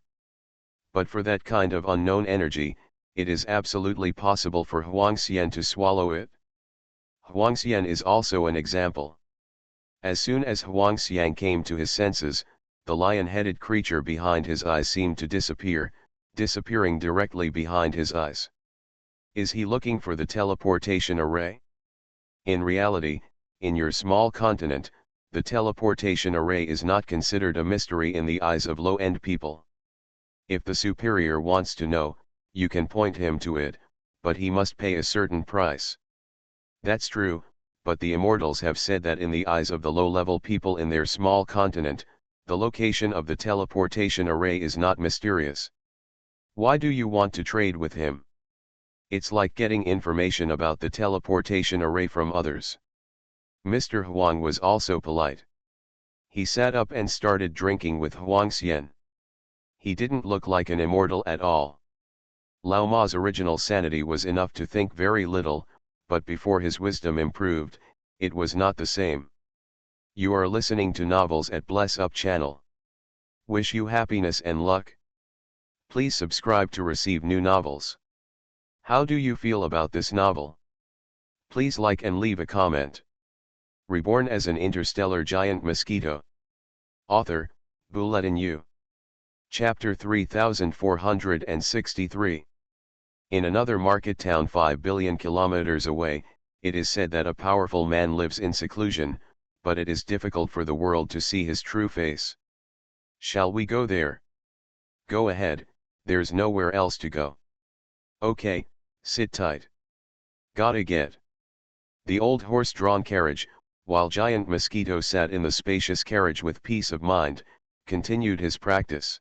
But for that kind of unknown energy, it is absolutely possible for Huang Xian to swallow it. Huang Xian is also an example. As soon as Huang Xian came to his senses, the lion-headed creature behind his eyes seemed to disappear, disappearing directly behind his eyes. Is he looking for the teleportation array? In reality, in your small continent, the teleportation array is not considered a mystery in the eyes of low-end people. If the superior wants to know, you can point him to it, but he must pay a certain price. That's true, but the immortals have said that in the eyes of the low-level people in their small continent, the location of the teleportation array is not mysterious. Why do you want to trade with him? It's like getting information about the teleportation array from others. Mr. Huang was also polite. He sat up and started drinking with Huang Xian. He didn't look like an immortal at all. Lao Ma's original sanity was enough to think very little, but before his wisdom improved, it was not the same. You are listening to Novels at Bless Up channel. Wish you happiness and luck. Please subscribe to receive new novels. How do you feel about this novel? Please like and leave a comment. Reborn as an interstellar giant mosquito. Author, Bulletin U. Chapter 3463. In another market town 5 billion kilometers away, it is said that a powerful man lives in seclusion, but it is difficult for the world to see his true face. Shall we go there? Go ahead, there's nowhere else to go. Okay, sit tight. Gotta get. The old horse-drawn carriage, while Giant Mosquito sat in the spacious carriage with peace of mind, continued his practice.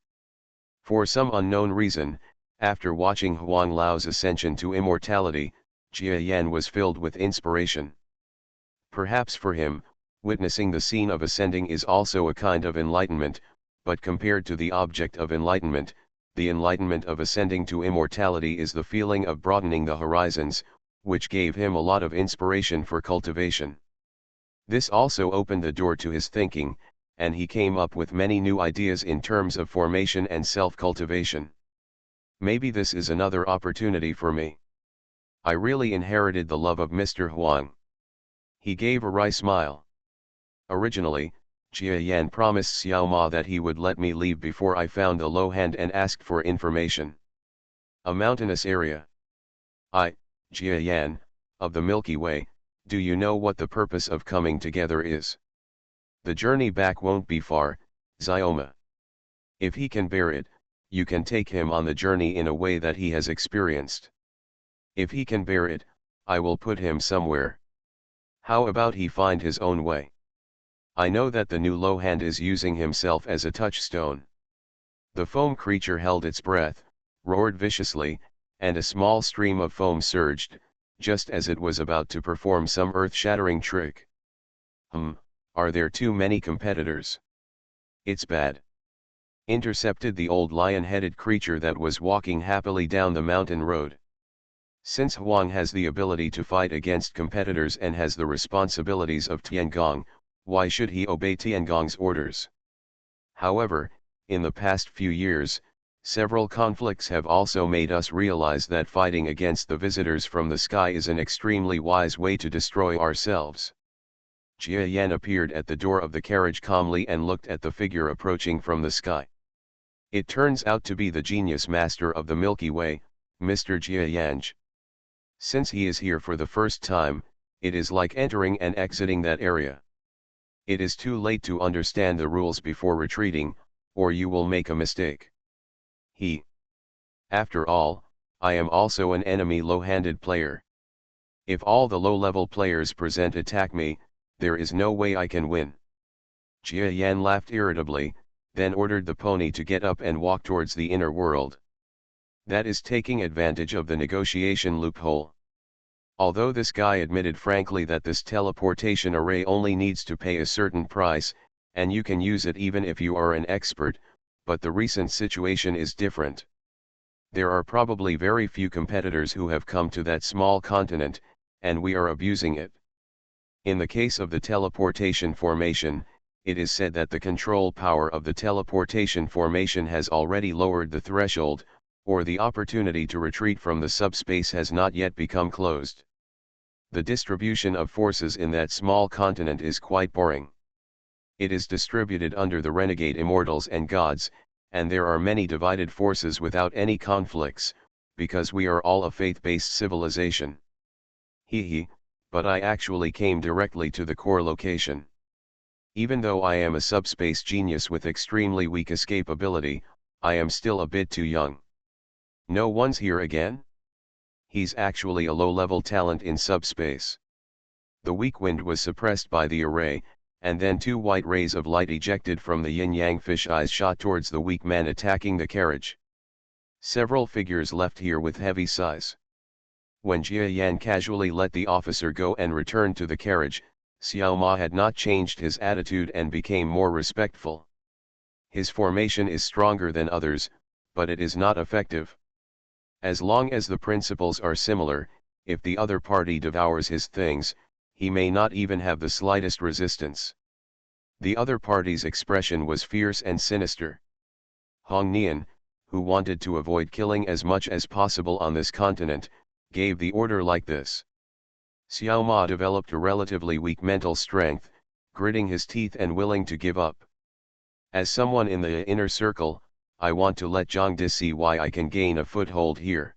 For some unknown reason, after watching Huang Lao's ascension to immortality, Jia Yan was filled with inspiration. Perhaps for him, witnessing the scene of ascending is also a kind of enlightenment, but compared to the object of enlightenment, the enlightenment of ascending to immortality is the feeling of broadening the horizons, which gave him a lot of inspiration for cultivation. This also opened the door to his thinking, and he came up with many new ideas in terms of formation and self-cultivation. Maybe this is another opportunity for me. I really inherited the love of Mr. Huang. He gave a wry smile. Originally, Jia Yan promised Xiao Ma that he would let me leave before I found the low hand and asked for information. A mountainous area. Jia Yan, of the Milky Way, do you know what the purpose of coming together is? The journey back won't be far, Xiaoma. If he can bear it, you can take him on the journey in a way that he has experienced. If he can bear it, I will put him somewhere. How about he find his own way? I know that the new low hand is using himself as a touchstone. The foam creature held its breath, roared viciously, and a small stream of foam surged, just as it was about to perform some earth-shattering trick. Are there too many competitors? It's bad. Intercepted the old lion-headed creature that was walking happily down the mountain road. Since Huang has the ability to fight against competitors and has the responsibilities of Tiangong, why should he obey Tiangong's orders? However, in the past few years, several conflicts have also made us realize that fighting against the visitors from the sky is an extremely wise way to destroy ourselves. Jia Yan appeared at the door of the carriage calmly and looked at the figure approaching from the sky. It turns out to be the genius master of the Milky Way, Mr. Jia Yanj. Since he is here for the first time, it is like entering and exiting that area. It is too late to understand the rules before retreating, or you will make a mistake. After all, I am also an enemy low-handed player. If all the low-level players present attack me, there is no way I can win. Jia Yan laughed irritably, then ordered the pony to get up and walk towards the inner world. That is taking advantage of the negotiation loophole. Although this guy admitted frankly that this teleportation array only needs to pay a certain price, and you can use it even if you are an expert, but the recent situation is different. There are probably very few competitors who have come to that small continent, and we are abusing it. In the case of the teleportation formation, it is said that the control power of the teleportation formation has already lowered the threshold, or the opportunity to retreat from the subspace has not yet become closed. The distribution of forces in that small continent is quite boring. It is distributed under the renegade immortals and gods, and there are many divided forces without any conflicts, because we are all a faith-based civilization. But I actually came directly to the core location. Even though I am a subspace genius with extremely weak escapability, I am still a bit too young. No one's here again? He's actually a low-level talent in subspace. The weak wind was suppressed by the array, and then two white rays of light ejected from the yin-yang fish eyes shot towards the weak man attacking the carriage. Several figures left here with heavy sighs. When Jia Yan casually let the officer go and returned to the carriage, Xiao Ma had not changed his attitude and became more respectful. His formation is stronger than others, but it is not effective. As long as the principles are similar, if the other party devours his things, he may not even have the slightest resistance. The other party's expression was fierce and sinister. Hong Nian, who wanted to avoid killing as much as possible on this continent, gave the order like this. Xiao Ma developed a relatively weak mental strength, gritting his teeth and willing to give up. As someone in the inner circle, I want to let Zhang Di see why I can gain a foothold here.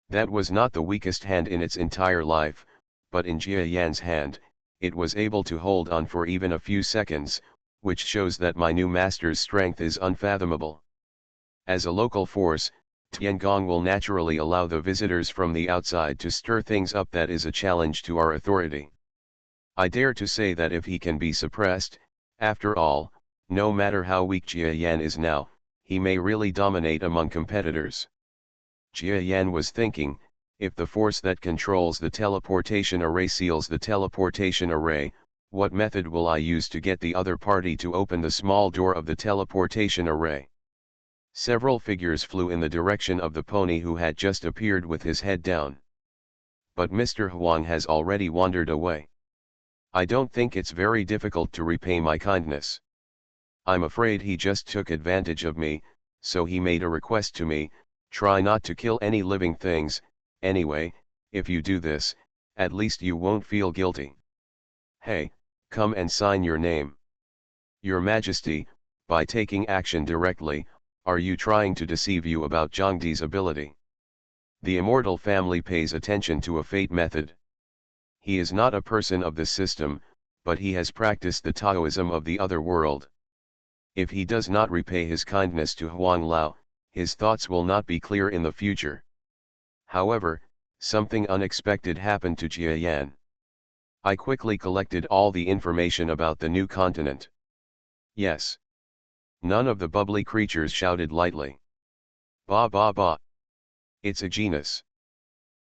That was not the weakest hand in its entire life, but in Jia Yan's hand, it was able to hold on for even a few seconds, which shows that my new master's strength is unfathomable. As a local force, Tiangong will naturally allow the visitors from the outside to stir things up that is a challenge to our authority. I dare to say that if he can be suppressed, after all, no matter how weak Jia Yan is now, he may really dominate among competitors. Jia Yan was thinking, If the force that controls the teleportation array seals the teleportation array, what method will I use to get the other party to open the small door of the teleportation array? Several figures flew in the direction of the pony who had just appeared with his head down. But Mr. Huang has already wandered away. I don't think it's very difficult to repay my kindness. I'm afraid he just took advantage of me, so he made a request to me, try not to kill any living things. Anyway, if you do this, at least you won't feel guilty. Hey, come and sign your name. Your Majesty, by taking action directly, are you trying to deceive you about Zhangdi's ability? The immortal family pays attention to a fate method. He is not a person of this system, but he has practiced the Taoism of the other world. If he does not repay his kindness to Huang Lao, his thoughts will not be clear in the future. However, something unexpected happened to Jia Yan. I quickly collected all the information about the new continent. Yes. None of the bubbly creatures shouted lightly. Ba ba ba. It's a genus.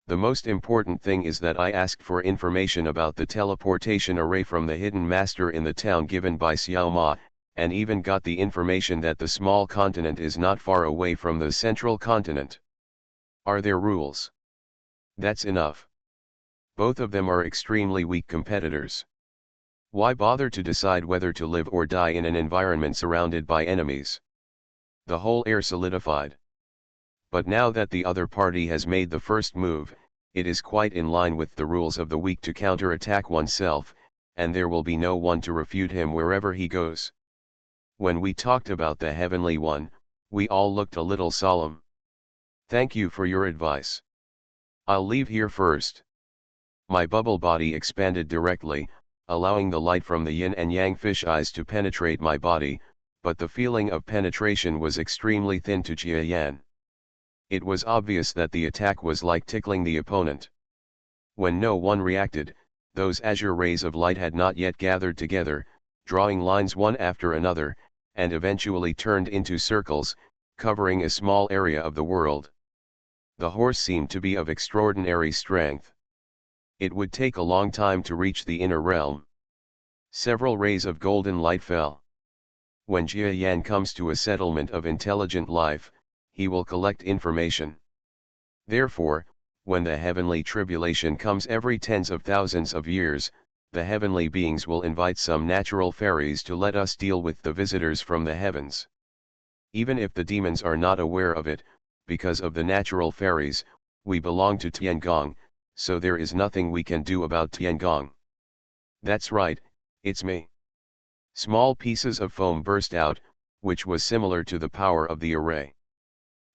The most important thing is that I asked for information about the teleportation array from the hidden master in the town given by Xiao Ma, and even got the information that the small continent is not far away from the central continent. Are there rules? That's enough. Both of them are extremely weak competitors. Why bother to decide whether to live or die in an environment surrounded by enemies? The whole air solidified. But now that the other party has made the first move, it is quite in line with the rules of the weak to counter-attack oneself, and there will be no one to refute him wherever he goes. When we talked about the Heavenly One, we all looked a little solemn. Thank you for your advice. I'll leave here first. My bubble body expanded directly, allowing the light from the yin and yang fish eyes to penetrate my body, but the feeling of penetration was extremely thin to Jia Yan. It was obvious that the attack was like tickling the opponent. When no one reacted, those azure rays of light had not yet gathered together, drawing lines one after another, and eventually turned into circles, covering a small area of the world. The horse seemed to be of extraordinary strength. It would take a long time to reach the inner realm. Several rays of golden light fell. When Jia Yan comes to a settlement of intelligent life, he will collect information. Therefore, when the heavenly tribulation comes every tens of thousands of years, the heavenly beings will invite some natural fairies to let us deal with the visitors from the heavens. Even if the demons are not aware of it, because of the natural fairies, we belong to Tiangong, so there is nothing we can do about Tiangong. That's right, it's me. Small pieces of foam burst out, which was similar to the power of the array.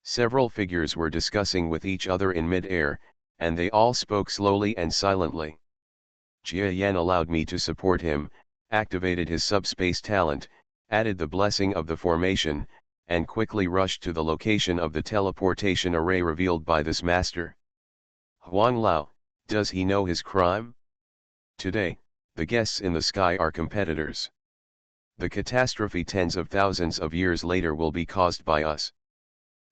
Several figures were discussing with each other in mid-air, and they all spoke slowly and silently. Jia Yan allowed me to support him, activated his subspace talent, added the blessing of the formation, and quickly rushed to the location of the teleportation array revealed by this master. Huang Lao, does he know his crime? Today, the guests in the sky are competitors. The catastrophe tens of thousands of years later will be caused by us.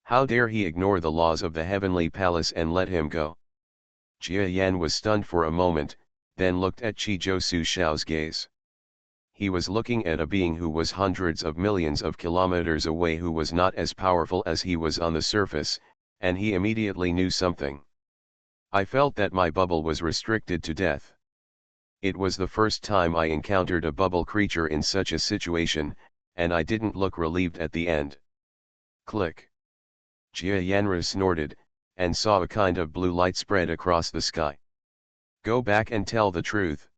How dare he ignore the laws of the heavenly palace and let him go? Jia Yan was stunned for a moment, then looked at Qi Zhou Shao's gaze. He was looking at a being who was hundreds of millions of kilometers away, who was not as powerful as he was on the surface, and he immediately knew something. I felt that my bubble was restricted to death. It was the first time I encountered a bubble creature in such a situation, and I didn't look relieved at the end. Click. Jia Yanra snorted, and saw a kind of blue light spread across the sky. Go back and tell the truth.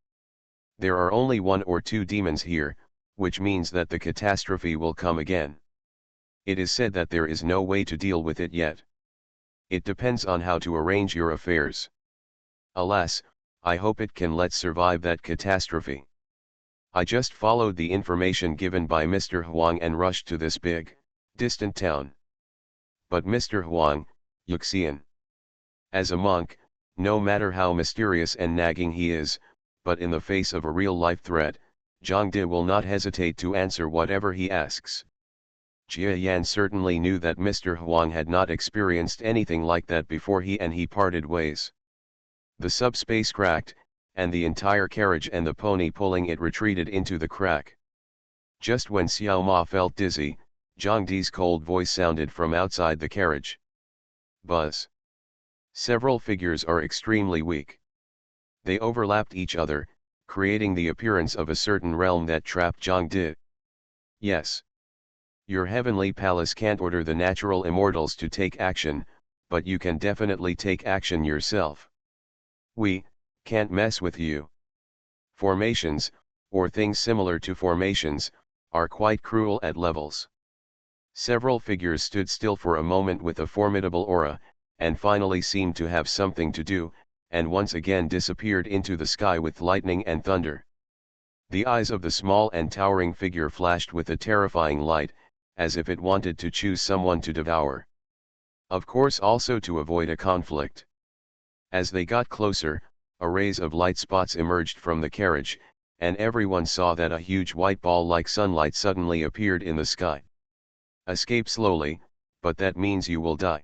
There are only 1 or 2 demons here, which means that the catastrophe will come again. It is said that there is no way to deal with it yet. It depends on how to arrange your affairs. Alas, I hope it can let survive that catastrophe. I just followed the information given by Mr. Huang and rushed to this big, distant town. But Mr. Huang, Yuxian. As a monk, no matter how mysterious and nagging he is, but in the face of a real-life threat, Zhang Di will not hesitate to answer whatever he asks. Jia Yan certainly knew that Mr. Huang had not experienced anything like that before he parted ways. The subspace cracked, and the entire carriage and the pony pulling it retreated into the crack. Just when Xiao Ma felt dizzy, Zhang Di's cold voice sounded from outside the carriage. Buzz. Several figures are extremely weak. They overlapped each other, creating the appearance of a certain realm that trapped Zhang Di. Yes. Your heavenly palace can't order the natural immortals to take action, but you can definitely take action yourself. We can't mess with you. Formations, or things similar to formations, are quite cruel at levels. Several figures stood still for a moment with a formidable aura, and finally seemed to have something to do, and once again disappeared into the sky with lightning and thunder. The eyes of the small and towering figure flashed with a terrifying light, as if it wanted to choose someone to devour. Of course, also to avoid a conflict. As they got closer, arrays of light spots emerged from the carriage, and everyone saw that a huge white ball like sunlight suddenly appeared in the sky. Escape slowly, but that means you will die.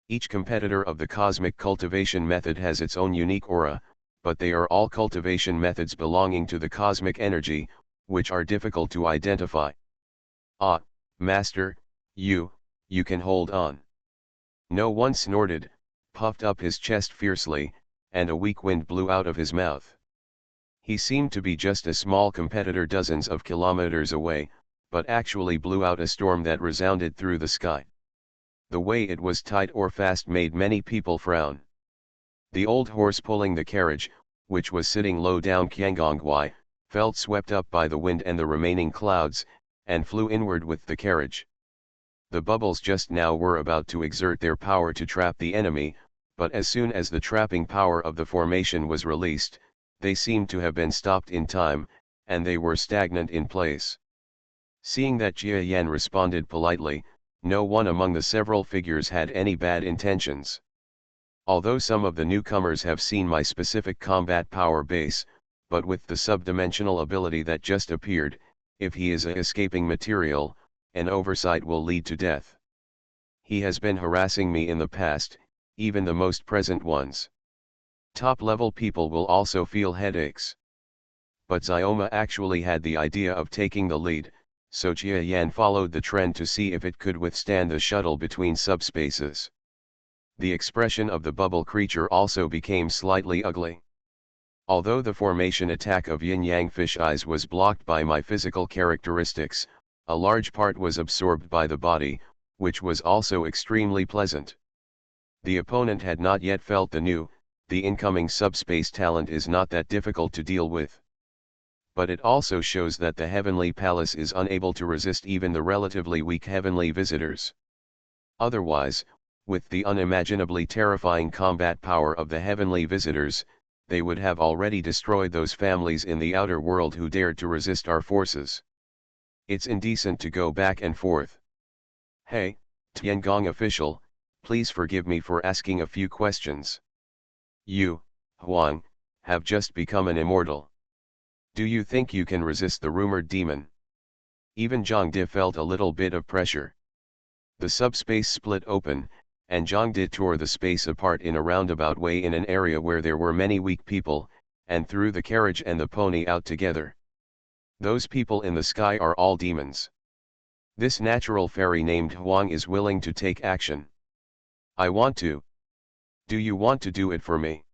Each competitor of the cosmic cultivation method has its own unique aura, but they are all cultivation methods belonging to the cosmic energy, which are difficult to identify. Ah, Master, you can hold on. No one snorted, puffed up his chest fiercely, and a weak wind blew out of his mouth. He seemed to be just a small competitor dozens of kilometers away, but actually blew out a storm that resounded through the sky. The way it was tight or fast made many people frown. The old horse pulling the carriage, which was sitting low down Qiangonghui, felt swept up by the wind and the remaining clouds, and flew inward with the carriage. The bubbles just now were about to exert their power to trap the enemy, but as soon as the trapping power of the formation was released, they seemed to have been stopped in time, and they were stagnant in place. Seeing that Jia Yan responded politely, no one among the several figures had any bad intentions. Although some of the newcomers have seen my specific combat power base, but with the subdimensional ability that just appeared, if he is a escaping material, an oversight will lead to death. He has been harassing me in the past, even the most present ones. Top-level people will also feel headaches. But Xioma actually had the idea of taking the lead, so Jia Yan followed the trend to see if it could withstand the shuttle between subspaces. The expression of the bubble creature also became slightly ugly. Although the formation attack of yin-yang fish eyes was blocked by my physical characteristics, a large part was absorbed by the body, which was also extremely pleasant. The opponent had not yet felt the incoming subspace talent is not that difficult to deal with. But it also shows that the Heavenly Palace is unable to resist even the relatively weak heavenly visitors. Otherwise, with the unimaginably terrifying combat power of the heavenly visitors, they would have already destroyed those families in the outer world who dared to resist our forces. It's indecent to go back and forth. Hey, Tiangong official, please forgive me for asking a few questions. You, Huang, have just become an immortal. Do you think you can resist the rumored demon? Even Zhang Di felt a little bit of pressure. The subspace split open, and Zhang Di tore the space apart in a roundabout way in an area where there were many weak people, and threw the carriage and the pony out together. Those people in the sky are all demons. This natural fairy named Huang is willing to take action. I want to. Do you want to do it for me?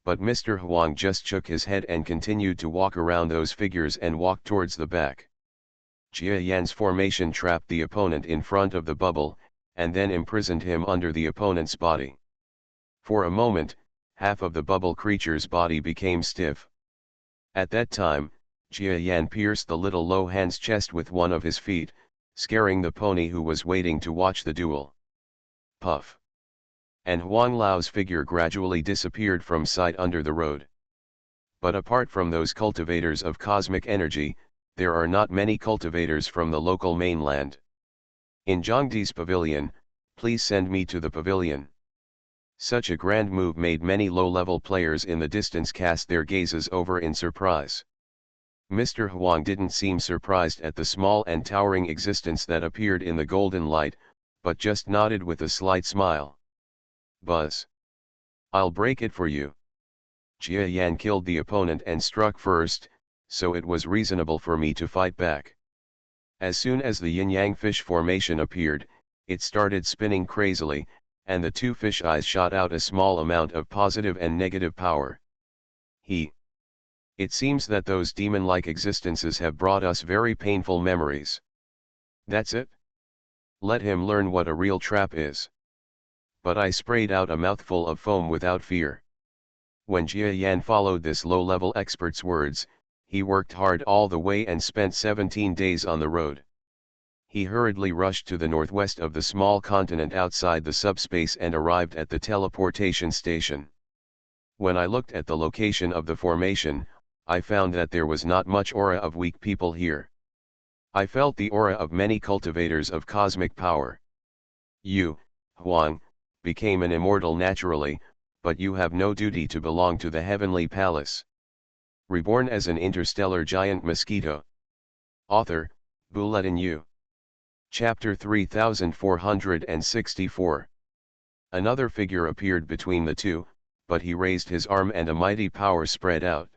But Mr. Huang just shook his head and continued to walk around those figures and walk towards the back. Jia Yan's formation trapped the opponent in front of the bubble, and then imprisoned him under the opponent's body. For a moment, half of the bubble creature's body became stiff. At that time, Jia Yan pierced the little Lo Han's chest with one of his feet, scaring the pony who was waiting to watch the duel. Puff. And Huang Lao's figure gradually disappeared from sight under the road. But apart from those cultivators of cosmic energy, there are not many cultivators from the local mainland. In Zhangdi's pavilion, please send me to the pavilion. Such a grand move made many low-level players in the distance cast their gazes over in surprise. Mr. Huang didn't seem surprised at the small and towering existence that appeared in the golden light, but just nodded with a slight smile. Buzz. I'll break it for you. Jia Yan killed the opponent and struck first, so it was reasonable for me to fight back. As soon as the yin-yang fish formation appeared, it started spinning crazily, and the two fish eyes shot out a small amount of positive and negative power. It seems that those demon-like existences have brought us very painful memories. That's it? Let him learn what a real trap is. But I sprayed out a mouthful of foam without fear. When Jia Yan followed this low-level expert's words, he worked hard all the way and spent 17 days on the road. He hurriedly rushed to the northwest of the small continent outside the subspace and arrived at the teleportation station. When I looked at the location of the formation, I found that there was not much aura of weak people here. I felt the aura of many cultivators of cosmic power. You, Huang, became an immortal naturally, but you have no duty to belong to the heavenly palace. Reborn as an interstellar giant mosquito. Author, Bulletin U. Chapter 3464. Another figure appeared between the two, but he raised his arm and a mighty power spread out.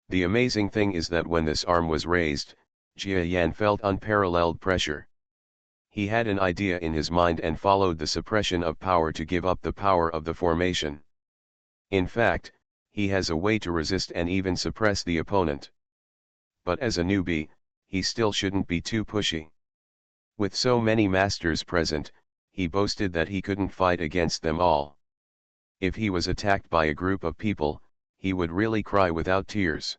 The amazing thing is that when this arm was raised, Jia Yan felt unparalleled pressure. He had an idea in his mind and followed the suppression of power to give up the power of the formation. In fact, he has a way to resist and even suppress the opponent. But as a newbie, he still shouldn't be too pushy. With so many masters present, he boasted that he couldn't fight against them all. If he was attacked by a group of people, he would really cry without tears.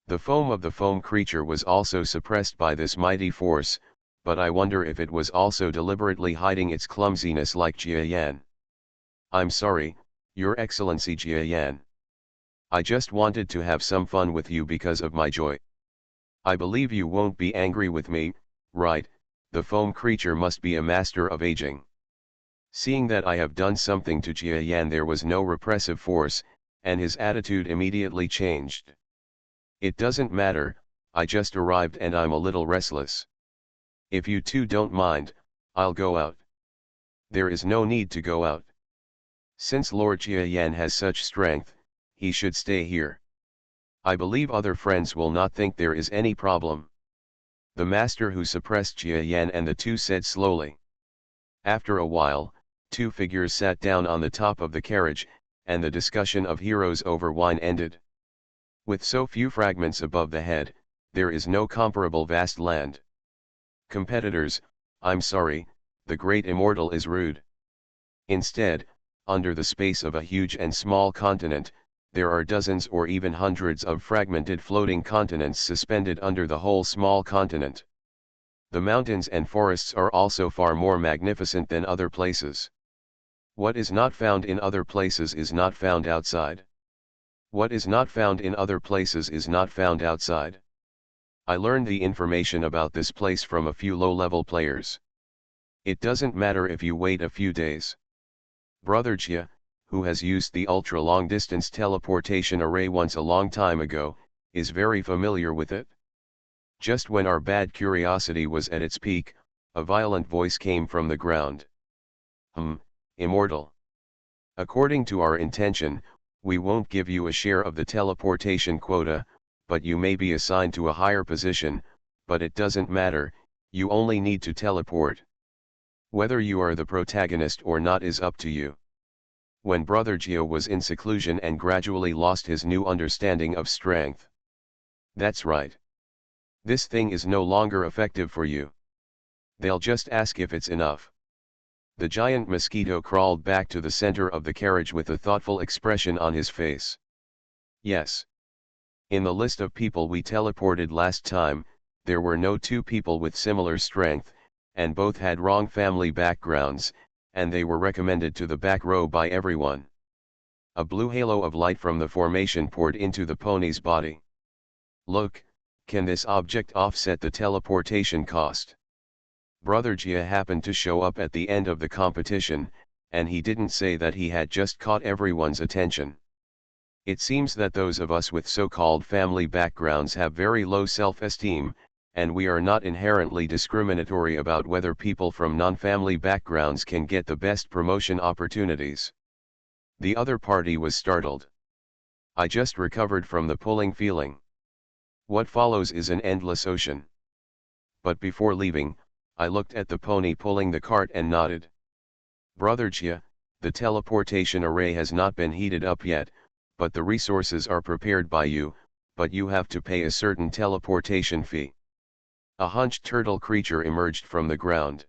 The foam of the foam creature was also suppressed by this mighty force, but I wonder if it was also deliberately hiding its clumsiness like Jia Yan. I'm sorry, Your Excellency Jia Yan. I just wanted to have some fun with you because of my joy. I believe you won't be angry with me, right? The foam creature must be a master of aging. Seeing that I have done something to Jia Yan, there was no repressive force, and his attitude immediately changed. It doesn't matter, I just arrived and I'm a little restless. If you two don't mind, I'll go out. There is no need to go out. Since Lord Jia Yan has such strength, he should stay here. I believe other friends will not think there is any problem. The master who suppressed Jia Yan and the two said slowly. After a while, two figures sat down on the top of the carriage, and the discussion of heroes over wine ended. With so few fragments above the head, there is no comparable vast land. Competitors, I'm sorry, the great immortal is rude. Instead, under the space of a huge and small continent, there are dozens or even hundreds of fragmented floating continents suspended under the whole small continent. The mountains and forests are also far more magnificent than other places. What is not found in other places is not found outside. What is not found in other places is not found outside. I learned the information about this place from a few low-level players. It doesn't matter if you wait a few days. Brother Jia, who has used the ultra-long-distance teleportation array once a long time ago, is very familiar with it. Just when our bad curiosity was at its peak, a violent voice came from the ground. Immortal. According to our intention, we won't give you a share of the teleportation quota, but you may be assigned to a higher position, but it doesn't matter, you only need to teleport. Whether you are the protagonist or not is up to you. When Brother Jia was in seclusion and gradually lost his new understanding of strength. That's right. This thing is no longer effective for you. They'll just ask if it's enough. The giant mosquito crawled back to the center of the carriage with a thoughtful expression on his face. Yes. In the list of people we teleported last time, there were no two people with similar strength, and both had wrong family backgrounds, and they were recommended to the back row by everyone. A blue halo of light from the formation poured into the pony's body. Look, can this object offset the teleportation cost? Brother Jia happened to show up at the end of the competition, and he didn't say that he had just caught everyone's attention. It seems that those of us with so-called family backgrounds have very low self-esteem, and we are not inherently discriminatory about whether people from non-family backgrounds can get the best promotion opportunities. The other party was startled. I just recovered from the pulling feeling. What follows is an endless ocean. But before leaving, I looked at the pony pulling the cart and nodded. Brother Chia, the teleportation array has not been heated up yet, but the resources are prepared by you, but you have to pay a certain teleportation fee. A hunched turtle creature emerged from the ground.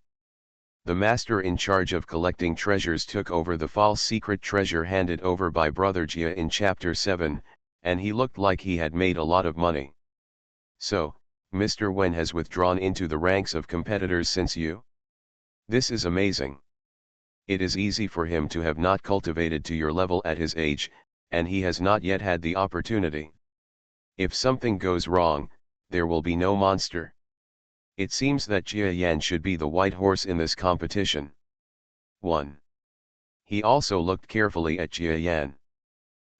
The master in charge of collecting treasures took over the false secret treasure handed over by Brother Jia in Chapter 7, and he looked like he had made a lot of money. So, Mr. Wen has withdrawn into the ranks of competitors since you? This is amazing. It is easy for him to have not cultivated to your level at his age, and he has not yet had the opportunity. If something goes wrong, there will be no monster. It seems that Jia Yan should be the white horse in this competition. 1. He also looked carefully at Jia Yan.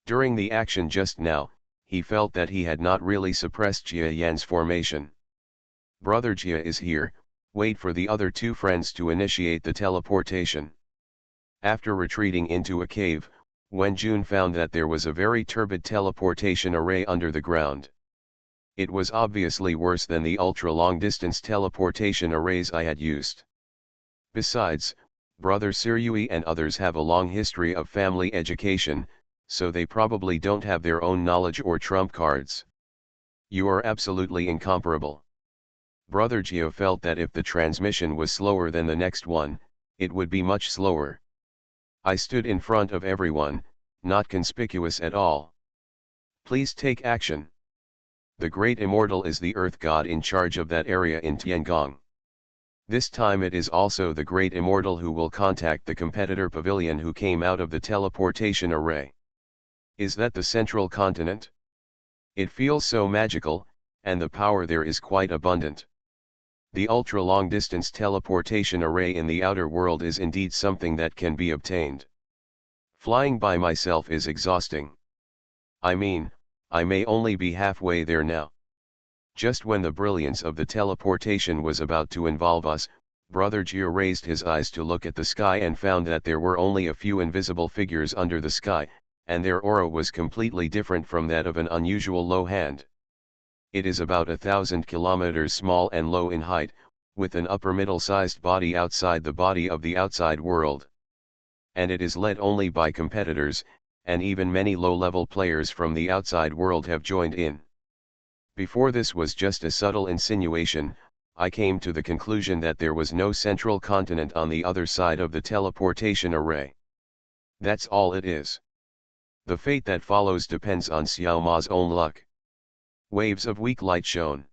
During the action just now, he felt that he had not really suppressed Jia Yan's formation. Brother Jia is here, wait for the other two friends to initiate the teleportation. After retreating into a cave, Wen Jun found that there was a very turbid teleportation array under the ground. It was obviously worse than the ultra-long-distance teleportation arrays I had used. Besides, Brother Siryui and others have a long history of family education, so they probably don't have their own knowledge or trump cards. You are absolutely incomparable. Brother Gio felt that if the transmission was slower than the next one, it would be much slower. I stood in front of everyone, not conspicuous at all. Please take action. The Great Immortal is the Earth God in charge of that area in Tiangong. This time it is also the Great Immortal who will contact the competitor pavilion who came out of the teleportation array. Is that the central continent? It feels so magical, and the power there is quite abundant. The ultra-long-distance teleportation array in the outer world is indeed something that can be obtained. Flying by myself is exhausting. I mean, I may only be halfway there now. Just when the brilliance of the teleportation was about to involve us, Brother Gio raised his eyes to look at the sky and found that there were only a few invisible figures under the sky, and their aura was completely different from that of an unusual low hand. It is about 1,000 kilometers small and low in height, with an upper middle-sized body outside the body of the outside world. And it is led only by competitors, and even many low-level players from the outside world have joined in. Before this was just a subtle insinuation, I came to the conclusion that there was no central continent on the other side of the teleportation array. That's all it is. The fate that follows depends on Xiao Ma's own luck. Waves of weak light shone.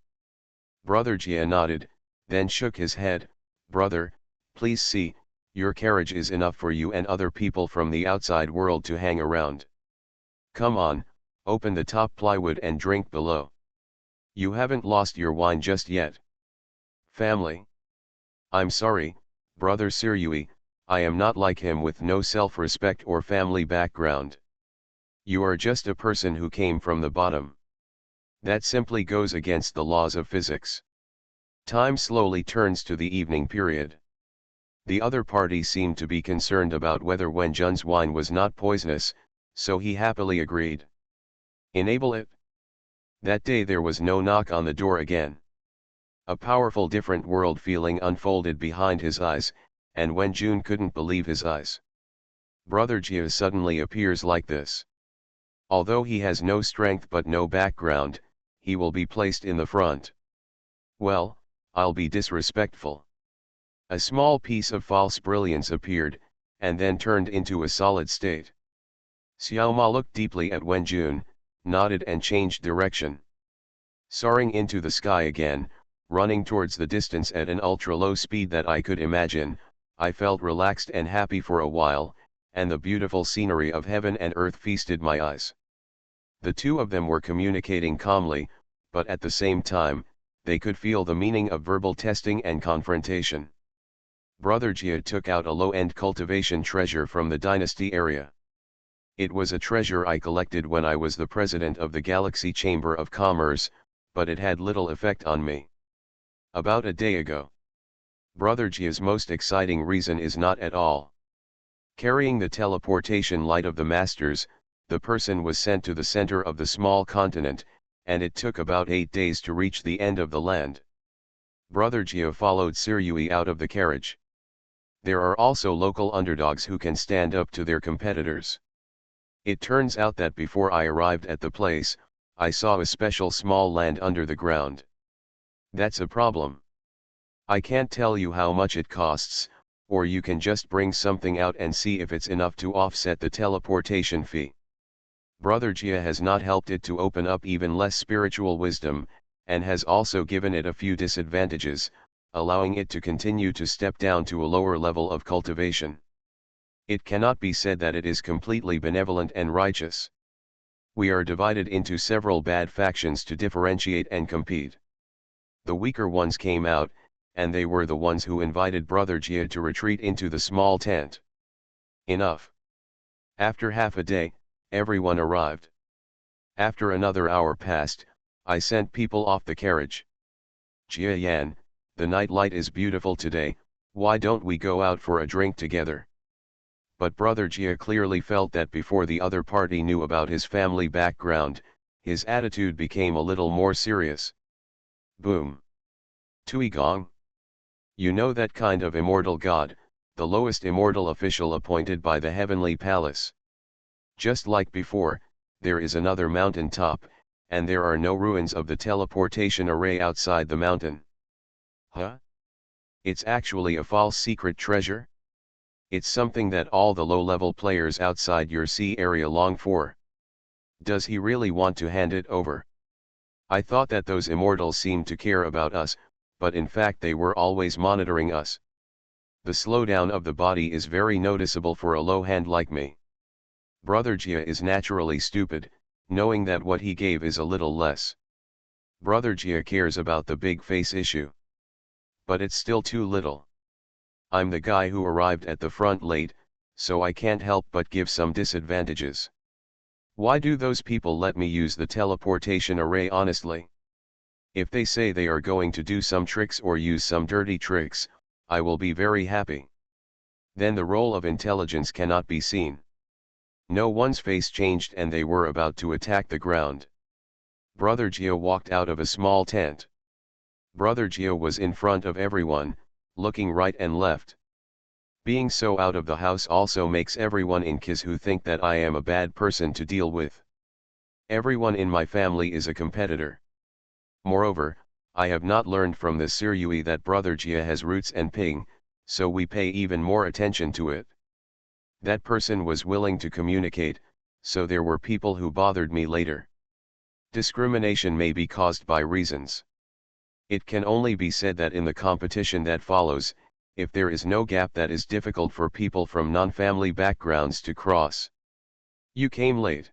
Brother Jia nodded, then shook his head. Brother, please see, your carriage is enough for you and other people from the outside world to hang around. Come on, open the top plywood and drink below. You haven't lost your wine just yet. Family. I'm sorry, Brother Siryui, I am not like him with no self-respect or family background. You are just a person who came from the bottom. That simply goes against the laws of physics. Time slowly turns to the evening period. The other party seemed to be concerned about whether Wen Jun's wine was not poisonous, so he happily agreed. Enable it. That day there was no knock on the door again. A powerful different world feeling unfolded behind his eyes, and Wen Jun couldn't believe his eyes. Brother Jia suddenly appears like this. Although he has no strength but no background, he will be placed in the front. Well, I'll be disrespectful. A small piece of false brilliance appeared, and then turned into a solid state. Xiao Ma looked deeply at Wen Jun, nodded and changed direction. Soaring into the sky again, running towards the distance at an ultra-low speed that I could imagine, I felt relaxed and happy for a while, and the beautiful scenery of heaven and earth feasted my eyes. The two of them were communicating calmly, but at the same time, they could feel the meaning of verbal testing and confrontation. Brother Jia took out a low-end cultivation treasure from the dynasty area. It was a treasure I collected when I was the president of the Galaxy Chamber of Commerce, but it had little effect on me. About a day ago. Brother Gia's most exciting reason is not at all carrying the teleportation light of the Masters. The person was sent to the center of the small continent, and it took about 8 days to reach the end of the land. Brother Gia followed Sirui out of the carriage. There are also local underdogs who can stand up to their competitors. It turns out that before I arrived at the place, I saw a special small land under the ground. That's a problem. I can't tell you how much it costs, or you can just bring something out and see if it's enough to offset the teleportation fee. Brother Gia has not helped it to open up even less spiritual wisdom, and has also given it a few disadvantages, allowing it to continue to step down to a lower level of cultivation. It cannot be said that it is completely benevolent and righteous. We are divided into several bad factions to differentiate and compete. The weaker ones came out, and they were the ones who invited Brother Gia to retreat into the small tent. Enough. After half a day, everyone arrived. After another hour passed, I sent people off the carriage. Jia Yan, the night light is beautiful today, why don't we go out for a drink together? But Brother Gia clearly felt that before the other party knew about his family background, his attitude became a little more serious. Boom. Tui Gong. You know that kind of immortal god, the lowest immortal official appointed by the heavenly palace. Just like before, there is another mountain top, and there are no ruins of the teleportation array outside the mountain. Huh? It's actually a false secret treasure? It's something that all the low-level players outside your sea area long for. Does he really want to hand it over? I thought that those immortals seemed to care about us, but in fact they were always monitoring us. The slowdown of the body is very noticeable for a low hand like me. Brother Gia is naturally stupid, knowing that what he gave is a little less. Brother Gia cares about the big face issue. But it's still too little. I'm the guy who arrived at the front late, so I can't help but give some disadvantages. Why do those people let me use the teleportation array honestly? If they say they are going to do some tricks or use some dirty tricks, I will be very happy. Then the role of intelligence cannot be seen. No one's face changed and they were about to attack the ground. Brother Gia walked out of a small tent. Brother Gia was in front of everyone, looking right and left. Being so out of the house also makes everyone in Kizu think that I am a bad person to deal with. Everyone in my family is a competitor. Moreover, I have not learned from the Sirui that Brother Gia has roots and ping, so we pay even more attention to it. That person was willing to communicate, so there were people who bothered me later. Discrimination may be caused by reasons. It can only be said that in the competition that follows, if there is no gap that is difficult for people from non-family backgrounds to cross. You came late.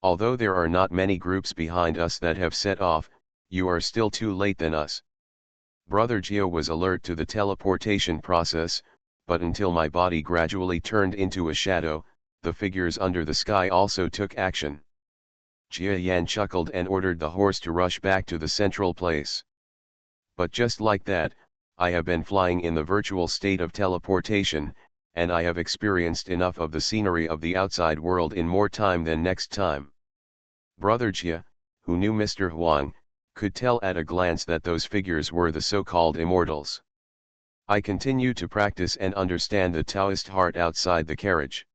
Although there are not many groups behind us that have set off, you are still too late than us. Brother Gia was alert to the teleportation process, but until my body gradually turned into a shadow, the figures under the sky also took action. Jia Yan chuckled and ordered the horse to rush back to the central place. But just like that, I have been flying in the virtual state of teleportation, and I have experienced enough of the scenery of the outside world in more time than next time. Brother Jia, who knew Mr. Huang, could tell at a glance that those figures were the so-called immortals. I continue to practice and understand the Taoist heart outside the carriage.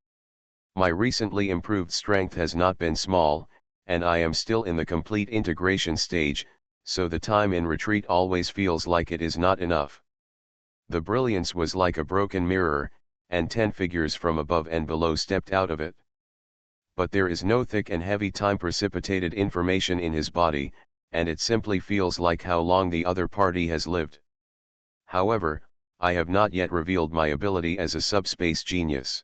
My recently improved strength has not been small, and I am still in the complete integration stage, so the time in retreat always feels like it is not enough. The brilliance was like a broken mirror, and 10 figures from above and below stepped out of it. But there is no thick and heavy time-precipitated information in his body, and it simply feels like how long the other party has lived. However, I have not yet revealed my ability as a subspace genius.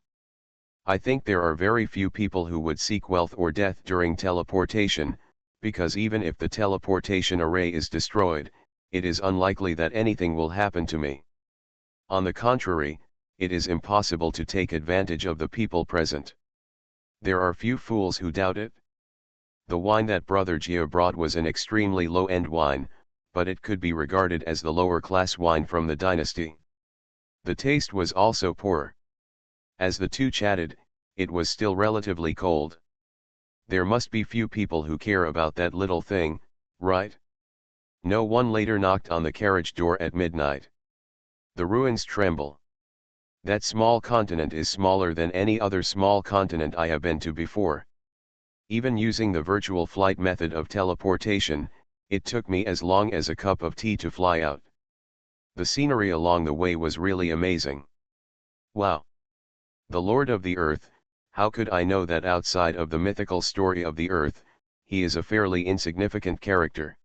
I think there are very few people who would seek wealth or death during teleportation, because even if the teleportation array is destroyed, it is unlikely that anything will happen to me. On the contrary, it is impossible to take advantage of the people present. There are few fools who doubt it. The wine that Brother Gia brought was an extremely low-end wine, but it could be regarded as the lower-class wine from the dynasty. The taste was also poor. As the two chatted, it was still relatively cold. There must be few people who care about that little thing, right? No one later knocked on the carriage door at midnight. The ruins tremble. That small continent is smaller than any other small continent I have been to before. Even using the virtual flight method of teleportation, it took me as long as a cup of tea to fly out. The scenery along the way was really amazing. Wow! The Lord of the Earth, how could I know that outside of the mythical story of the Earth, he is a fairly insignificant character?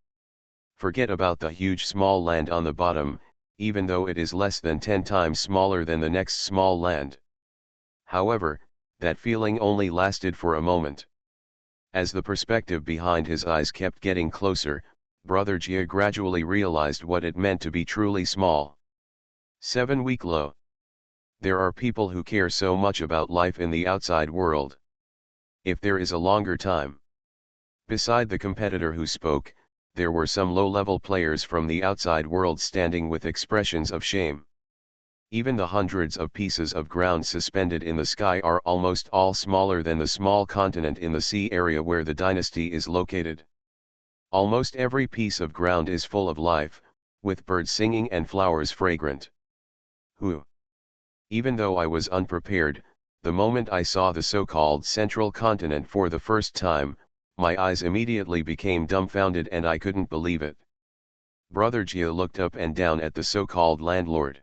Forget about the huge small land on the bottom, even though it is less than 10 times smaller than the next small land. However, that feeling only lasted for a moment. As the perspective behind his eyes kept getting closer, Brother Gia gradually realized what it meant to be truly small. 7-week low. There are people who care so much about life in the outside world. If there is a longer time. Beside the competitor who spoke, there were some low-level players from the outside world standing with expressions of shame. Even the hundreds of pieces of ground suspended in the sky are almost all smaller than the small continent in the sea area where the dynasty is located. Almost every piece of ground is full of life, with birds singing and flowers fragrant. Even though I was unprepared, the moment I saw the so-called central continent for the first time, my eyes immediately became dumbfounded and I couldn't believe it. Brother Gia looked up and down at the so-called landlord.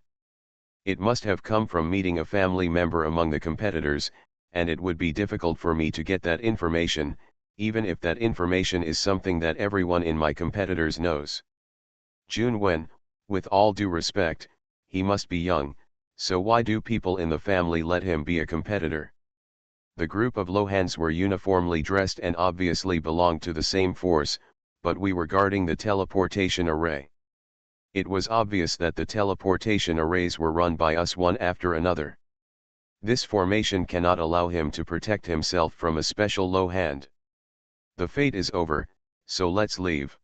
It must have come from meeting a family member among the competitors, and it would be difficult for me to get that information, even if that information is something that everyone in my competitors knows. June when, with all due respect, he must be young, so why do people in the family let him be a competitor? The group of Lohans were uniformly dressed and obviously belonged to the same force, but we were guarding the teleportation array. It was obvious that the teleportation arrays were run by us one after another. This formation cannot allow him to protect himself from a special low hand. The fate is over, so let's leave.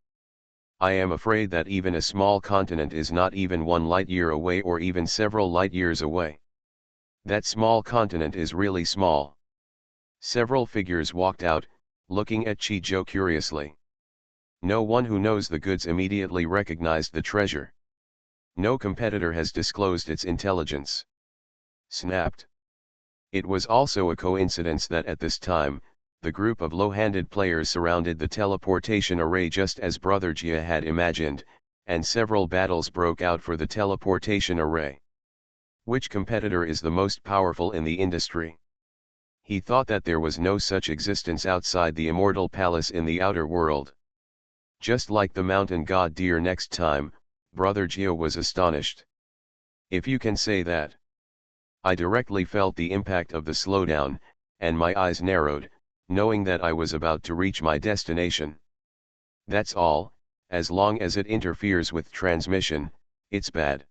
I am afraid that even a small continent is not even 1 light year away or even several light years away. That small continent is really small. Several figures walked out, looking at Chijo curiously. No one who knows the goods immediately recognized the treasure. No competitor has disclosed its intelligence. Snapped. It was also a coincidence that at this time, the group of low-handed players surrounded the teleportation array just as Brother Gia had imagined, and several battles broke out for the teleportation array. Which competitor is the most powerful in the industry? He thought that there was no such existence outside the immortal palace in the outer world. Just like the mountain god deer next time, Brother Gia was astonished. If you can say that. I directly felt the impact of the slowdown, and my eyes narrowed, knowing that I was about to reach my destination. That's all, as long as it interferes with transmission, it's bad.